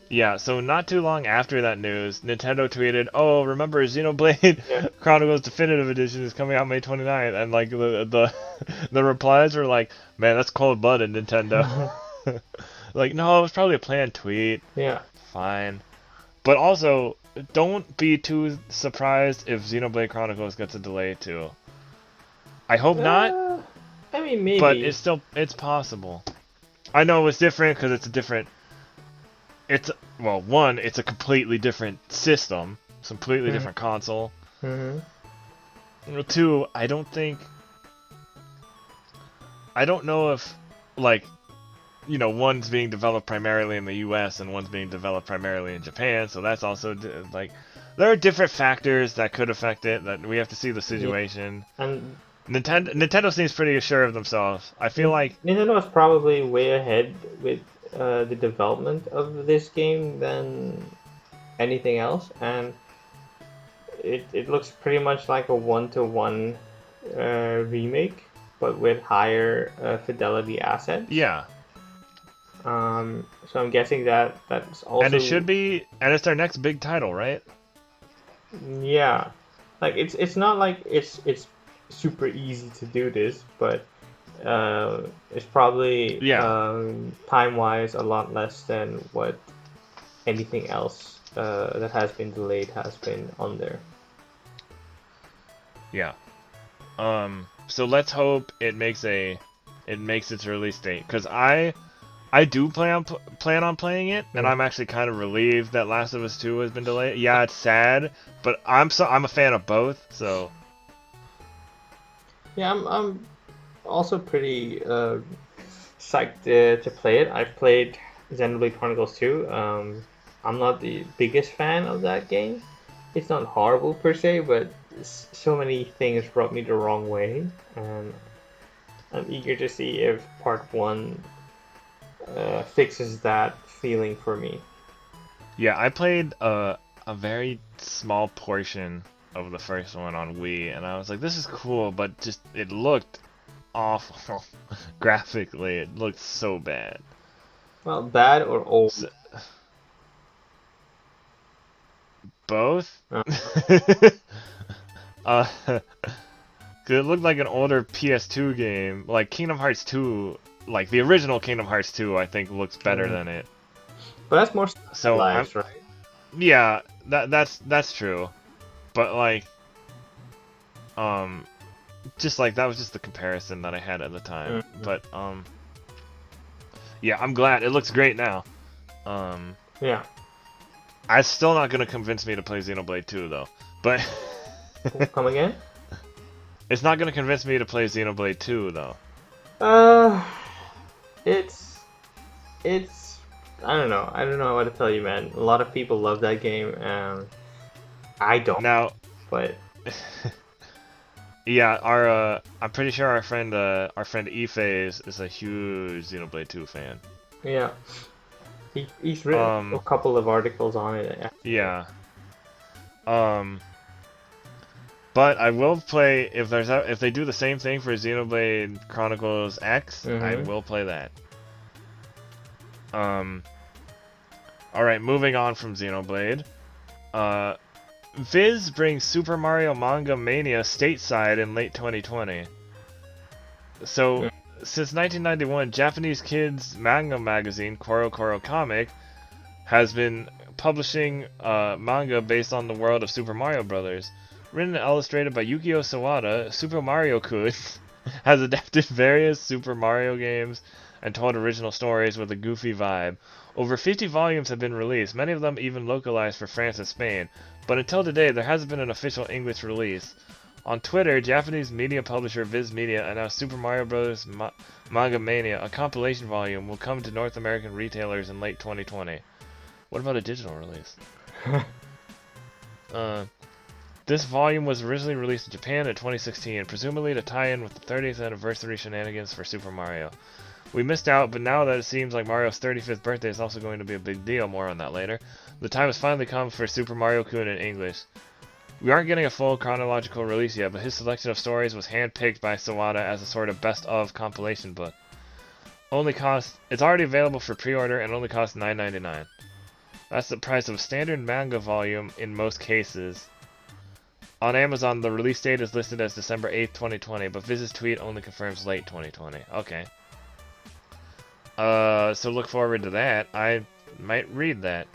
Yeah, so not too long after that news, Nintendo tweeted, "Oh, remember Xenoblade Chronicles Definitive Edition is coming out May 29th," and like the replies were like, "Man, that's cold-blooded, Nintendo." Like, no, it was probably a planned tweet. Yeah. Fine. But also, don't be too surprised if Xenoblade Chronicles gets a delay too. I hope not. I mean, maybe. But it's possible. I know it's different because it's a different. It's a completely different system, it's a completely different console. Two, I don't know if like, you know, one's being developed primarily in the U.S. and one's being developed primarily in Japan, so that's also like there are different factors that could affect it. That we have to see the situation. Yeah. And Nintendo seems pretty sure of themselves. I feel like Nintendo is probably way ahead with the development of this game than anything else, and it looks pretty much like a one-to-one remake, but with higher fidelity assets. Yeah. So I'm guessing that's also. And it should be, and it's their next big title, right? Yeah, like it's not like it's super easy to do this, but it's probably time-wise a lot less than what anything else that has been delayed has been on there. Yeah. So let's hope it makes its release date, because I do plan on playing it, and I'm actually kind of relieved that Last of Us 2 has been delayed. Yeah, it's sad, but I'm a fan of both, so. Yeah, I'm also pretty psyched to play it. I've played Xenoblade Chronicles 2. I'm not the biggest fan of that game. It's not horrible per se, but so many things rubbed me the wrong way, and I'm eager to see if Part 1 fixes that feeling for me. Yeah, I played a very small portion of the first one on Wii, and I was like, this is cool, but just it looked awful. Graphically, it looked so bad. Well, bad or old? S both. Uh, uh, 'Cause it looked like an older PS2 game, like Kingdom Hearts 2, like the original Kingdom Hearts 2. I think looks better mm. than it. But that's more So stylized, right? yeah, that's true. But like, um, just like that was just the comparison that I had at the time. Mm. But yeah, I'm glad it looks great now. Um, Yeah. it's still not gonna convince me to play Xenoblade 2 though. But Come again? it's not gonna convince me to play Xenoblade 2 though. Uh, it's it's I don't know. I don't know what to tell you, man. A lot of people love that game. I don't, Now, but yeah, our I'm pretty sure our friend E-Phase is a huge Xenoblade 2 fan. yeah, he's written a couple of articles on it. Yeah. Um, but I will play if they do the same thing for Xenoblade Chronicles X, I will play that. All right, moving on from Xenoblade. Viz brings Super Mario Manga Mania stateside in late 2020. So, since 1991, Japanese kids manga magazine Courtar Comic has been publishing manga based on the world of Super Mario Bros. Written and illustrated by Yukio Sawada, Super Mario-kun has adapted various Super Mario games and told original stories with a goofy vibe. Over 50 volumes have been released, many of them even localized for France and Spain, but until today there hasn't been an official English release. On Twitter, Japanese media publisher Viz Media announced Super Mario Bros. Manga Mania, a compilation volume, will come to North American retailers in late 2020. What about a digital release? This volume was originally released in Japan in 2016, presumably to tie in with the 30th anniversary shenanigans for Super Mario. We missed out, but now that it seems like Mario's 35th birthday is also going to be a big deal, more on that later, the time has finally come for Super Mario-kun in English. We aren't getting a full chronological release yet, but his selection of stories was handpicked by Sawada as a sort of best-of compilation book. It's already available for pre-order and only costs $9.99. That's the price of a standard manga volume in most cases. On Amazon, the release date is listed as December 8th, 2020, but Viz's tweet only confirms late 2020. Okay. So look forward to that. I might read that.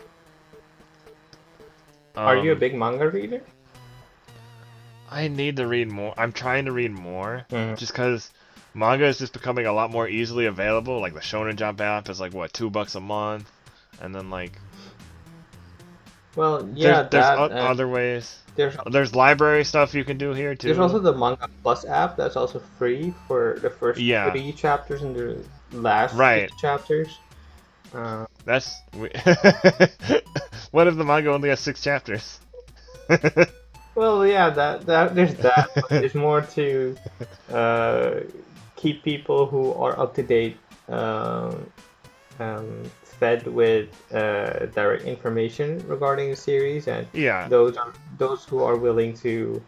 Are you a big manga reader? I need to read more. I'm trying to read more, Mm. just because manga is just becoming a lot more easily available. Like the Shonen Jump app is like what, $2 a month, and then like Well, yeah, there's that other ways. there's There's library stuff you can do here too. there's also the Manga Plus app that's also free for the first Yeah. 3 chapters and the last Right. 6 chapters. That's what if the manga only has 6 chapters? Well, yeah, that there's that, but there's more to keep people who are up to date fed with direct information regarding the series, and Yeah. those who are willing to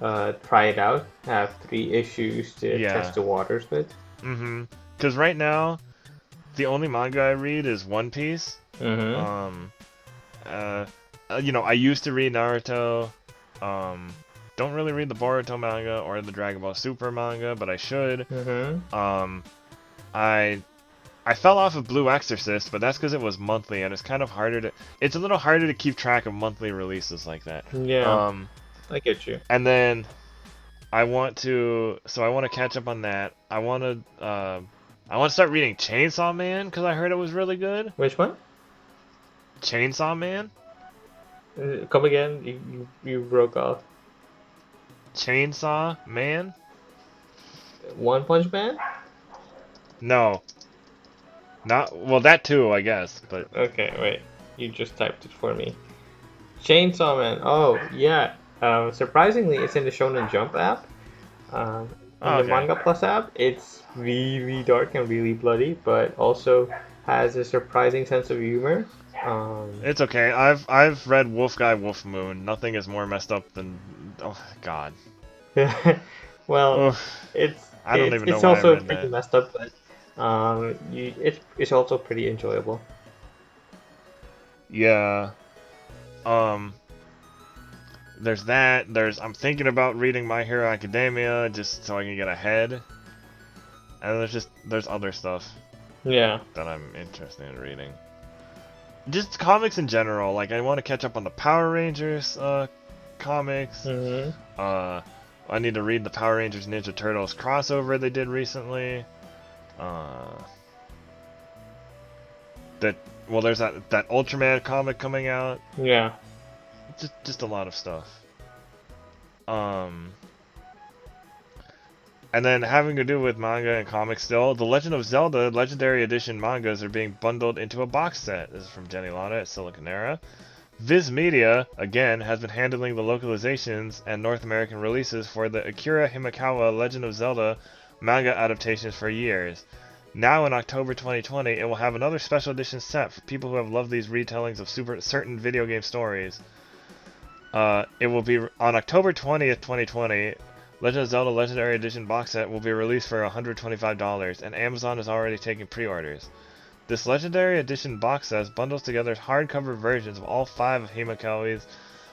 try it out have 3 issues to Yeah. test the waters with. Because right now, the only manga I read is One Piece. Mm-hmm. I used to read Naruto. Don't really read the Boruto manga or the Dragon Ball Super manga, but I should. Mm-hmm. I fell off of Blue Exorcist, but that's because it was monthly, and it's kind of harder to. It's a little harder to keep track of monthly releases like that. Yeah. I get you. And then I want to catch up on that. I want to start reading Chainsaw Man because I heard it was really good. Which one? Chainsaw Man? Come again? You broke off. Chainsaw Man? One Punch Man? No. Not well, that too, I guess, but Okay, wait. You just typed it for me. Chainsaw Man. Oh, yeah. Surprisingly, it's in the Shonen Jump app. In the Manga Plus app, it's really dark and really bloody, but also has a surprising sense of humor. It's okay. I've read Wolf Guy Wolf Moon. Nothing is more messed up than God. Well, I don't even know it's why I also read pretty that. messed up, but It's also pretty enjoyable. Yeah. Um, there's that. I'm thinking about reading My Hero Academia just so I can get ahead. And there's other stuff Yeah. that I'm interested in reading. Just comics in general. Like I want to catch up on the Power Rangers comics. Mm-hmm. I need to read the Power Rangers Ninja Turtles crossover they did recently. That there's that Ultraman comic coming out. Yeah. Just a lot of stuff. And then having to do with manga and comics still, The Legend of Zelda Legendary Edition mangas are being bundled into a box set. This is from Jenny Lotta at Siliconera. Viz Media, again, has been handling the localizations and North American releases for the Akira Himekawa Legend of Zelda manga adaptations for years. Now in October 2020, it will have another special edition set for people who have loved these retellings of certain video game stories. It will be on October 20th, 2020. Legend of Zelda Legendary Edition box set will be released for $125, and Amazon is already taking pre-orders. This Legendary Edition box set bundles together hardcover versions of all 5 of Himekawa's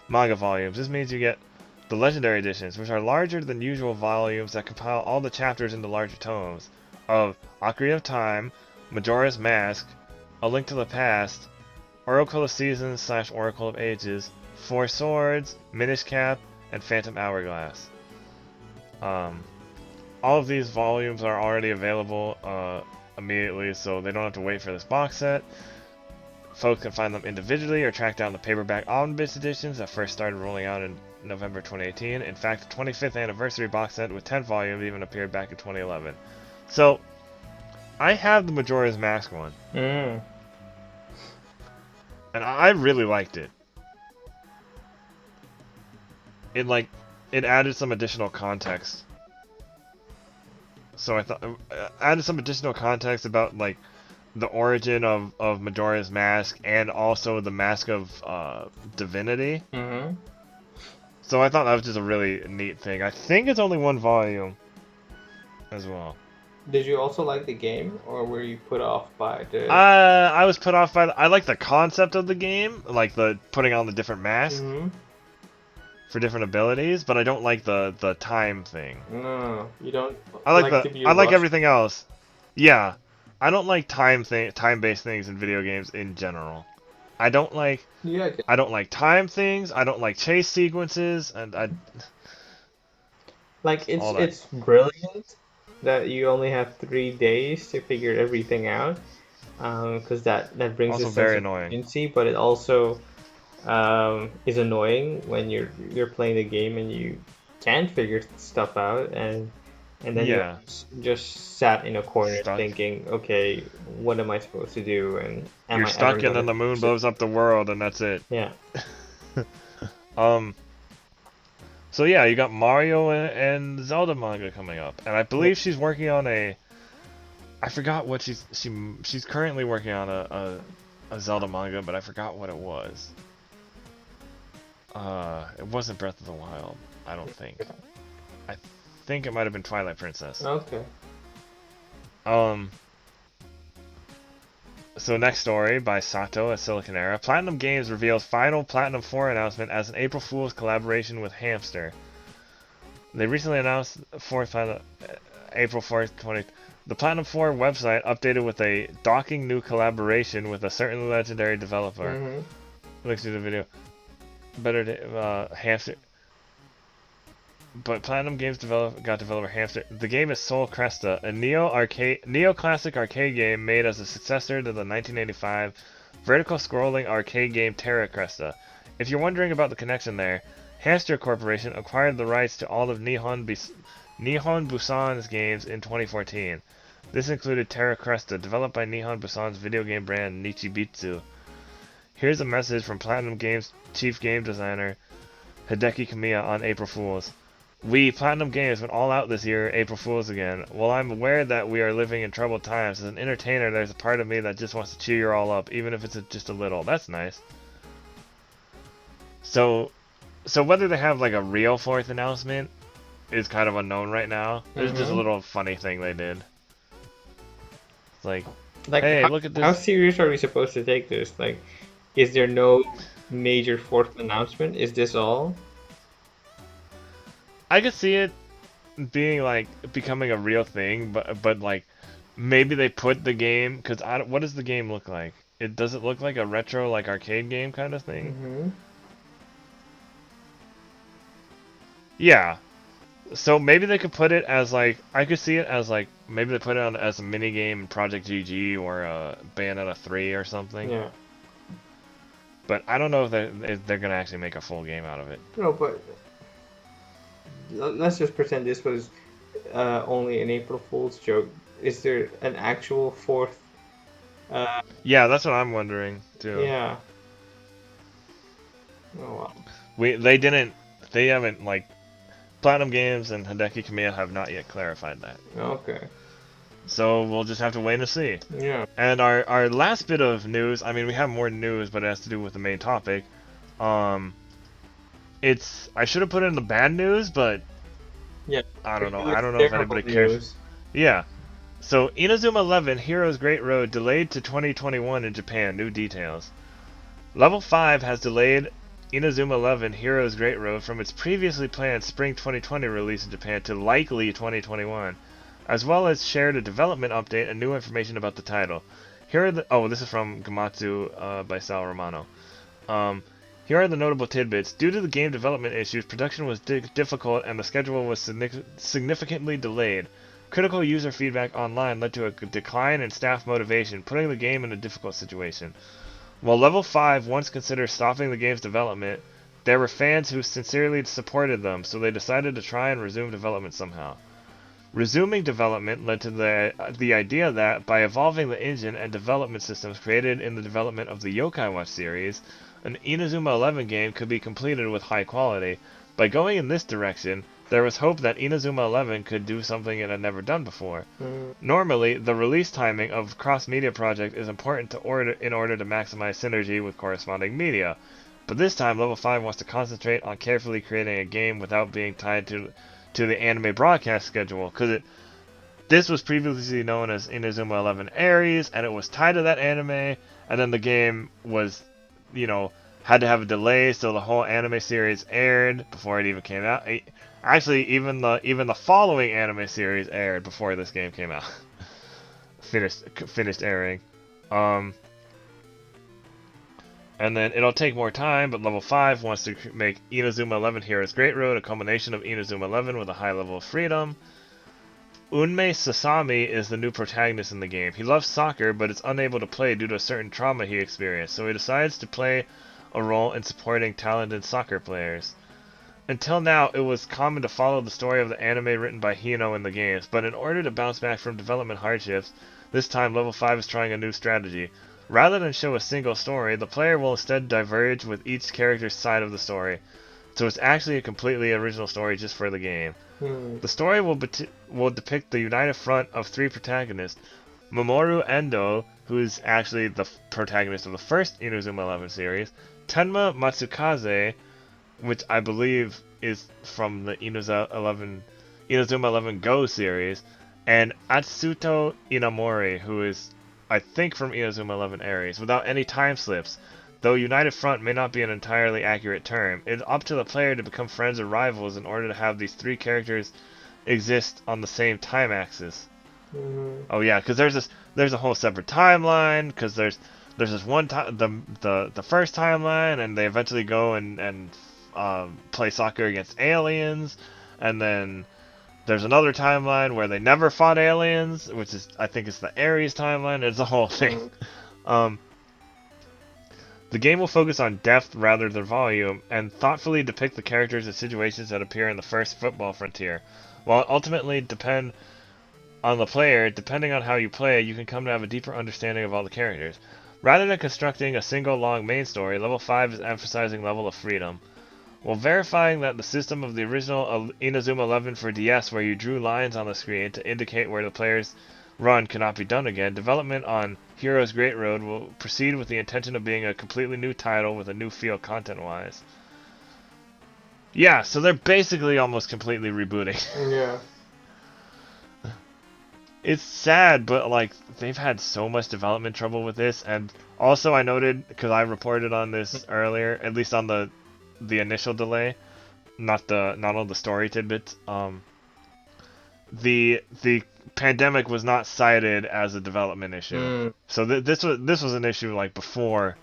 manga volumes. This means you get the Legendary Editions, which are larger than usual volumes that compile all the chapters into larger tomes, of Ocarina of Time, Majora's Mask, A Link to the Past, Oracle of Seasons / Oracle of Ages, Four Swords, Minish Cap, and Phantom Hourglass. All of these volumes are already available immediately, so they don't have to wait for this box set. Folks can find them individually or track down the paperback omnibus editions that first started rolling out in November 2018. In fact, the 25th anniversary box set with 10 volumes even appeared back in 2011. So, I have the Majora's Mask one. Mm. And I really liked it. It added some additional context. So I thought added some additional context about like the origin of Majora's Mask and also the Mask of Divinity. Mm-hmm. So I thought that was just a really neat thing. I think it's only one volume as well. Did you also like the game, or were you put off by the? I was put off by I like the concept of the game, like the putting on the different masks. Mm-hmm. For different abilities, but I don't like the time thing. No, you don't. I like to be I like rushed. everything else. Yeah, I don't like time-based things in video games in general. I don't like time things. I don't like chase sequences, and it's brilliant that you only have 3 days to figure everything out, because that brings also a very sense of annoying. urgency, but it also is annoying when you're playing the game and you can't figure stuff out, and then Yeah. you're just sat in a corner Stuck. thinking, okay, what am I supposed to do? And am You're I stuck, ever and then the moon blows up the world, and that's it. Yeah. So yeah, you got Mario and Zelda manga coming up, and I believe she's working on a. I forgot what she's currently working on a Zelda manga, but I forgot what it was. It wasn't Breath of the Wild, I don't think. I think it might have been Twilight Princess. Okay. So next story by Sato at Siliconera. Platinum Games reveals final Platinum 4 announcement as an April Fool's collaboration with Hamster. They recently announced April 4th, 20. The Platinum 4 website updated with a docking new collaboration with a certain legendary developer. Mm-hmm. Looks through the video. Hamster. But Platinum Games got developer Hamster. The game is Soul Cresta, a neo-classic arcade game made as a successor to the 1985 vertical-scrolling arcade game Terra Cresta. If you're wondering about the connection there, Hamster Corporation acquired the rights to all of Nihon Busan's games in 2014. This included Terra Cresta, developed by Nihon Busan's video game brand Nichibitsu. Here's a message from Platinum Games chief game designer Hideki Kamiya on April Fools. We, Platinum Games, went all out this year, April Fools again. While I'm aware that we are living in troubled times, as an entertainer, there's a part of me that just wants to cheer you all up, even if it's just a little. That's nice. So whether they have like a real 4th announcement is kind of unknown right now. There's just a little funny thing they did. It's like, Like, hey, look at how this. serious are we supposed to take this? Like, is there no major fourth announcement? Is this all? I could see it being like becoming a real thing, but like maybe they put the game because I don't, what does the game look like? It does it look like a retro like arcade game kind of thing? Mm-hmm. Yeah. So maybe they could put it as like I could see it as like maybe they put it on as a mini game in Project GG or Bayonetta 3 or something. Yeah. But I don't know if they're gonna actually make a full game out of it. No, but let's just pretend this was only an April Fool's joke. Is there an actual fourth? Uh, Yeah, that's what I'm wondering too. yeah. Oh well. They haven't like Platinum Games and Hideki Kamiya have not yet clarified that. Okay. So we'll just have to wait and see. Yeah. And our last bit of news, I mean we have more news, but it has to do with the main topic. Um, it's I should have put it in the bad news, but Yeah. I don't know. I It's don't know if terrible anybody cares. news. Yeah. So Inazuma 11 Heroes Great Road delayed to 2021 in Japan. New details. Level 5 has delayed Inazuma 11 Heroes Great Road from its previously planned spring 2020 release in Japan to likely 2021, as well as shared a development update and new information about the title. Here are the this is from Gamatsu by Sal Romano. Um, Here are the notable tidbits. Due to the game development issues, production was difficult and the schedule was significantly delayed. Critical user feedback online led to a decline in staff motivation, putting the game in a difficult situation. While Level 5 once considered stopping the game's development, there were fans who sincerely supported them, so they decided to try and resume development somehow. Resuming development led to the idea that, by evolving the engine and development systems created in the development of the Yokai Watch series, an Inazuma 11 game could be completed with high quality. By going in this direction, there was hope that Inazuma 11 could do something it had never done before. Normally, the release timing of a cross-media project is important in order to maximize synergy with corresponding media. But this time, Level 5 wants to concentrate on carefully creating a game without being tied to the anime broadcast schedule, because this was previously known as Inazuma 11 Aries, and it was tied to that anime, and then the game was, had to have a delay, so the whole anime series aired before it even came out. Actually, even the following anime series aired before this game came out. finished airing. And then it'll take more time, but Level 5 wants to make Inazuma 11 Heroes Great Road a combination of Inazuma 11 with a high level of freedom. Unmei Sasami is the new protagonist in the game. He loves soccer, but is unable to play due to a certain trauma he experienced, so he decides to play a role in supporting talented soccer players. Until now, it was common to follow the story of the anime written by Hino in the games, but in order to bounce back from development hardships, this time Level 5 is trying a new strategy. Rather than show a single story, the player will instead diverge with each character's side of the story, so it's actually a completely original story just for the game. The story will depict the united front of three protagonists: Mamoru Endo, who is actually the protagonist of the first Inazuma 11 series, Tenma Matsukaze, which I believe is from the Inazuma 11 Go series, and Atsuto Inamori, who is, I think, from Inazuma 11 Aries, without any time slips. Though United Front may not be an entirely accurate term, it's up to the player to become friends or rivals in order to have these three characters exist on the same time axis. Oh yeah, because there's a whole separate timeline, because there's this one time the first timeline, and they eventually go and play soccer against aliens, and then there's another timeline where they never fought aliens, which is, I think, it's the Ares timeline. It's a whole thing. The game will focus on depth rather than volume, and thoughtfully depict the characters and situations that appear in the first Football Frontier. While it ultimately depend on the player, depending on how you play, you can come to have a deeper understanding of all the characters. Rather than constructing a single long main story, Level 5 is emphasizing level of freedom. While verifying that the system of the original Inazuma 11 for DS, where you drew lines on the screen to indicate where the players run, cannot be done again, development on Heroes Great Road will proceed with the intention of being a completely new title with a new feel content-wise. Yeah, so they're basically almost completely rebooting. Yeah. It's sad, but like they've had so much development trouble with this, and also I noted because I reported on this earlier, at least on the initial delay, not all the story tidbits. The pandemic was not cited as a development issue, so this was an issue like before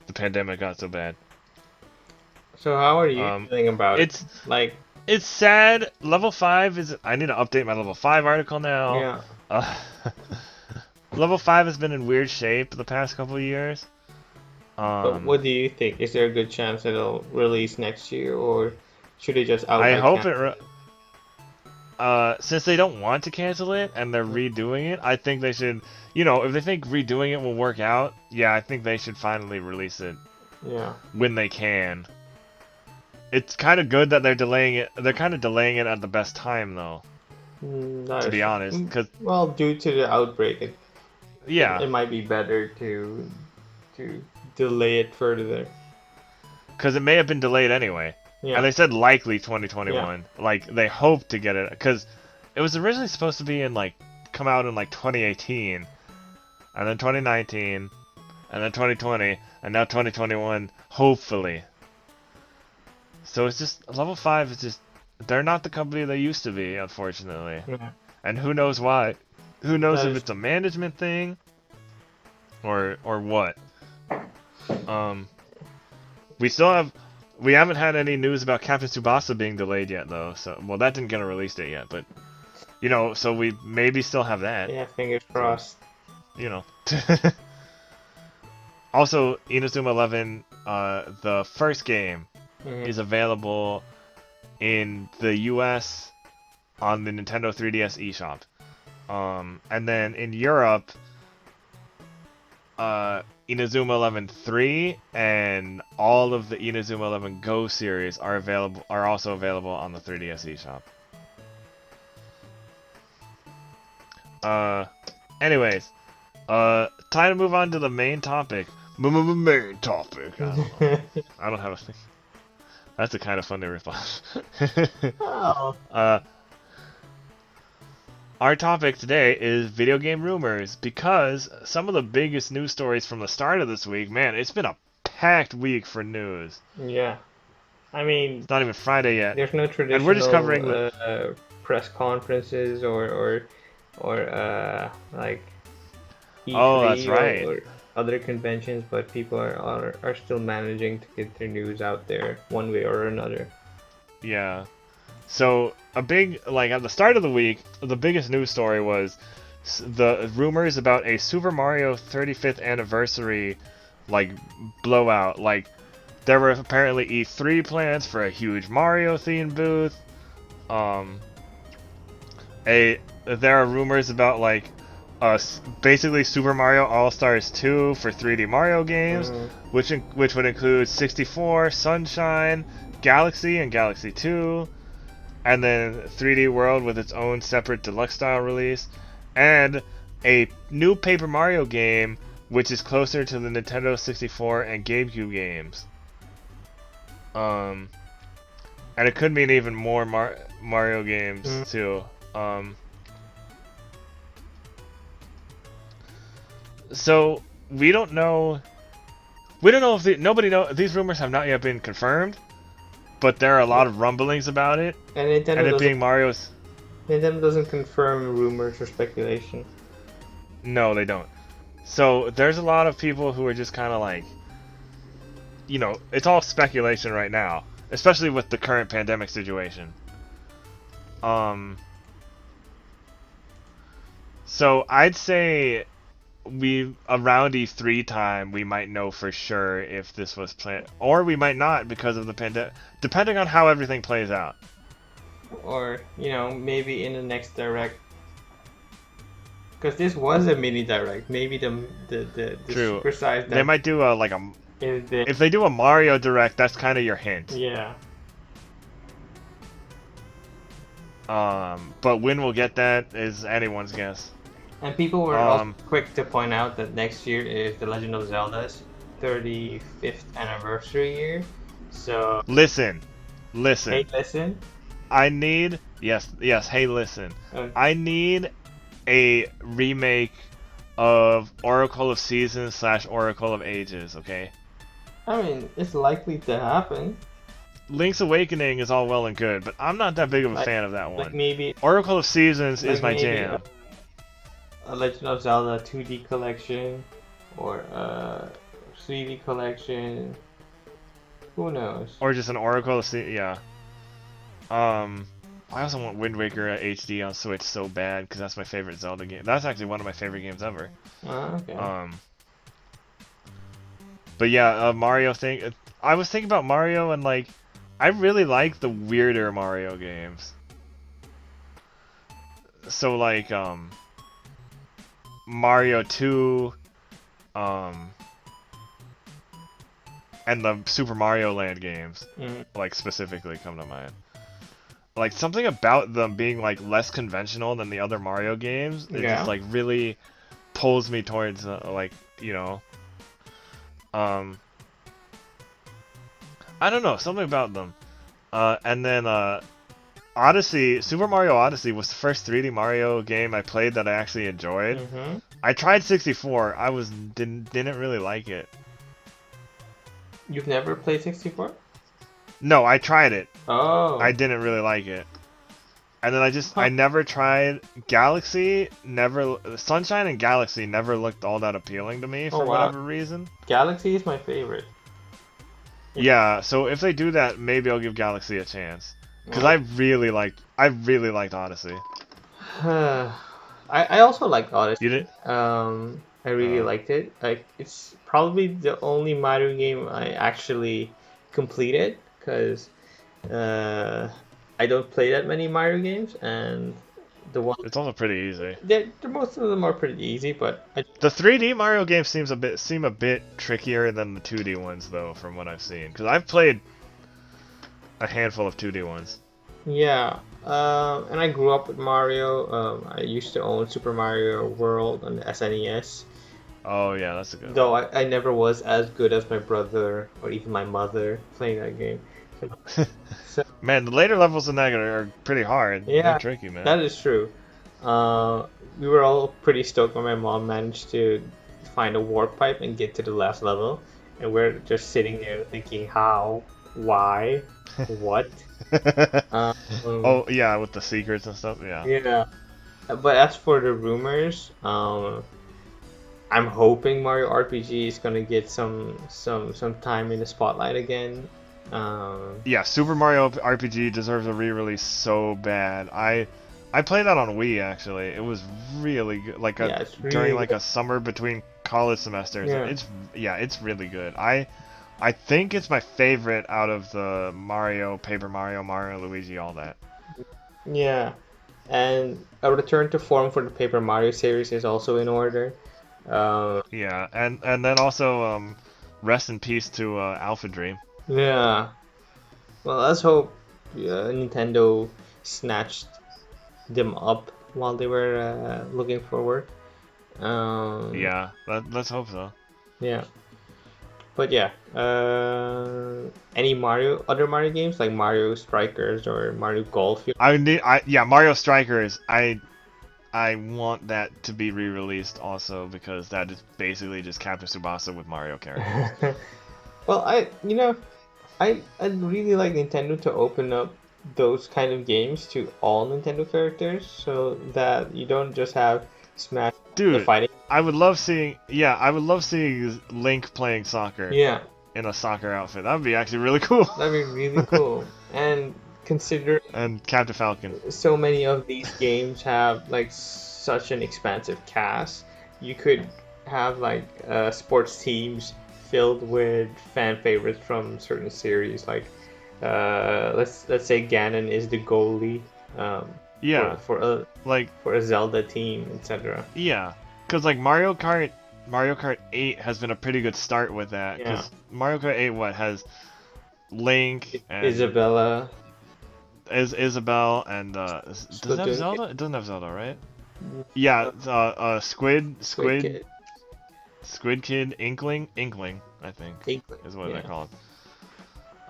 the pandemic got so bad. So how are you feeling about it? It's Like, it's sad. Level 5 is. I need to update my level 5 article now. yeah. Level 5 has been in weird shape the past couple of years. But what do you think? Is there a good chance it'll release next year, or should they just outright I hope cancel? since they don't want to cancel it and they're redoing it, I think they should. You know, if they think redoing it will work out, yeah, I think they should finally release it. Yeah. When they can. It's kind of good that they're delaying it. They're kind of delaying it at the best time, though. To be honest, because well, due to the outbreak, it might be better to delay it further. Because it may have been delayed anyway. Yeah. And they said likely 2021. Yeah. Like they hoped to get it because it was originally supposed to be in like come out in like 2018, and then 2019, and then 2020, and now 2021. Hopefully. So it's just level 5 is just they're not the company they used to be, unfortunately. Yeah. And who knows why? Who knows if it's a management thing or what? We haven't had any news about Captain Tsubasa being delayed yet though. So well that didn't get a release date yet, but you know, so we maybe still have that. Yeah, fingers crossed. You know. Also, Inazuma 11 the first game is available in the US on the Nintendo 3DS eShop. And then in Europe, Inazuma 11 3 and all of the Inazuma 11 Go series are also available on the 3DS eShop. Anyways, time to move on to the main topic. Main topic. I don't have a thing. That's a kind of funny response. Oh. Our topic today is video game rumors because some of the biggest news stories from the start of this week, man, it's been a packed week for news. Yeah. I mean, it's not even Friday yet. There's no traditional and we're just covering press conferences or like E3 oh, that's right. or other conventions, but people are still managing to get their news out there one way or another. Yeah. So a big, like at the start of the week, the biggest news story was the rumors about a Super Mario 35th anniversary like blowout. Like there were apparently E3 plans for a huge Mario themed booth. There are rumors about like basically Super Mario All-Stars 2 for 3D Mario games, which would include 64, Sunshine, Galaxy, and Galaxy 2, and then 3D World with its own separate deluxe style release, and a new Paper Mario game which is closer to the Nintendo 64 and GameCube games. And it could mean even more Mario games too. So we don't know if nobody knows. These rumors have not yet been confirmed, but there are a lot of rumblings about it. And Nintendo and it being Mario's. Nintendo doesn't confirm rumors or speculation. No, they don't. So there's a lot of people who are just kind of like, you know, it's all speculation right now, especially with the current pandemic situation. So I'd say around E3 time we might know for sure if this was planned, or we might not because of the pandemic, depending on how everything plays out. Or maybe in the next direct, because this was a mini direct. Maybe the True. super size. They might do if they do a Mario direct, that's kind of your hint. Yeah. But when we'll get that is anyone's guess. And people were also quick to point out that next year is The Legend of Zelda's 35th anniversary year. So listen. Hey, listen. I need yes. Hey, listen. Okay. I need a remake of Oracle of Seasons / Oracle of Ages, okay? I mean, it's likely to happen. Link's Awakening is all well and good, but I'm not that big of a fan of that Like one. maybe, Oracle of Seasons is my maybe jam. a Legend of Zelda 2D collection or a 3D collection. Who knows? Or just an Oracle of Seasons, yeah. I also want Wind Waker HD on Switch so bad because that's my favorite Zelda game. That's actually one of my favorite games ever. Okay. But yeah, Mario thing. I was thinking about Mario and like, I really like the weirder Mario games. So like, Mario 2, and the Super Mario Land games, like specifically come to mind. Like something about them being like less conventional than the other Mario games, it just like really pulls me towards like, you know, I don't know, something about them. And then Odyssey, Super Mario Odyssey was the first 3D Mario game I played that I actually enjoyed. I tried 64. I didn't really like it. You've never played 64? No, I tried it. Oh. I didn't really like it. And then I never tried Galaxy. Sunshine and Galaxy never looked all that appealing to me for whatever reason. Galaxy is my favorite. Yeah, so if they do that, maybe I'll give Galaxy a chance. Because I really liked Odyssey. I also liked Odyssey. You did? I really liked it. Like, it's probably the only Mario game I actually completed, because I don't play that many Mario games, and it's also pretty easy. Most of them are pretty easy, but the 3D Mario games seem a bit trickier than the 2D ones, though, from what I've seen. Because I've played a handful of 2D ones. Yeah, and I grew up with Mario. I used to own Super Mario World on the SNES. Oh yeah, that's a good one. Though I never was as good as my brother or even my mother playing that game. So, man, the later levels in that are pretty hard. Yeah, they're tricky, man. That is true. We were all pretty stoked when my mom managed to find a warp pipe and get to the last level, and we're just sitting there thinking, how, why, what? Oh yeah, with the secrets and stuff. Yeah. Yeah. But as for the rumors, I'm hoping Mario RPG is gonna get some time in the spotlight again. Yeah, Super Mario RPG deserves a re-release so bad. I played that on Wii actually. It was really good. Like during like a summer between college semesters. Yeah. It's really good. I think it's my favorite out of the Mario, Paper Mario, Mario, Luigi, all that. Yeah, and a return to form for the Paper Mario series is also in order. Yeah, and then also rest in peace to Alpha Dream. Yeah. Well, let's hope Nintendo snatched them up while they were looking forward. Yeah, let's hope so. Yeah. But yeah, any other Mario games like Mario Strikers or Mario Golf? Yeah, Mario Strikers. I want that to be re-released also, because that is basically just Captain Tsubasa with Mario characters. Well, I'd really like Nintendo to open up those kind of games to all Nintendo characters, so that you don't just have Smash fighting. I would love seeing Link playing soccer. Yeah. In a soccer outfit. That would be actually really cool. That'd be really cool. And and Captain Falcon. So many of these games have like such an expansive cast. You could have like sports teams filled with fan favorites from certain series. Like let's say Ganon is the goalie. For a Zelda team, etc. Yeah, because like Mario Kart 8 has been a pretty good start with that. Because Mario Kart 8 has Link and Isabella. Isabelle and does it have Zelda? It doesn't have Zelda, right? Yeah, Squid Kid, Inkling, I think is what they call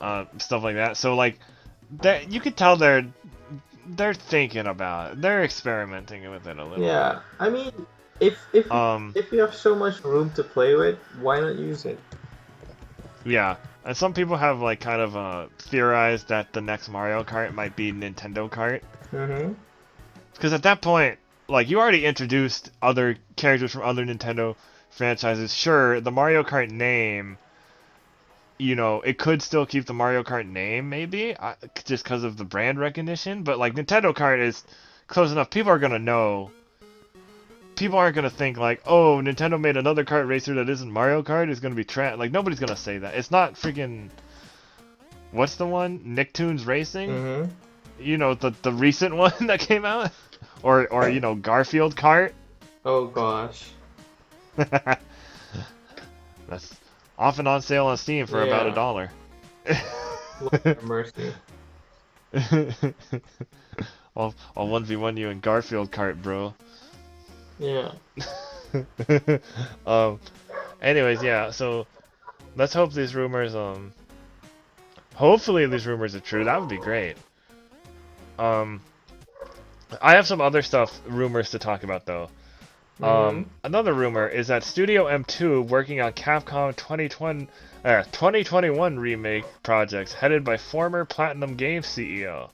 it. Stuff like that. So like that, you could tell they're thinking about it. They're experimenting with it a little Yeah, bit. I mean, if Um, if you have so much room to play with, why not use it? yeah. And some people have like kind of theorized that the next Mario Kart might be Nintendo Kart. Mm-hmm. Because at that point, like you already introduced other characters from other Nintendo franchises. Sure, the Mario Kart name, it could still keep the Mario Kart name, maybe, just because of the brand recognition. But like Nintendo Kart is close enough. People are gonna know. People aren't gonna think like, oh, Nintendo made another kart racer that isn't Mario Kart. Is gonna be like nobody's gonna say that. It's not freaking. What's the one? Nicktoons Racing? Mm-hmm. The recent one that came out, or Garfield Kart. Oh gosh. That's often on sale on Steam for about Yeah. $1. Lord have mercy. I'll 1v1 you in Garfield Kart, bro. Yeah. um. Anyways, yeah. So let's hope these rumors. Hopefully these rumors are true. That would be great. Um. I have some other rumors to talk about though. Mm-hmm. Another rumor is that Studio M2 working on Capcom 2021 remake projects headed by former Platinum Games CEO.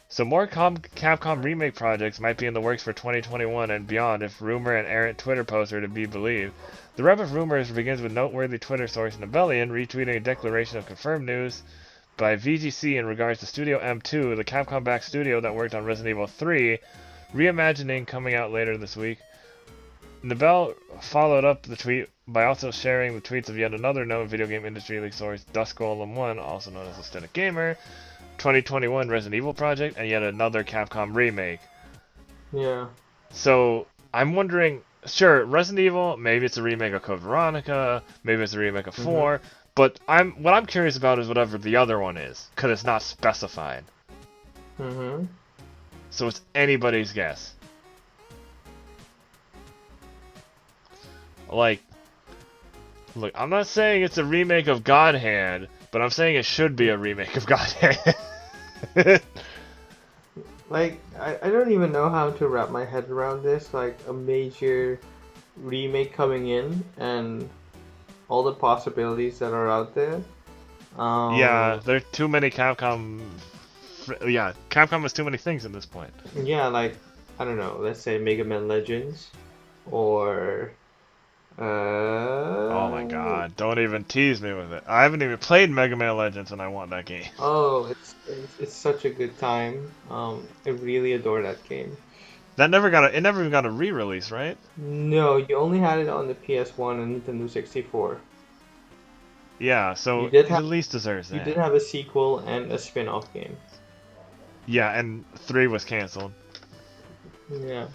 So more Capcom remake projects might be in the works for 2021 and beyond if rumor and errant Twitter posts are to be believed. The web of rumors begins with noteworthy Twitter source Nebellion retweeting a declaration of confirmed news by VGC in regards to Studio M2, the Capcom-backed studio that worked on Resident Evil 3, reimagining coming out later this week. Nebel followed up the tweet by also sharing the tweets of yet another known video game industry leak source, Dustgolem1, also known as Aesthetic Gamer, 2021 Resident Evil project, and yet another Capcom remake. Yeah. So I'm wondering, sure, Resident Evil, maybe it's a remake of Code Veronica, maybe it's a remake of 4, but what I'm curious about is whatever the other one is, because it's not specified. Mm-hmm. So it's anybody's guess. Like, look, I'm not saying it's a remake of God Hand, but I'm saying it should be a remake of God Hand. Like, I don't even know how to wrap my head around this. Like, a major remake coming in and all the possibilities that are out there. Yeah, there are too many Capcom. Yeah, Capcom has too many things at this point. Yeah, like, I don't know, let's say Mega Man Legends or Oh my god, don't even tease me with it. I haven't even played Mega Man Legends and I want that game. oh, it's such a good time. I really adore that game. It never even got a re-release, right? No, you only had it on the PS1 and Nintendo 64. Yeah, so You did it at have least deserves you did that. have a sequel and a spin-off game. Yeah, and 3 was canceled. Yeah.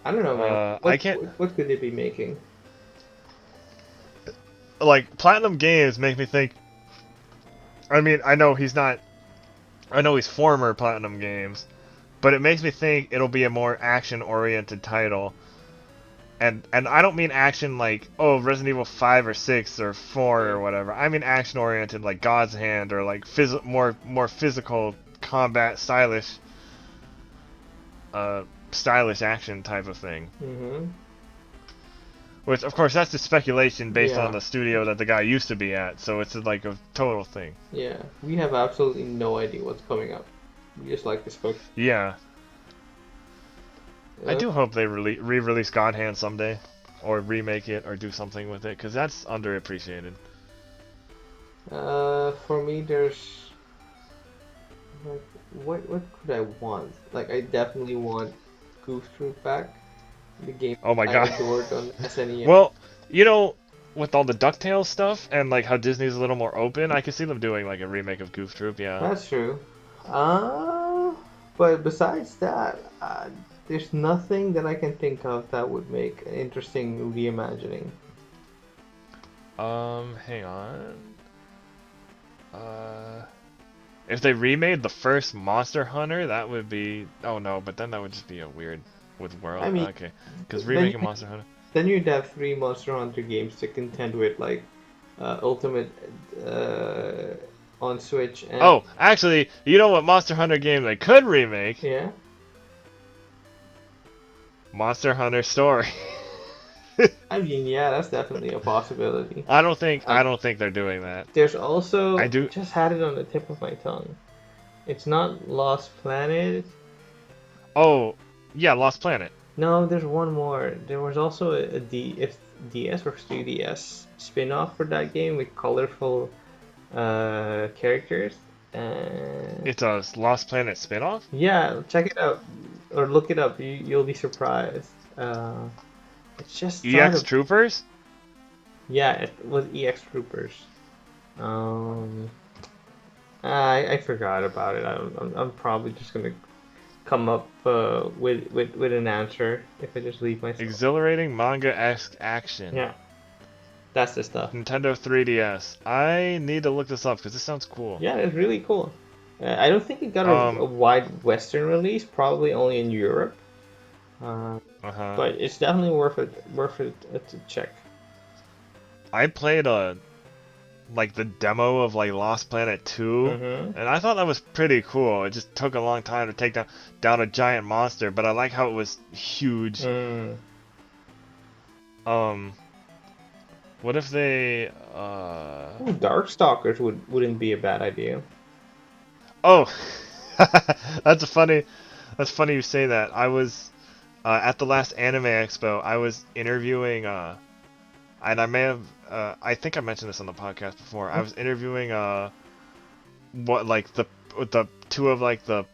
I don't know, man. I can't. What could they be making? Like, Platinum Games make me think. I mean, I know he's not. I know he's former Platinum Games, but it makes me think it'll be a more action-oriented title. And I don't mean action like, oh, Resident Evil 5 or 6 or 4 or whatever. I mean action-oriented like God's Hand or like more physical combat stylish action type of thing. Mm-hmm. Which, of course, that's just speculation based on Yeah. the studio that the guy used to be at, so it's like a total thing. Yeah. We have absolutely no idea what's coming up. We just like this book. Yeah. I do hope they re-release God Hand someday, or remake it, or do something with it, because that's underappreciated. For me, there's like, what could I want? Like, I definitely want Goof Troop back. The game Oh my I god. adored on SNES. Well, with all the DuckTales stuff, and like how Disney's a little more open, I could see them doing like a remake of Goof Troop, yeah. That's true. But besides that, there's nothing that I can think of that would make an interesting reimagining. Hang on. If they remade the first Monster Hunter, that would be... Oh no, but then that would just be a weird with World. I mean, Okay, because then remaking Monster Hunter... Then you'd have 3 Monster Hunter games to contend with, like Ultimate on Switch. And Oh, actually, you know what Monster Hunter game they could remake? yeah. Monster Hunter Story. I mean, yeah, that's definitely a possibility. I don't think they're doing that. There's I also do. just had it on the tip of my tongue. It's not Lost Planet. Oh, yeah, Lost Planet. No, there's one more. There was also if DS or 3DS spin-off for that game with colorful characters. And It's a Lost Planet spin-off? yeah, check it out or look it up. You'll be surprised. It's just EX Troopers? yeah, it was EX Troopers. Um, I forgot about it. I'm probably just gonna come up with an answer if I just leave myself. Exhilarating manga-esque action. Yeah, that's the stuff. Nintendo 3DS. I need to look this up because this sounds cool. Yeah, it's really cool. I don't think it got a Um, wide Western release, probably only in Europe. uh-huh. But it's definitely worth it to check. I played like the demo of like Lost Planet 2, Mm-hmm. and I thought that was pretty cool. It just took a long time to take down a giant monster, but I like how it was huge. Mm. What if they Ooh, Darkstalkers wouldn't be a bad idea. Oh, that's funny you say that. I was at the last Anime Expo. I was interviewing and I may have I think I mentioned this on the podcast before. I was interviewing what like the two of like the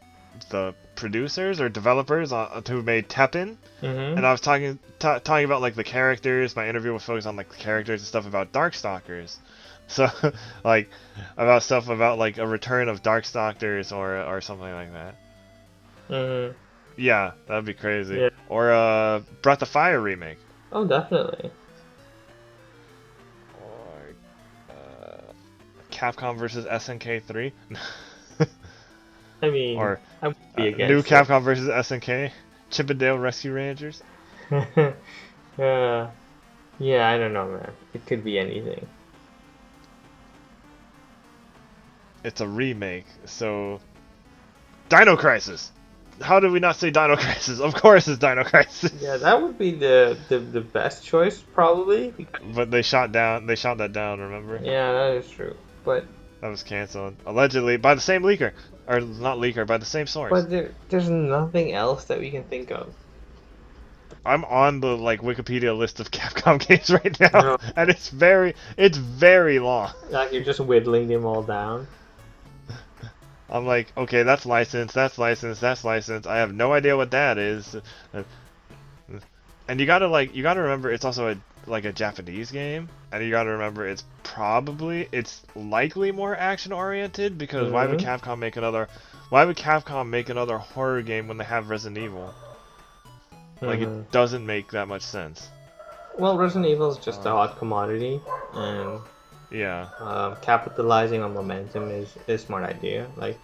producers or developers who made Teppen, Mm-hmm. and I was talking about like the characters. My interview was focused on like the characters and stuff about Darkstalkers. So like about stuff about like a return of Darkstalkers or something like that. Mm-hmm. Yeah, that'd be crazy. Yeah. Or Breath of Fire remake. Oh, definitely. Or Capcom versus SNK 3. I mean, Or I would be new against Capcom versus SNK. Chippendale Rescue Rangers. it. Yeah, I don't know, man. It could be anything. It's a remake, so Dino Crisis. How did we not say Dino Crisis? Of course it's Dino Crisis. Yeah, that would be the best choice, probably. But they shot that down, remember? Yeah, that is true. But That was canceled. Allegedly by the same leaker. Or not leaker, by the same source. there's nothing else that we can think of. I'm on the like Wikipedia list of Capcom games right now, No. and it's very long. Like you're just whittling them all down. I'm like, okay, that's licensed, that's licensed, that's licensed. I have no idea what that is. And you gotta remember it's also a Japanese game, and you gotta remember it's likely more action oriented because why would Mm-hmm. Capcom make another horror game when they have Resident Evil? Like it doesn't make that much sense. Well, Resident Evil is just a hot commodity, and Yeah. capitalizing on momentum is a smart idea. Like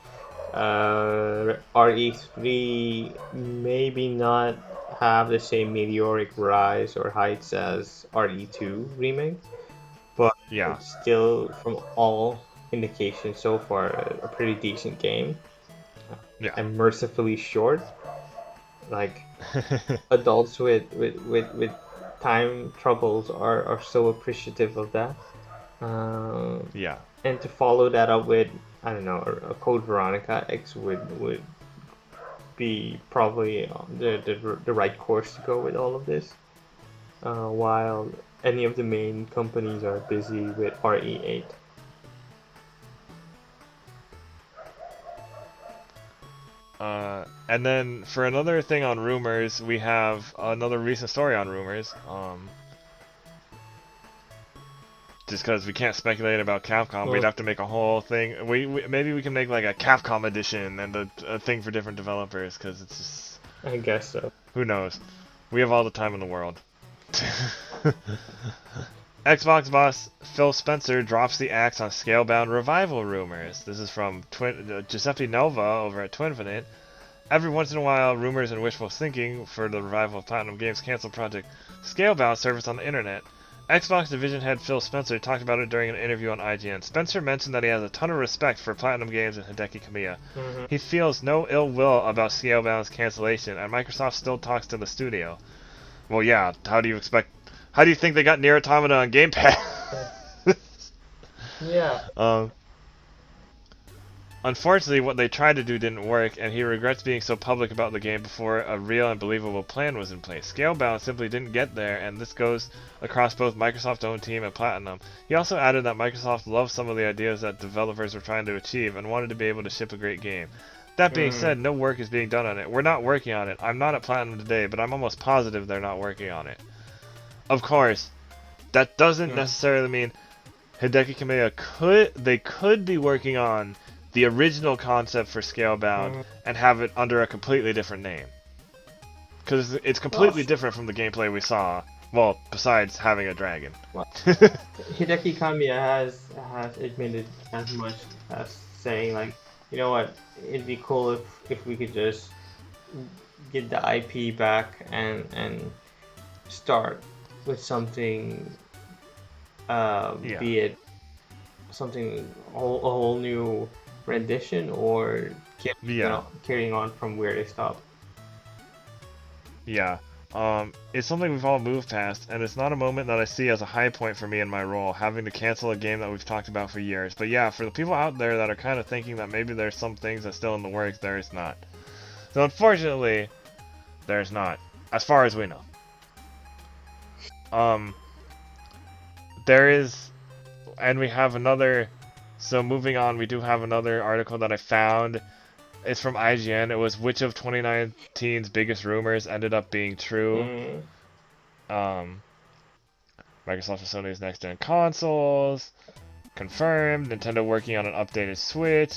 RE3 maybe not have the same meteoric rise or heights as RE2 remake, but Yeah. it's still, from all indications so far, a pretty decent game. Yeah. And mercifully short. Like adults with time troubles are so appreciative of that. Yeah. And to follow that up with, I don't know, a Code Veronica X would be probably the right course to go with all of this. While any of the main companies are busy with RE8. And then for another thing on rumors, we have another recent story on rumors. Just because we can't speculate about Capcom, we'd have to make a whole thing. Maybe we can make like a Capcom edition and a thing for different developers, because it's just... I guess so. Who knows? We have all the time in the world. Xbox boss Phil Spencer drops the axe on Scalebound revival rumors. This is from Giuseppe Nova over at Twinfinite. Every once in a while, rumors and wishful thinking for the revival of Platinum Games' canceled project Scalebound surface on the internet. Xbox division head Phil Spencer talked about it during an interview on IGN. Spencer mentioned that he has a ton of respect for Platinum Games and Hideki Kamiya. Mm-hmm. He feels no ill will about Scalebound's cancellation, and Microsoft still talks to the studio. Well, yeah. How do you think they got Nier Automata on Game Pass? Yeah. Unfortunately, what they tried to do didn't work, and he regrets being so public about the game before a real and believable plan was in place. Scalebound simply didn't get there, and this goes across both Microsoft's own team and Platinum. He also added that Microsoft loved some of the ideas that developers were trying to achieve and wanted to be able to ship a great game. That being said, no work is being done on it. We're not working on it. I'm not at Platinum today, but I'm almost positive they're not working on it. Of course, that doesn't necessarily mean Hideki Kamiya could be working on the original concept for Scalebound and have it under a completely different name. Because it's completely different from the gameplay we saw. Well, besides having a dragon. Well, Hideki Kamiya has admitted as much as saying, like, you know what, it'd be cool if we could just get the IP back and start with something, be it something a whole new rendition or carrying on from where they stopped. Yeah. It's something we've all moved past, and it's not a moment that I see as a high point for me in my role, having to cancel a game that we've talked about for years. But yeah, for the people out there that are kind of thinking that maybe there's some things that's still in the works, there is not. So unfortunately, there's not, as far as we know. There is, and we have another. So moving on, we do have another article that I found. It's from IGN. It was which of 2019's biggest rumors ended up being true. Microsoft and Sony's next-gen consoles. Confirmed. Nintendo working on an updated Switch.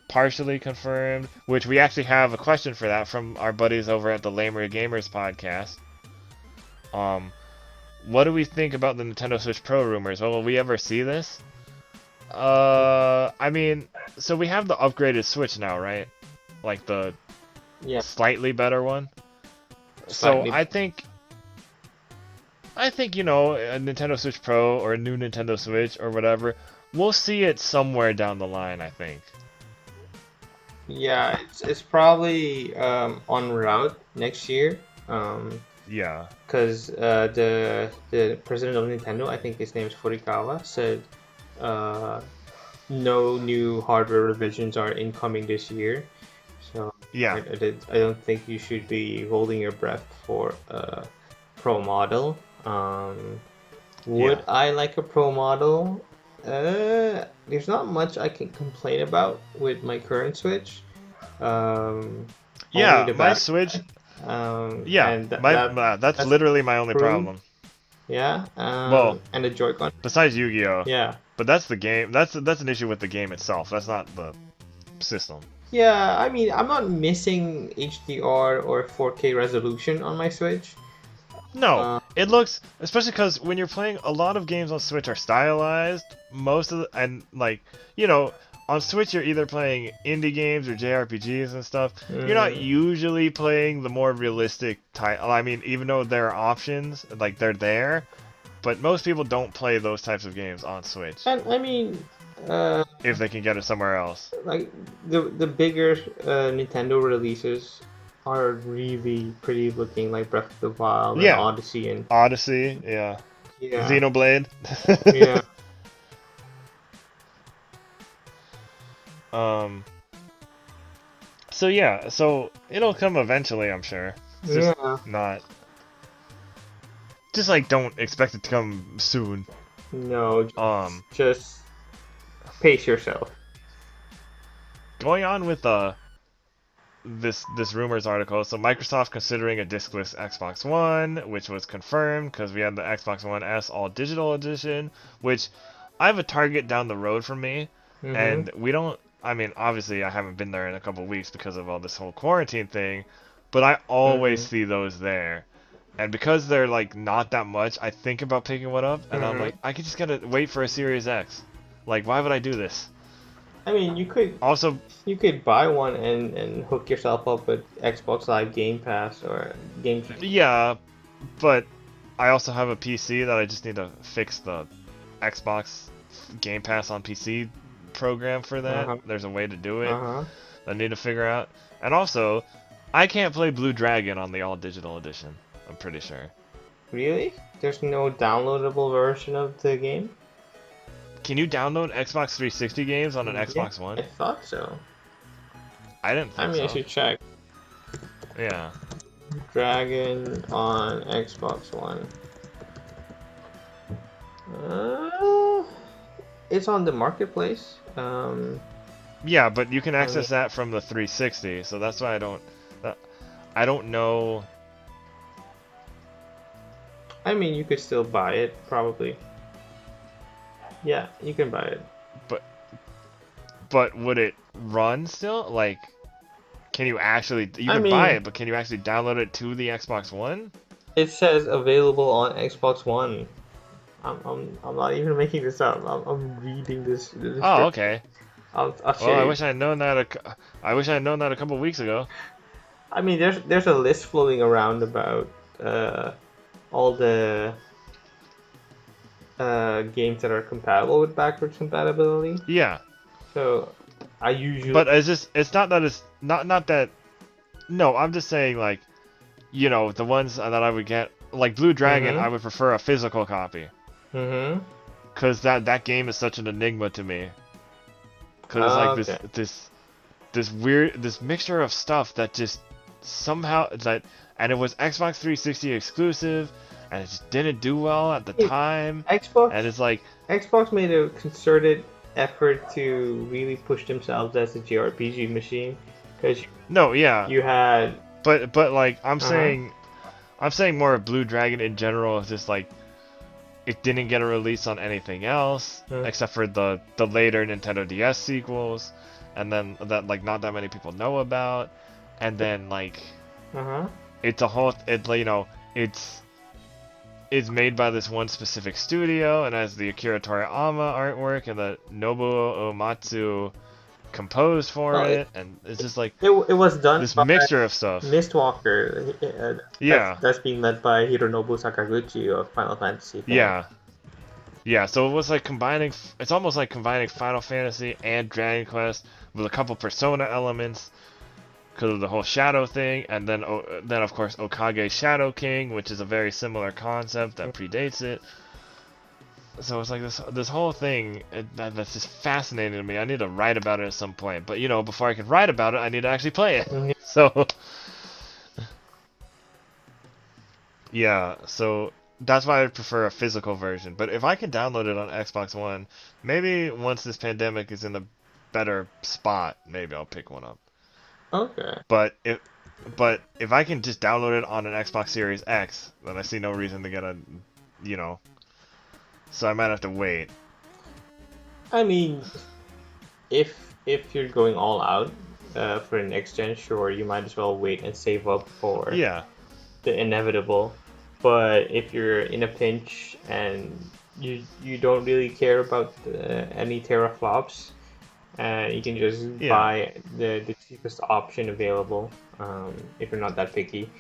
Partially confirmed. Which we actually have a question for that from our buddies over at the Lamer Gamers podcast. What do we think about the Nintendo Switch Pro rumors? Well, will we ever see this? I mean, so we have the upgraded Switch now, right? Like the slightly better one. So I think you know, a Nintendo Switch Pro or a new Nintendo Switch or whatever, we'll see it somewhere down the line, I think. Yeah, it's probably en route next year. Yeah. Because the president of Nintendo, I think his name is Furukawa, said no new hardware revisions are incoming this year. So yeah, I don't think you should be holding your breath for a Pro model. Would I like a Pro model? There's not much I can complain about with my current Switch. My Switch. That's literally my only problem. Yeah. And the Joy-Con. Besides Yu-Gi-Oh. Yeah. But that's the game. That's an issue with the game itself. That's not the system. Yeah, I mean, I'm not missing HDR or 4K resolution on my Switch. No, it looks, especially because when you're playing, a lot of games on Switch are stylized. And like, you know, on Switch you're either playing indie games or JRPGs and stuff. You're not usually playing the more realistic title. I mean, even though there are options, like they're there, but most people don't play those types of games on Switch. And I mean, if they can get it somewhere else. Like the bigger Nintendo releases are really pretty looking, like Breath of the Wild and Odyssey and Xenoblade. Yeah. So it'll come eventually, I'm sure. It's just not. Just like don't expect it to come soon. No. Just pace yourself. Going on with this rumors article, so Microsoft considering a discless Xbox One, which was confirmed because we had the Xbox One S All Digital Edition, which I have a Target down the road from me, and we don't. I mean, obviously, I haven't been there in a couple of weeks because of all this whole quarantine thing, but I always see those there. And because they're like not that much, I think about picking one up, and I'm like, I could just gotta wait for a Series X. Like, why would I do this? I mean, you could buy one and hook yourself up with Xbox Live Game Pass or Game. Yeah, but I also have a PC that I just need to fix the Xbox Game Pass on PC program for that. Uh-huh. There's a way to do it. Uh-huh. I need to figure out. And also, I can't play Blue Dragon on the all digital edition. I'm pretty sure. Really? There's no downloadable version of the game? Can you download Xbox 360 games on an Yeah, Xbox One? I thought so. I didn't I think mean, I so. should check. Yeah. Dragon on Xbox One. Uh, it's on the marketplace. Yeah, but you can access mean- that from the 360, so that's why I don't know. I mean, you could still buy it, probably. Yeah, you can buy it. But would it run still? Like, can you actually? You I can buy mean- it, but can you actually download it to the Xbox One? It says available on Xbox One. I'm not even making this up. I'm reading this. Oh, okay. I'll show Well, I you. wish I had known that. I wish I had known that a couple weeks ago. I mean, there's a list floating around about all the games that are compatible with backwards compatibility. Yeah, So I usually. but it's not that it's not that. No, I'm just saying like, you know, the ones that I would get like Blue Dragon, Mhm. I would prefer a physical copy. Mm-hmm. Cause that game is such an enigma to me. Cause it's like Okay. this weird mixture of stuff that just somehow and it was Xbox 360 exclusive, and it just didn't do well at the time. Xbox. And it's like Xbox made a concerted effort to really push themselves as a JRPG machine, because no, yeah, you had. but like I'm Uh-huh. saying more of Blue Dragon in general is just like it didn't get a release on anything else except for the later Nintendo DS sequels, and then that like not that many people know about, and then like Uh-huh. it's a whole you know it's made by this one specific studio and has the Akira Toriyama artwork and the Nobuo Uematsu composed for Well, it, and it's just like It was done this by mixture of stuff. Mistwalker. Yeah. That's being led by Hironobu Sakaguchi of Final Fantasy. Yeah, so it was like it's almost like combining Final Fantasy and Dragon Quest with a couple Persona elements because of the whole Shadow thing, and then of course Okage Shadow King, which is a very similar concept that predates it. So it's like this whole thing that's just fascinating to me. I need to write about it at some point, but you know, before I can write about it, I need to actually play it. Mhm. So yeah, so that's why I prefer a physical version. But if I can download it on Xbox One, maybe once this pandemic is in a better spot, maybe I'll pick one up. Okay. But if I can just download it on an Xbox Series X, then I see no reason to get a, you know. So I might have to wait. I mean, if you're going all out for an next gen, sure, you might as well wait and save up for Yeah. the inevitable. But if you're in a pinch and you don't really care about any teraflops, you can just Yeah. buy the cheapest option available if you're not that picky,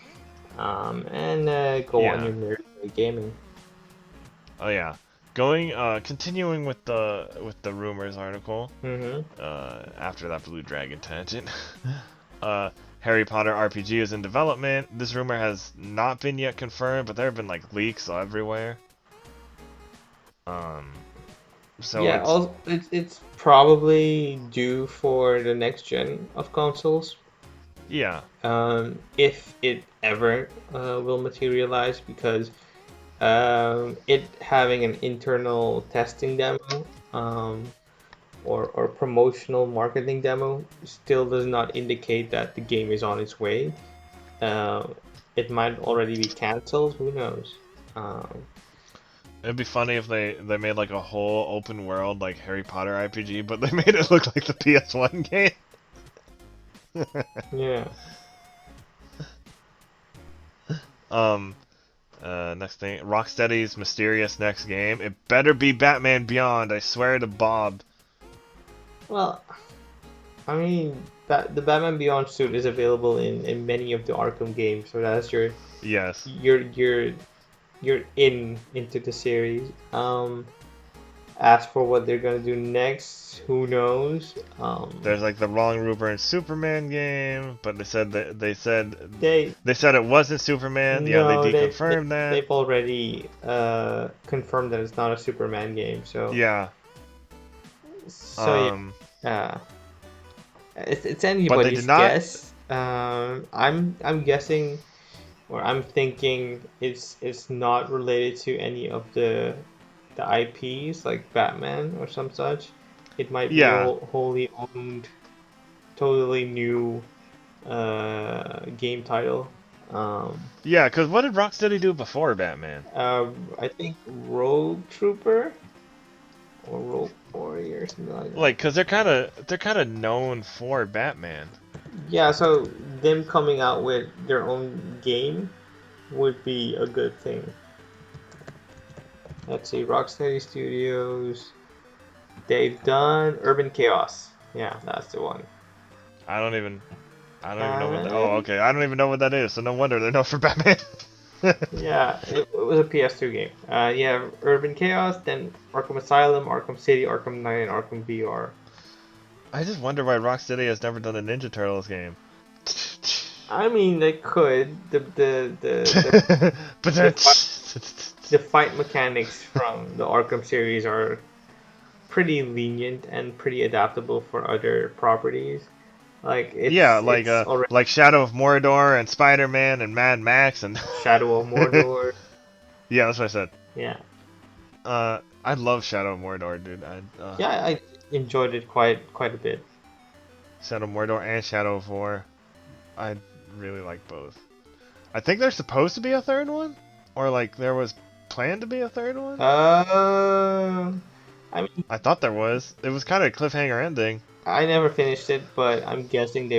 and go on Yeah. your merry way gaming. Oh yeah. Continuing with the rumors article. Mm-hmm. After that Blue Dragon tangent. Harry Potter RPG is in development. This rumor has not been yet confirmed, but there have been like leaks everywhere. So Yeah, it's probably due for the next gen of consoles. yeah, If it ever will materialize, because it having an internal testing demo or promotional marketing demo still does not indicate that the game is on its way. It might already be cancelled. Who knows? it'd be funny if they made like a whole open world like Harry Potter RPG, but they made it look like the PS1 game. Yeah. Next thing, Rocksteady's mysterious next game. It better be Batman Beyond. I swear to Bob. Well, I mean, the Batman Beyond suit is available in many of the Arkham games, so that's Yes. your you're into the series. As for what they're gonna do next, who knows? There's like the Wrong Rupert and Superman game, but They they said it wasn't Superman. Yeah, they no, deconfirmed that. they've already confirmed that it's not a Superman game. Yeah. Yeah, Um, uh, it's but they did anybody's not. guess. I'm guessing, or I'm thinking it's not related to any of the IPs like Batman or some such. It might be a Yeah. wholly owned, totally new game title. Um, Yeah, because what did Rocksteady do before Batman? I think Rogue Trooper or Rogue Warrior, something like that. Like, because they're kind of known for Batman. Yeah, so them coming out with their own game would be a good thing. Let's see, Rocksteady Studios. They've done Urban Chaos. Yeah, that's the one. I don't even. I don't even know what that. Uh, Oh, okay. I don't even know what that is. So no wonder they're known for Batman. yeah, it was a PS2 game. Yeah, Urban Chaos, then Arkham Asylum, Arkham City, Arkham Knight, and Arkham VR. I just wonder why Rocksteady has never done a Ninja Turtles game. I mean, they could. But The, then. the fight mechanics from the Arkham series are pretty lenient and pretty adaptable for other properties. Like Yeah, it's already like Shadow of Mordor and Spider-Man and Mad Max and Shadow of Mordor. yeah, that's what I said. Yeah, I love Shadow of Mordor, dude. yeah, I enjoyed it quite a bit. Shadow of Mordor and Shadow of War. I really like both. I think there's supposed to be a third one, or like there was planned to be a third one. I mean, I thought there was. It was kind of a cliffhanger ending. I never finished it, but I'm guessing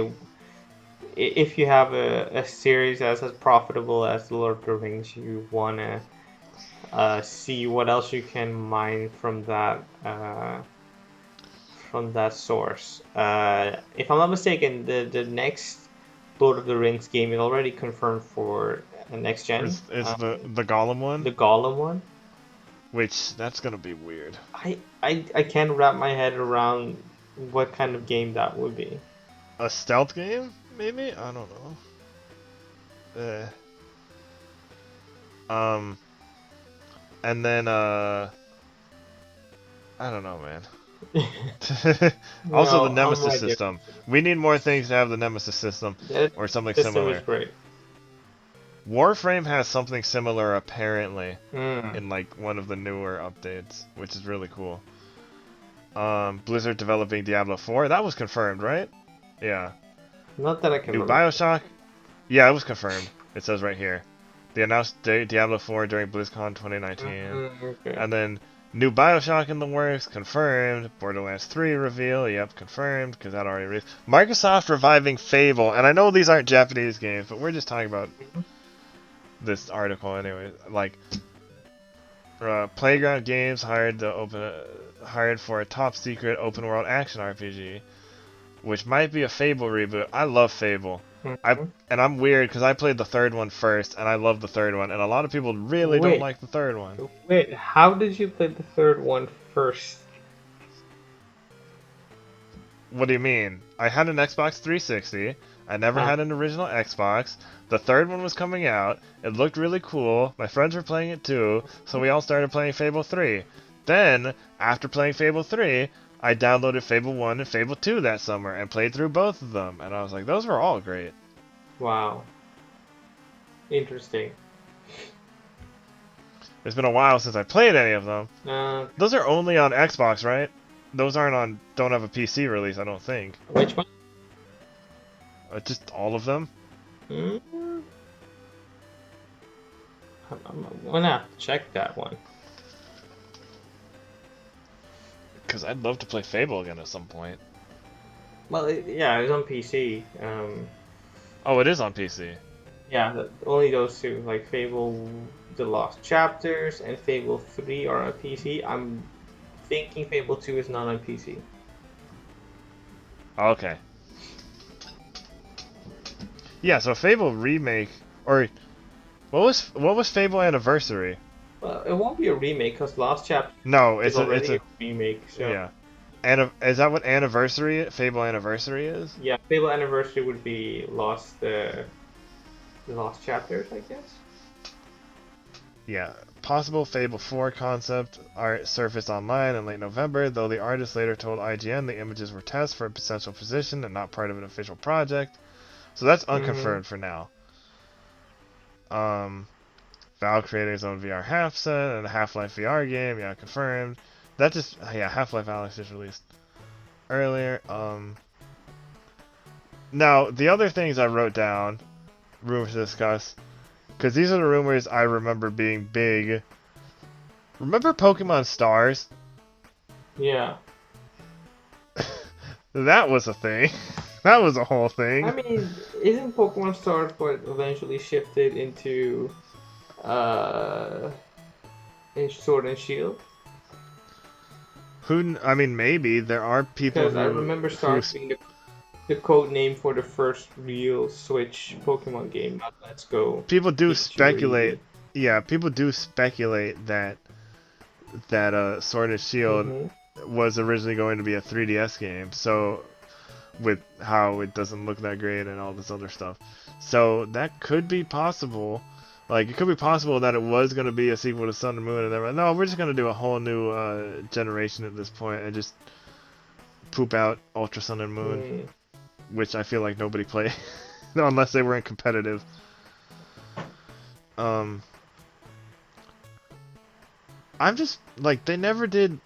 if you have a series that's as profitable as The Lord of the Rings, you wanna see what else you can mine from that source. If I'm not mistaken, the next Lord of the Rings game is already confirmed for next gen. It's the Gollum one, The Gollum one. which that's gonna be weird. I can't wrap my head around what kind of game that would be. A stealth game, maybe? I don't know. And then I don't know, man. Also, the No, I'm Nemesis right there. system. We need more things to have the Nemesis system, That or something system is similar. great. Warframe has something similar, apparently, Mm. in like one of the newer updates, which is really cool. Blizzard developing Diablo 4. That was confirmed, right? Yeah. Not that I can New remember. Bioshock. Yeah, it was confirmed. It says right here. They announced Diablo 4 during BlizzCon 2019. Okay. And then new Bioshock in the works, confirmed. Borderlands 3 reveal, yep, confirmed, because that already released. Microsoft reviving Fable, and I know these aren't Japanese games, but we're just talking about this article anyway. Like, Playground Games hired for a top secret open world action RPG, which might be a Fable reboot. I love Fable. Mhm. I'm weird because I played the third one first, and I love the third one, and a lot of people really don't Wait, like the third one. wait. How did you play the third one first? What do you mean? I had an Xbox 360. I never Ah, had an original Xbox. The third one was coming out. It looked really cool. My friends were playing it too, so we all started playing Fable 3. Then, after playing Fable 3, I downloaded Fable 1 and Fable 2 that summer and played through both of them, and I was like, those were all great. wow. Interesting. It's been a while since I played any of them. Uh, Those are only on Xbox, right? Those don't have a PC release, I don't think. which one? Just all of them? Hmm? I'm gonna have to check that one. Because I'd love to play Fable again at some point. Well, yeah, it was on PC. Oh, it is on PC. Yeah, only those two, like Fable: The Lost Chapters and Fable 3 are on PC. I'm thinking Fable 2 is not on PC. Okay. Yeah, so Fable remake, or What was Fable Anniversary? Well, it won't be a remake because Lost Chapter No, is it's already a a remake. So yeah. Is that what Fable Anniversary is? yeah, Fable Anniversary would be Lost Chapters, I guess. Yeah. Possible Fable 4 concept art surfaced online in late November, though the artist later told IGN the images were tests for a potential position and not part of an official project. So that's Mm-hmm. unconfirmed for now. Um, Valve creating its own VR half set and a Half-Life VR game, yeah, confirmed. That just yeah, Half-Life Alyx just released earlier. Now the other things I wrote down, rumors to discuss, because these are the rumors I remember being big. Remember Pokemon Stars? Yeah. That was a thing. That was a whole I thing. mean, isn't Pokemon Stars what eventually shifted into uh Sword and Shield? I mean, maybe there are people Because I remember who Stars being the code name for the first real Switch Pokemon game, not Let's Go people do Pikachu or speculate. Eevee. Yeah, people do speculate that Sword and Shield Mm-hmm. was originally going to be a 3DS game. So with how it doesn't look that great and all this other stuff, so that could be possible. Like, it could be possible that it was going to be a sequel to Sun and Moon, and they're like, no, we're just going to do a whole new generation at this point and just poop out Ultra Sun and Moon, Mm. which I feel like nobody played, unless they were in competitive. Um, I'm just, like, they never did...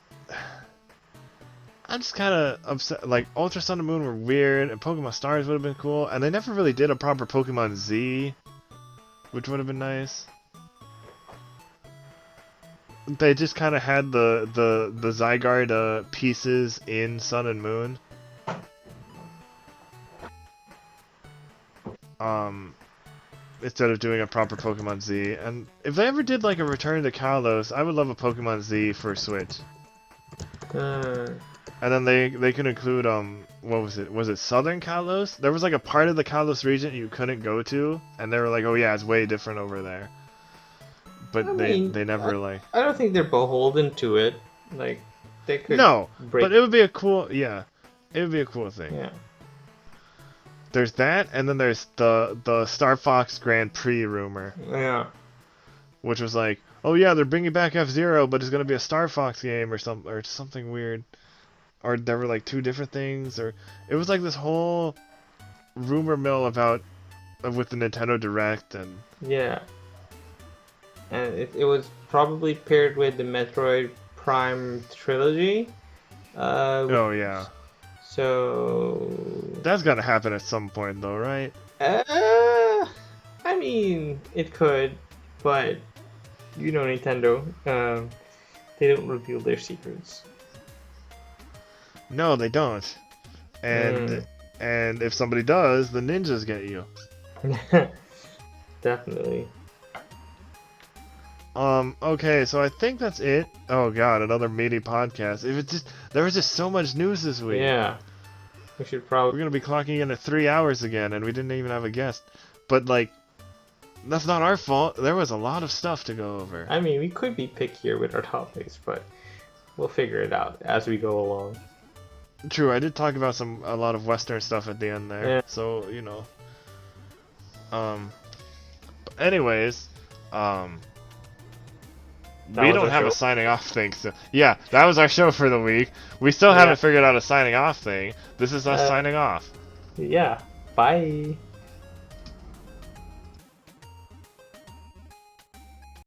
I'm just kind of upset. Like, Ultra Sun and Moon were weird, and Pokemon Stars would have been cool, and they never really did a proper Pokemon Z, which would have been nice. They just kind of had the Zygarde pieces in Sun and Moon. Um, Instead of doing a proper Pokemon Z. And if they ever did like a Return to Kalos, I would love a Pokemon Z for Switch. Uh, And then they could include what was it? Was it Southern Kalos? There was like a part of the Kalos region you couldn't go to, and they were like, oh yeah, it's way different over there. I But mean, they never like. I don't think they're beholden to it. Like, they could No, but break. it would be a cool, yeah, it would be a cool thing. Yeah. There's that, and then there's the Star Fox Grand Prix rumor, Yeah. which was like, oh yeah, they're bringing back F-Zero, but it's gonna be a Star Fox game or something weird, or there were like two different things, or it was like this whole rumor mill about with the Nintendo Direct and Yeah. And it was probably paired with the Metroid Prime trilogy. oh yeah, So, that's gotta happen at some point though, right? I mean, it could, but you know Nintendo, they don't reveal their secrets. No, they don't, Mm. and if somebody does, the ninjas get you. Definitely. Okay, so I think that's it. Oh god, another meaty podcast. If it's just there was just so much news this week. Yeah, we should We're probably. gonna be clocking in at 3 hours again, and we didn't even have a guest. But like, that's not our fault. There was a lot of stuff to go over. I mean, we could be pickier with our topics, but we'll figure it out as we go along. True, I did talk about a lot of Western stuff at the end there. Yeah. So you know. But anyways, That we was don't our have a show. signing off thing. So yeah, that was our show for the week. We still Yeah. haven't figured out a signing off thing. This is us Uh, signing off. Yeah. Bye.